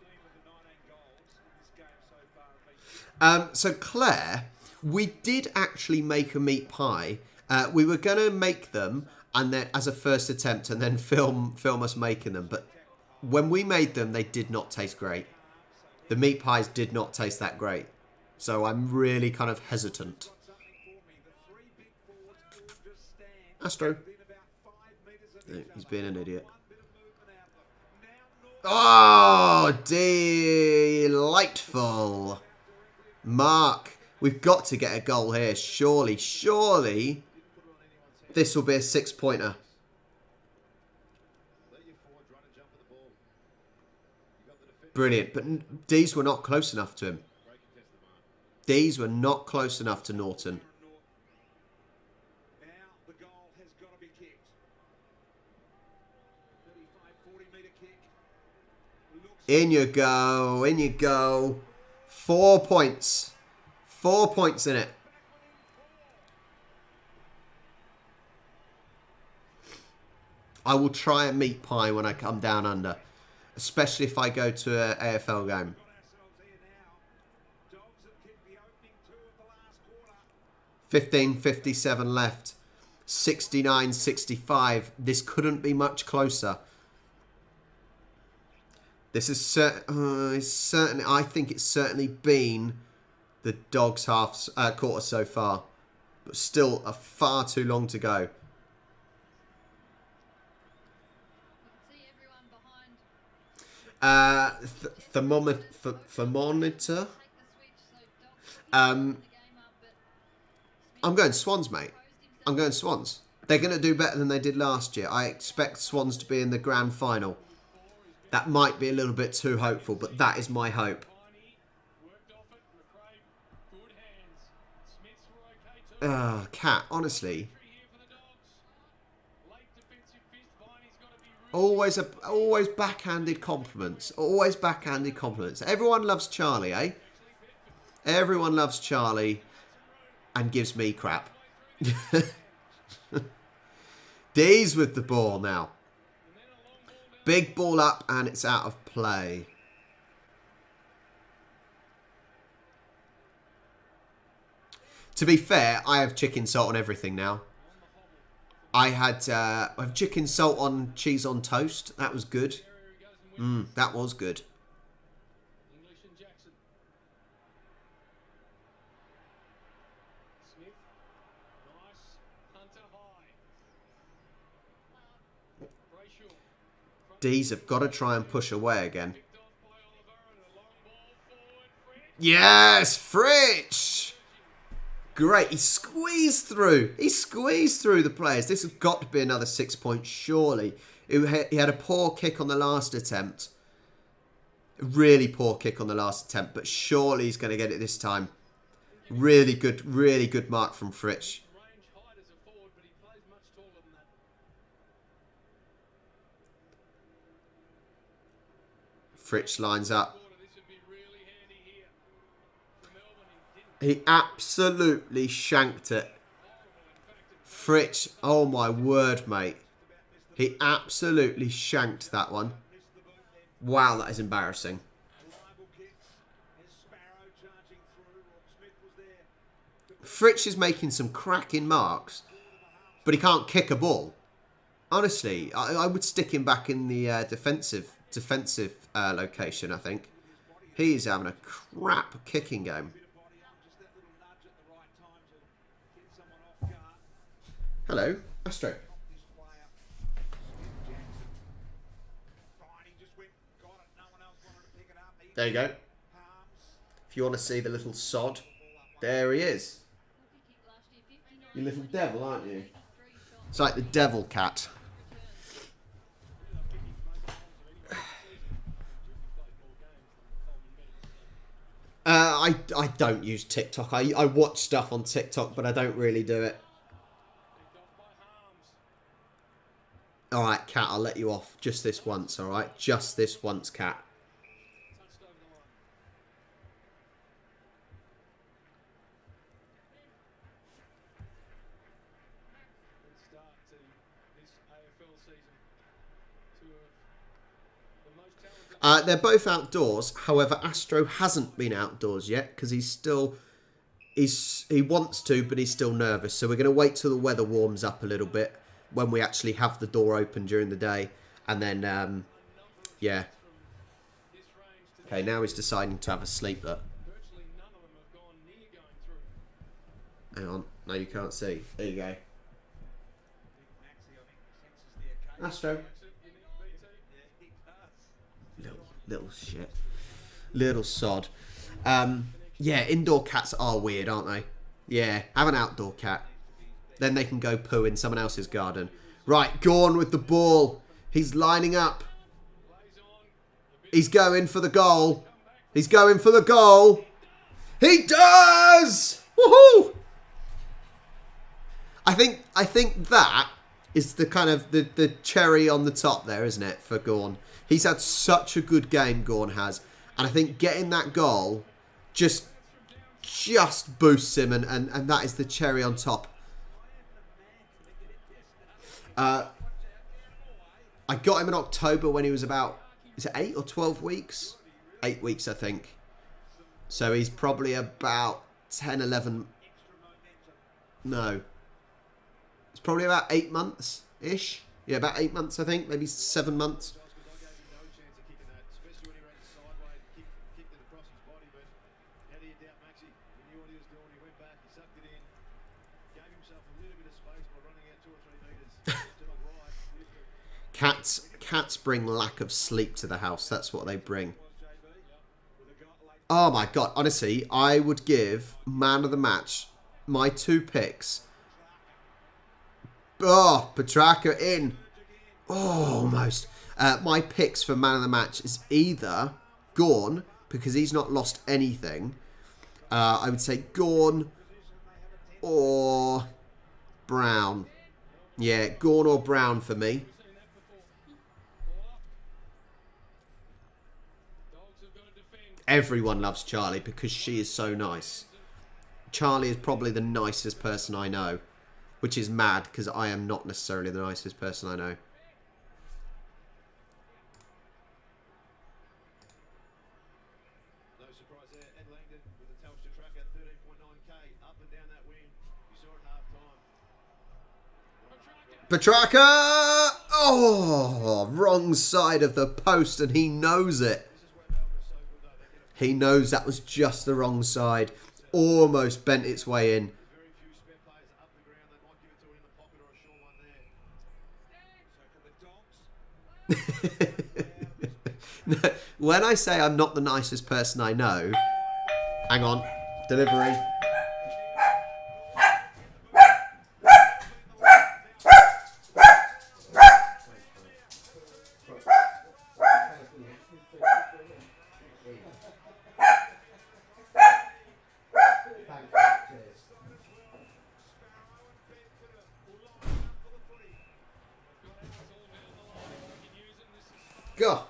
15 of the 19 goals in this game so far have been So Claire, we did actually make a meat pie. We were gonna make them and then as a first attempt, and then film us making them. But when we made them, they did not taste great. The meat pies did not taste that great. So I'm really kind of hesitant. something for me. The three big forwards all just stand That's true. within about 5 metres of each He's other. being an idiot. One bit of movement out of them. Now North Oh, delightful. Mark, we've got to get a goal here. Surely, surely, this will be a 6-pointer. Let your forward run and jump at the ball. You got the defence. Brilliant. But these were not close enough to him. Great contested mark. These were not close enough to Norton. Now the goal has got to be kicked. 35, 40 metre kick. Looks In you go. In you go. 4 points. 4 points in it. I will try a meat pie when I come down under. Especially if I go to an AFL game. got ourselves here now. Dogs have kicked the opening 2 of the last quarter. 15:57 left. 69-65. This couldn't be much closer. This is certainly. I think it's certainly been the Dogs' quarter so far, but still far too long to go. You can see everyone behind. Thermometer. Take the switch, so Dogs Um, the game up, but I'm going Swans, mate. I'm going Swans. They're going to do better than they did last year. I expect Swans to be in the grand final. That might be a little bit too hopeful, but that is my hope. Worked off it. McRae, good hands. Smiths were okay too. Cat, honestly. Here for the Dogs. Late defensive fist. Viney's got to be really Always backhanded compliments. Always backhanded compliments. Everyone loves Charlie, eh? Everyone loves Charlie and gives me crap. D's with the ball now. Big ball up and it's out of play. To be fair, I have chicken salt on everything now. I have chicken salt on cheese on toast. That was good. That was good. English and Jackson. Smith. Nice. Hunter high. Brayshaw. D's have got to try and push away again. Picked off by Oliver and a long ball forward. Fritz. Yes, Fritsch! Great, he squeezed through. He squeezed through the players. This has got to be another 6 points, surely. He had a poor kick on the last attempt. A really poor kick on the last attempt, but surely he's going to get it this time. Really good mark from Fritsch. Range height as a forward, but he plays much taller than that. Fritsch lines up. Quarter, this would be really handy here. For Melbourne, he didn't. He absolutely shanked it. Fritsch, oh my word, mate. He absolutely shanked that one. Wow, that is embarrassing. Reliable kicks. There's Sparrow charging through. Rob Smith was there. Fritsch is making some cracking marks, but he can't kick a ball. Honestly, I would stick him back in the defensive location, I think. He's having a crap kicking game. Bit of body up, just that little nudge at the right time to get someone off guard. Hello, Astro. This player, Smith Jackson. Fine, he just went, got it. No one else wanted to pick it up. He There you go. palms. If you want to see the little sod, there he is. Kick last year, 59, You little devil, aren't you? 83 shots. It's like the devil cat. I don't use TikTok. I watch stuff on TikTok, but I don't really do it. Picked off by Harms. Alright, Cat, I'll let you off. Just this once, alright? Just this once, Cat. Touched over the line. Good start to this this AFL season. Two of the most talented. They're both outdoors. However, Astro hasn't been outdoors yet because he wants to, but he's still nervous. So we're going to wait till the weather warms up a little bit when we actually have the door open during the day, and then yeah. Okay, now he's deciding to have a sleep. Look. Virtually none of them have gone near going through. Hang on. No, you can't see. There you go. Astro. Little shit. Little sod. Yeah, indoor cats are weird, aren't they? Yeah, have an outdoor cat. Then they can go poo in someone else's garden. Right, Gorn with the ball. He's lining up. He's going for the goal. He's going for the goal. He does! Woohoo! I think that is the kind of the cherry on the top there, isn't it, for Gorn? He's had such a good game, Gorn has. And I think getting that goal just boosts him, and that is the cherry on top. I got him in October when he was about, is it 8 or 12 weeks? 8 weeks, I think. So he's probably about 10, 11... No. It's probably about 8 months-ish. Yeah, about 8 months, I think. Maybe 7 months. Cats bring lack of sleep to the house. That's what they bring. Oh my god. Honestly, I would give man of the match my 2 picks. Oh, Petrarca in. Oh, almost. My picks for man of the match is either Gorn, because he's not lost anything. I would say Gorn or Brown. Yeah, Gorn or Brown for me. Everyone loves Charlie because she is so nice. Charlie is probably the nicest person I know, which is mad because I am not necessarily the nicest person I know. No surprise there. Ed Langdon with the Telstra truck at 13.9k up and down that wing. You saw it half time. Petrarca! Oh, wrong side of the post, and he knows it. He knows that was just the wrong side. Almost bent its way in. Very few spare players up the ground. They might give it to him in the pocket or a short one there. No, when I say I'm not the nicest person I know... Hang on. Delivery. God.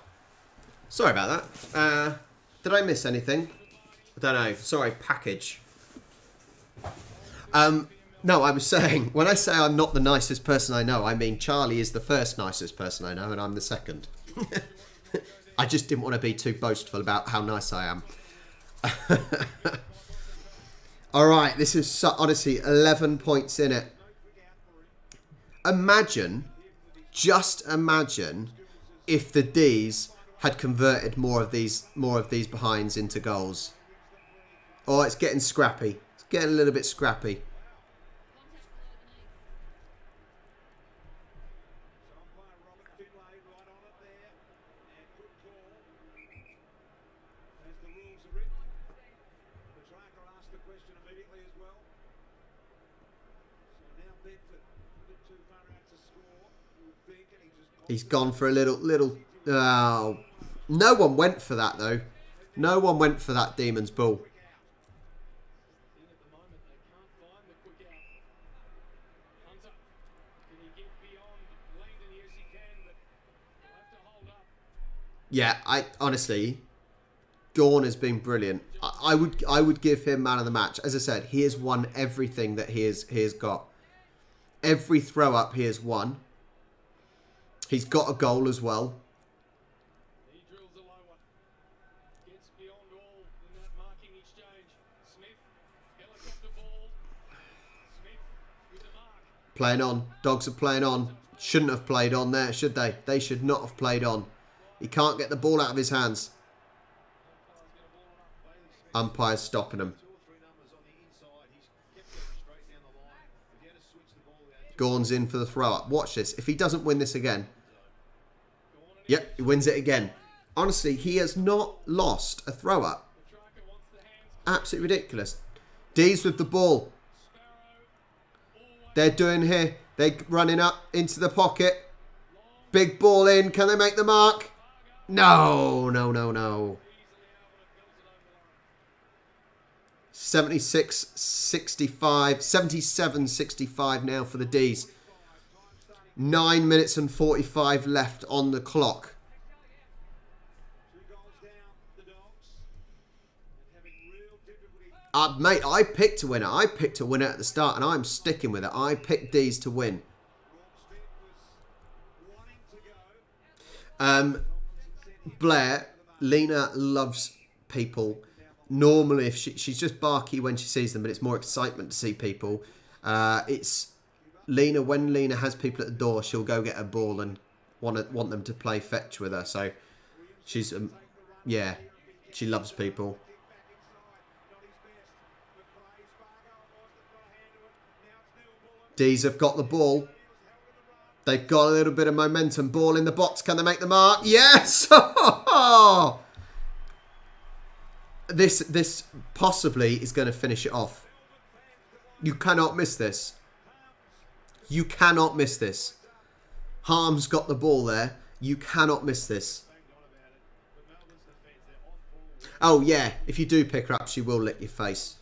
Sorry about that. Did I miss anything? I don't know. Sorry, package. No, I was saying, when I say I'm not the nicest person I know, I mean Charlie is the first nicest person I know and I'm the second. I just didn't want to be too boastful about how nice I am. Alright, this is honestly 11 points in it. Imagine, just imagine if the D's had converted more of these behinds into goals. Oh, it's getting scrappy. It's getting a little bit scrappy. He's gone for a little... Oh. No one went for that, though. No one went for that Demon's ball. Yeah, honestly, Gorn has been brilliant. I would give him man of the match. As I said, he has won everything that he has got. Every throw up he has won. He's got a goal as well. He drills a low one. Gets beyond all in that marking exchange. Smith, helicopter ball. Smith with the mark. Playing on. Dogs are playing on. Shouldn't have played on there, should they? They should not have played on. He can't get the ball out of his hands. Umpire's stopping him. Gawn's in for the throw up. Watch this. If he doesn't win this again. Yep, he wins it again. Honestly, he has not lost a throw up. Absolutely ridiculous. D's with the ball. They're doing here. They're running up into the pocket. Big ball in. Can they make the mark? No, no, no, no. 76-65. 77-65 now for the D's. 9 minutes and 45 left on the clock. 2 goals down, the Dogs. And having real difficulty. Mate, I picked a winner. I picked a winner at the start, and I'm sticking with it. I picked D's to win. Rob Smith was wanting to go. Blair, Lena loves people. Normally, if she's just barky when she sees them, but it's more excitement to see people. It's Lena, when Lena has people at the door, she'll go get a ball and want them to play fetch with her. So she's, yeah, she loves people. D's have got the ball. They've got a little bit of momentum. Ball in the box. Can they make the mark? Yes! This possibly is going to finish it off. You cannot miss this. You cannot miss this. Harm's got the ball there. You cannot miss this. Oh, yeah. If you do pick her up, she will lick your face.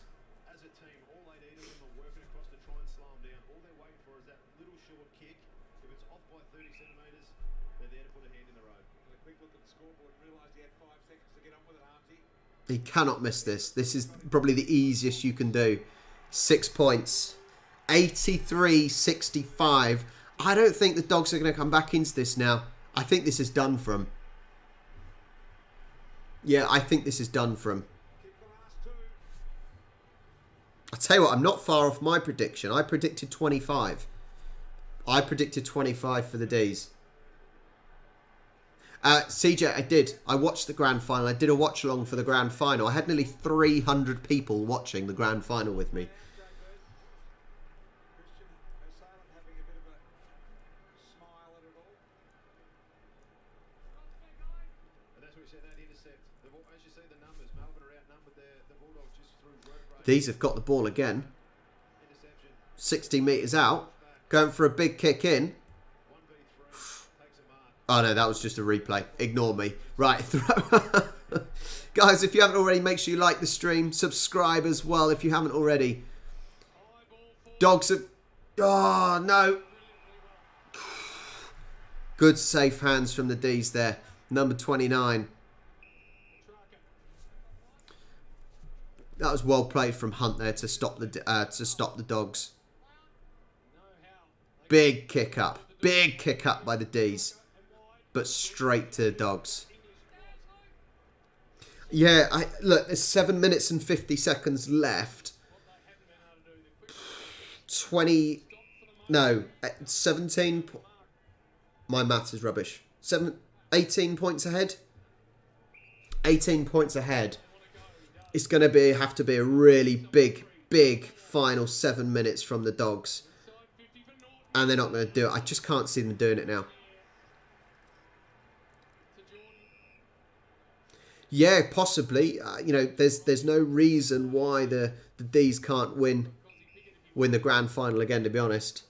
As a team, all 18 of them are working across to try and slow them down. All they're waiting for is that little short kick. If it's off by 30 centimetres, they're there to put a hand in the road. And a quick look at the scoreboard and realised he had 5 seconds to get on with it, Armsy. He cannot miss this. This is probably the easiest you can do. 6 points. 83-65. I don't think the Dogs are going to come back into this now. I think this is done for him. Yeah, I think this is done for him. Kick the last 2. I'll tell you what, I'm not far off my prediction. I predicted 25. I predicted 25 for the D's. CJ, I did. I watched the grand final. I did a watch along for the grand final. I had nearly 300 people watching the grand final with me. Christian O'Salem having a bit of a smile at it all. And that's what we said, that intercept. As you see the numbers, Melbourne are outnumbered there. The Bulldogs just through work rate. These have got the ball again. Interception. 60 metres out. Going for a big kick in. 1v3. Takes a mark. Oh no, that was just a replay. Ignore me. Right, throw. Guys, if you haven't already, make sure you like the stream. Subscribe as well if you haven't already. Dogs have... Oh, no. Good safe hands from the D's there. Number 29. That was well played from Hunt there to stop the Dogs. Big kick up. Big kick up by the D's. But straight to the Dogs. Yeah, look, there's 7 minutes and 50 seconds left. 17... My maths is rubbish. 18 points ahead. 18 points ahead. It's going to have to be a really big final 7 minutes from the Dogs. And they're not going to do it. I just can't see them doing it now. Yeah, possibly. You know, there's no reason why the D's can't win the grand final again, to be honest.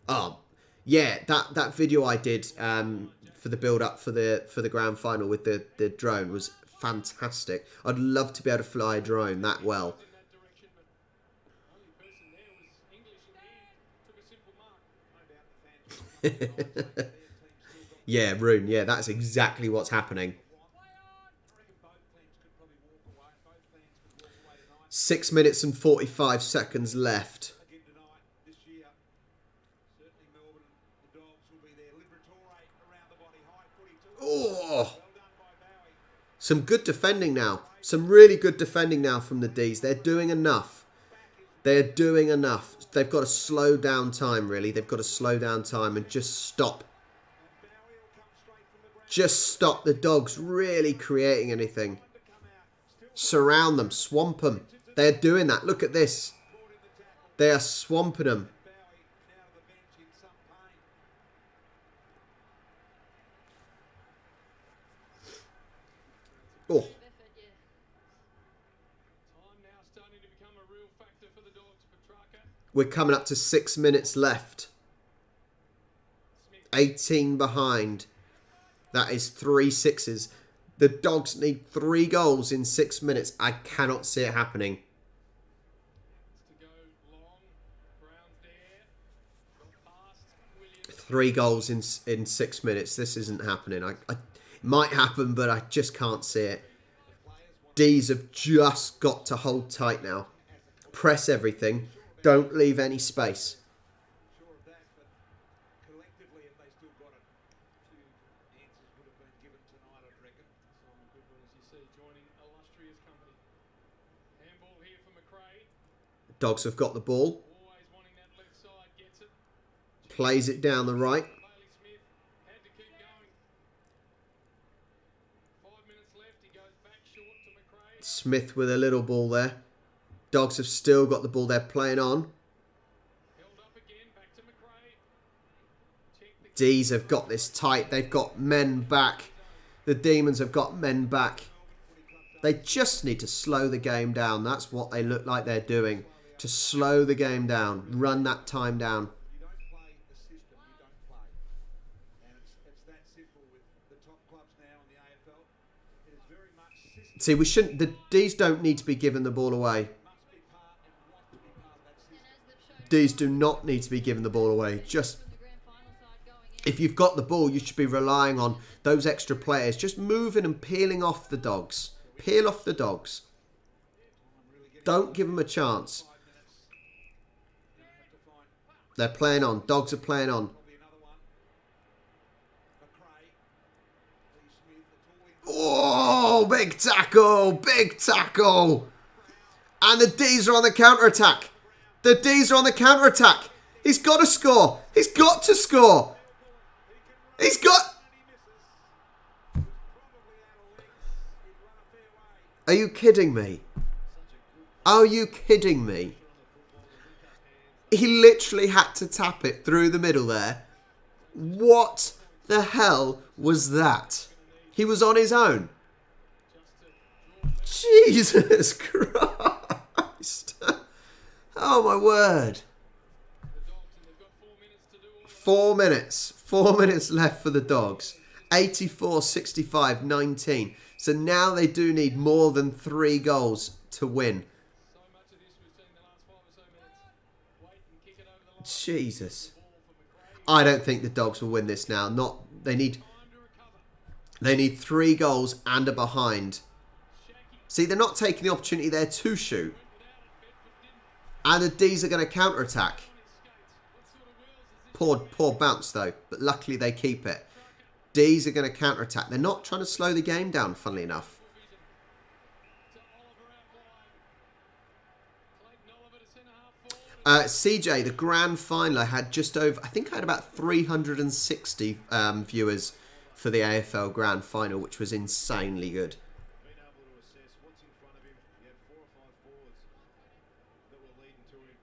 Oh, yeah, that video I did for the build up for the grand final with the drone was fantastic. I'd love to be able to fly a drone that well. Yeah, Rune, yeah, that's exactly what's happening. 6 minutes and 45 seconds left. Oh, some good defending now. Some really good defending now from the D's. They're doing enough. They're doing enough. They've got to slow down time, really. They've got to slow down time and just stop. Just stop the Dogs really creating anything. Surround them. Swamp them. They're doing that. Look at this. They are swamping them. Oh. Time now starting to become a real factor for the Dogs. Petrarca, We're coming up to 6 minutes left. 18 behind. That is 3 sixes. The Dogs need 3 goals in 6 minutes. I cannot see it happening. to go long. Brown's there. Got past. Williams. 3 goals in 6 minutes. This isn't happening. It might happen, but I just can't see it. D's have just got to hold tight now. Press everything. Don't leave any space. Sure of that, but collectively, if they still got it, a few answers would have been given tonight, I'd reckon. Simon Goodwin, as you see, joining illustrious company. Handball here for McRae. Dogs have got the ball. Always wanting that left side. Gets it. Plays it down the right. Bailey Smith had to keep going. 5 minutes left. He goes back short to McRae. Smith with a little ball there. Dogs have still got the ball. They're playing on. Held up again. Back to McRae. Check the D's have got this tight. They've got men back. The Demons have got men back. They just need to slow the game down. That's what they look like they're doing. To slow the game down. Run that time down. You don't play the system, you don't play. And it's that simple with the top clubs now in the AFL. It is very much system See, we shouldn't... The D's don't need to be giving the ball away. must be part and want to be part of that system. And as they've shown D's do not need to be giving the ball away. Just... from the grand final side going in. If you've got the ball, you should be relying on those extra players. Just moving and peeling off the Dogs. Peel off the Dogs. Don't give them a chance. They're playing on. Dogs are playing on. Probably another one. McRae, Lee Smith, it's all in. Oh, big tackle. Big tackle. And the D's are on the counter-attack. The D's are on the counter-attack. He's got to score. He's got to score. He's got... Are you kidding me? Are you kidding me? He literally had to tap it through the middle there. What the hell was that? He was on his own. Jesus Christ. Oh my word. 4 minutes. 4 minutes left for the Dogs. 84, 65, 19. So now they do need more than 3 goals to win. So much of this we've seen in the last 5 or so minutes. Wait and kick it over the line. Jesus. Ball for McRae. I don't think the Dogs will win this now. They need Time to recover. 3 goals and a behind. See, they're not taking the opportunity there to shoot. And the D's are going to counter-attack. Poor bounce though, but luckily they keep it. D's are going to counter-attack. They're not trying to slow the game down, funnily enough. CJ, the grand final, I had just over... I think I had about 360 viewers for the AFL grand final, which was insanely good. Being able to assess what's in front of him. He had 4 or 5 forwards that were leading to him.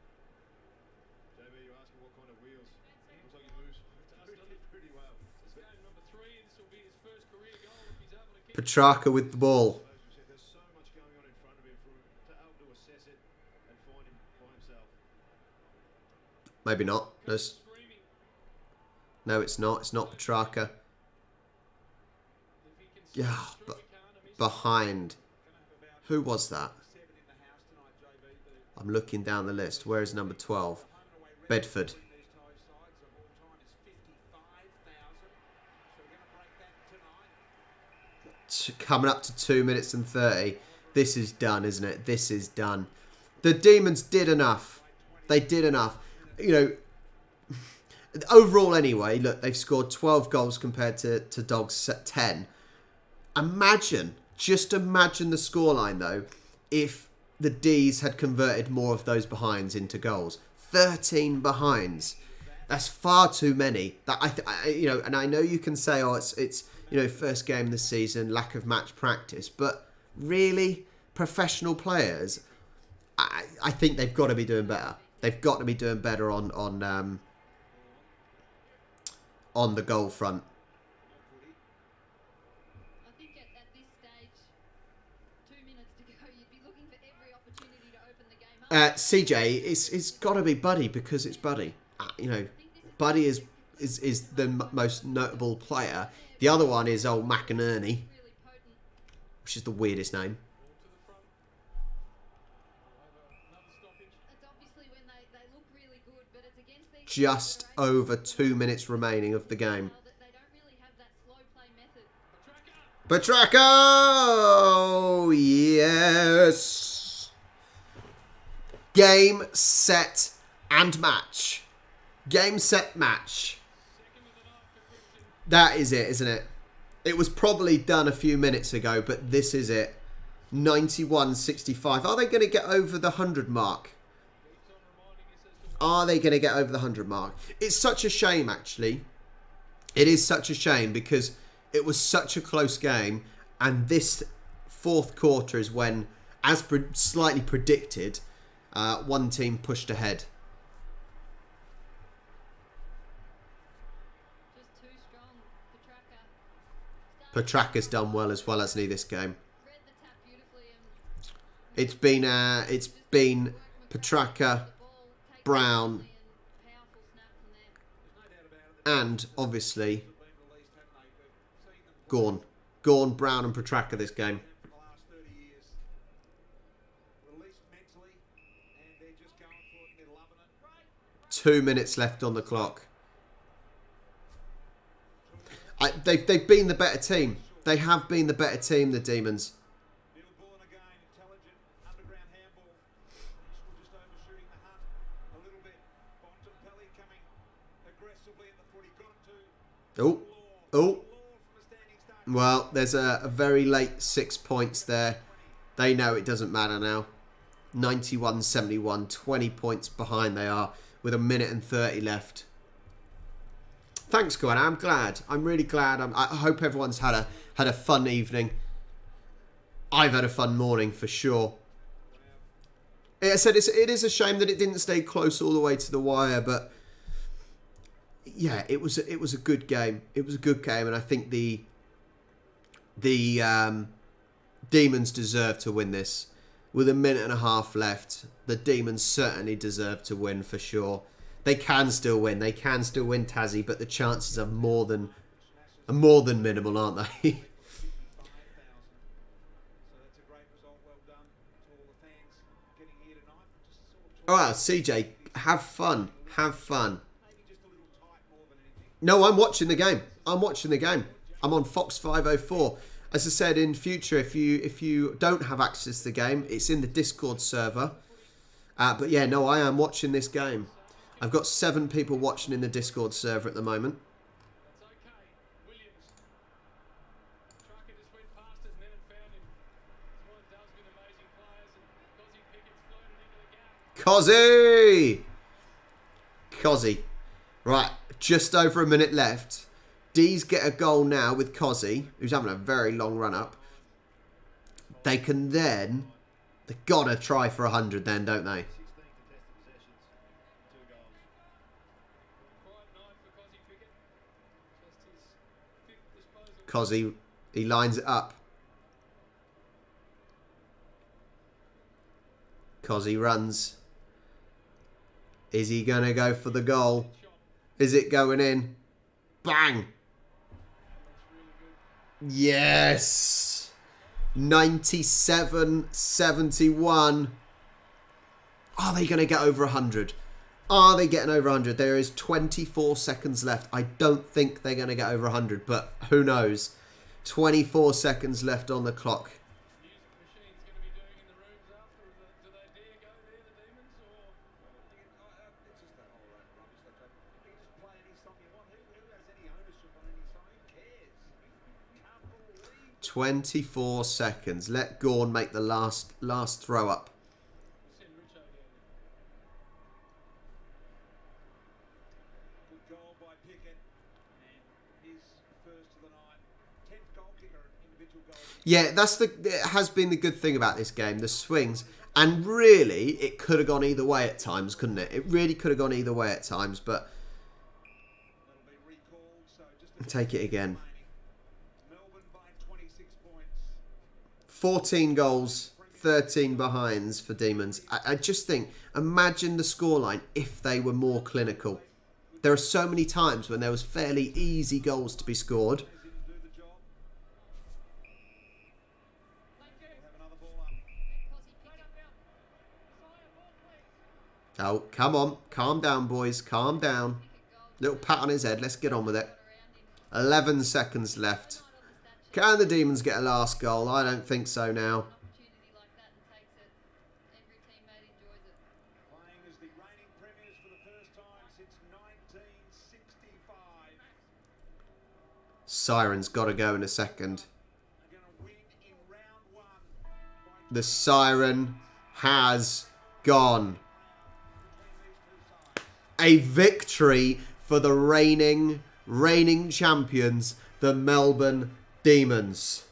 JB, you're asking what kind of wheels. Looks like he moves pretty well. This game number 3. This will be his first career goal if he's able to kick. Petrarca with the ball. As we said, there's so much going on in front of him for him to able to assess it and find him by himself. Maybe not. Screaming. No, it's not. It's not Petrarca. If he can Yeah, score, but he can't miss. behind. Who was that? 7 in the house tonight, JB. The I'm looking down the list. Where is number 12? Bedford. these tie sides of all time is 55,000. So we're going to break that tonight. Coming up to 2 minutes and 30. This is done, isn't it? This is done. The Demons did enough. They did enough. You know, Overall, anyway, look, they've scored 12 goals compared to Dogs at 10. Just imagine the scoreline, though, if the D's had converted more of those behinds into goals. 13 behinds. That's far too many. That and I know you can say, oh, it's first game this season, lack of match practice, but really, professional players, I think they've got to be doing better. They've got to be doing better on the goal front. I think at this stage, 2 minutes to go, you'd be looking for every opportunity to open the game up. CJ, it's got to be Buddy because it's Buddy. Buddy is the most notable player. The other one is old McInerney, Really potent. which is the weirdest name. It's obviously when they look really good, but it's against these Just over 2 minutes remaining of the game. that they don't really have that slow play method. Petracco! Yes! Game, set, and match. Game, set, match. That is it, isn't it? It was probably done a few minutes ago, but this is it. 91-65. Are they going to get over the 100 mark? Are they going to get over the 100 mark? It's such a shame, actually. It is such a shame because it was such a close game. And this fourth quarter is when, as slightly predicted, one team pushed ahead. Just too strong. Petracca's done well, hasn't he, this game? Read the tap beautifully and It's been Petracca, Brown, powerful snap from there. and obviously Gawn, Brown, and Petracca this game. For the last 30 years. Released mentally, and they're just going for it and they're loving it. 2 minutes left on the clock. They've been the better team. They have been the better team, the Demons. Melbourne again, intelligent, underground handball. Just overshooting the hunt a little bit. Bontempelli coming aggressively at the foot. He got it to Oh, oh. Law from a standing start. Well, there's a very late 6 points there. They know it doesn't matter now. 91-71, 20 points behind they are with 1 minute and 30 left. Thanks, Gwen. I'm glad. I'm really glad. I hope everyone's had a fun evening. I've had a fun morning for sure. I said it is a shame that it didn't stay close all the way to the wire, but yeah, it was a good game. It was a good game, and I think the Demons deserve to win this. With 1.5 minutes left, the Demons certainly deserve to win for sure. They can still win. They can still win, Tassie, but the chances are more than minimal, aren't they? 5,000. So that's a great result. Well done to all the fans getting here tonight. Just sort of All right, CJ, have fun. Have fun. maybe just a little tight more than anything. No, I'm watching the game. I'm on Fox 504. As I said, in future, if you don't have access to the game, it's in the Discord server. But yeah, no, I am watching this game. I've got 7 people watching in the Discord server at the moment. That's okay. Williams. Trucker just went past it and then it found him. That's what it does with amazing players. And Cozzy Pickett's floated into the gap. Cozzy. Right, just over 1 minute left. D's get a goal now with Cozzy, who's having a very long run up. They can then... They've got to try for 100 then, don't they? 16 contested possessions, 2 goals. Quiet night for Cozzy Pickett. Just his 5th disposal. Cozzy, he lines it up. Cozzy runs. Is he going to go for the goal? Is it going in? Bang! Yes! 97-71. Are they going to get over 100? Are they getting over 100? There is 24 seconds left. I don't think they're going to get over 100, but who knows? 24 seconds left on the clock. Music machine's going to be doing in the rooms after. Do they dare go there, the Demons? Or It's just that whole rubbish. They just playing 24 seconds. Let Gawn make the last throw up. Send Richo down there. Good goal by Pickett. And his first of the night. 10th goal kicker, individual goal. Yeah, it has been the good thing about this game, the swings. And really, it could have gone either way at times, couldn't it? It really could have gone either way at times, but That'll be recalled. So just a take it again. Melbourne by 26 points. 14 goals, 13 behinds for Demons. I just think, imagine the scoreline if they were more clinical. There are so many times when there was fairly easy goals to be scored. Didn't do the job. We'll have another ball up. Oh, come on. Calm down, boys. Calm down. Little pat on his head. Let's get on with it. 11 seconds left. Can the Demons get a last goal? I don't think so now. Opportunity like that and takes it. Every teammate enjoys it. Playing as the reigning premiers for the first time since 1965. Siren's got to go in a second. Are going to win in round one. The siren has gone. A victory for the reigning champions, the Melbourne Demons.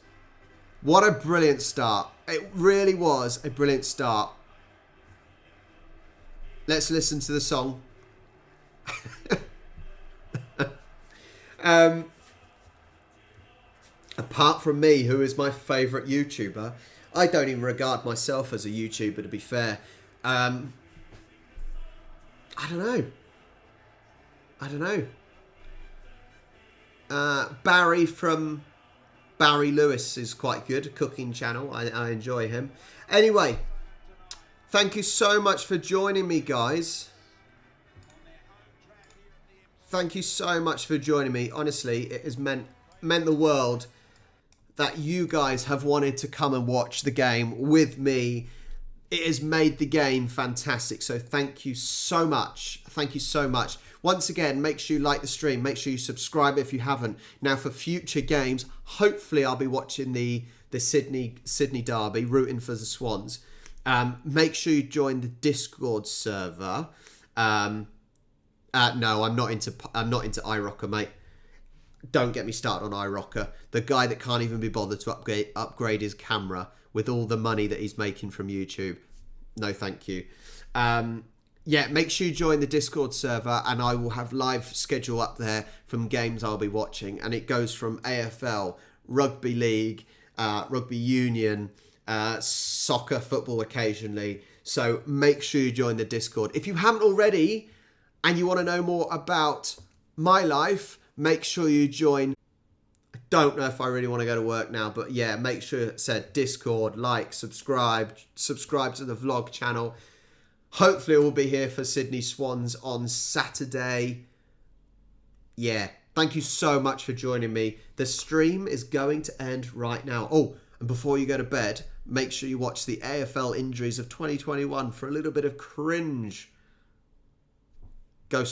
What a brilliant start. It really was a brilliant start. Let's listen to the song. Apart from me, who is my favourite YouTuber, I don't even regard myself as a YouTuber, to be fair. I don't know. Barry from Barry Lewis is quite good. Cooking channel. I enjoy him. Anyway, thank you so much for joining me, guys. Thank you so much for joining me. Honestly, it has meant the world that you guys have wanted to come and watch the game with me. It has made the game fantastic. So thank you so much. Thank you so much. Once again, make sure you like the stream. Make sure you subscribe if you haven't. Now, for future games, hopefully I'll be watching the Sydney Derby, rooting for the Swans. Make sure you join the Discord server. No, I'm not into iRocker, mate. Don't get me started on iRocker. The guy that can't even be bothered to upgrade his camera with all the money that he's making from YouTube. No, thank you. Yeah, make sure you join the Discord server, and I will have live schedule up there from games I'll be watching. And it goes from AFL, Rugby League, Rugby Union, soccer, football occasionally. So make sure you join the Discord. If you haven't already and you want to know more about my life, make sure you join. I don't know if I really want to go to work now, but yeah, make sure it said Discord, like, subscribe to the vlog channel. Hopefully we'll be here for Sydney Swans on Saturday. Yeah, thank you so much for joining me. The stream is going to end right now. Oh, and before you go to bed, make sure you watch the AFL injuries of 2021 for a little bit of cringe. Go Swans.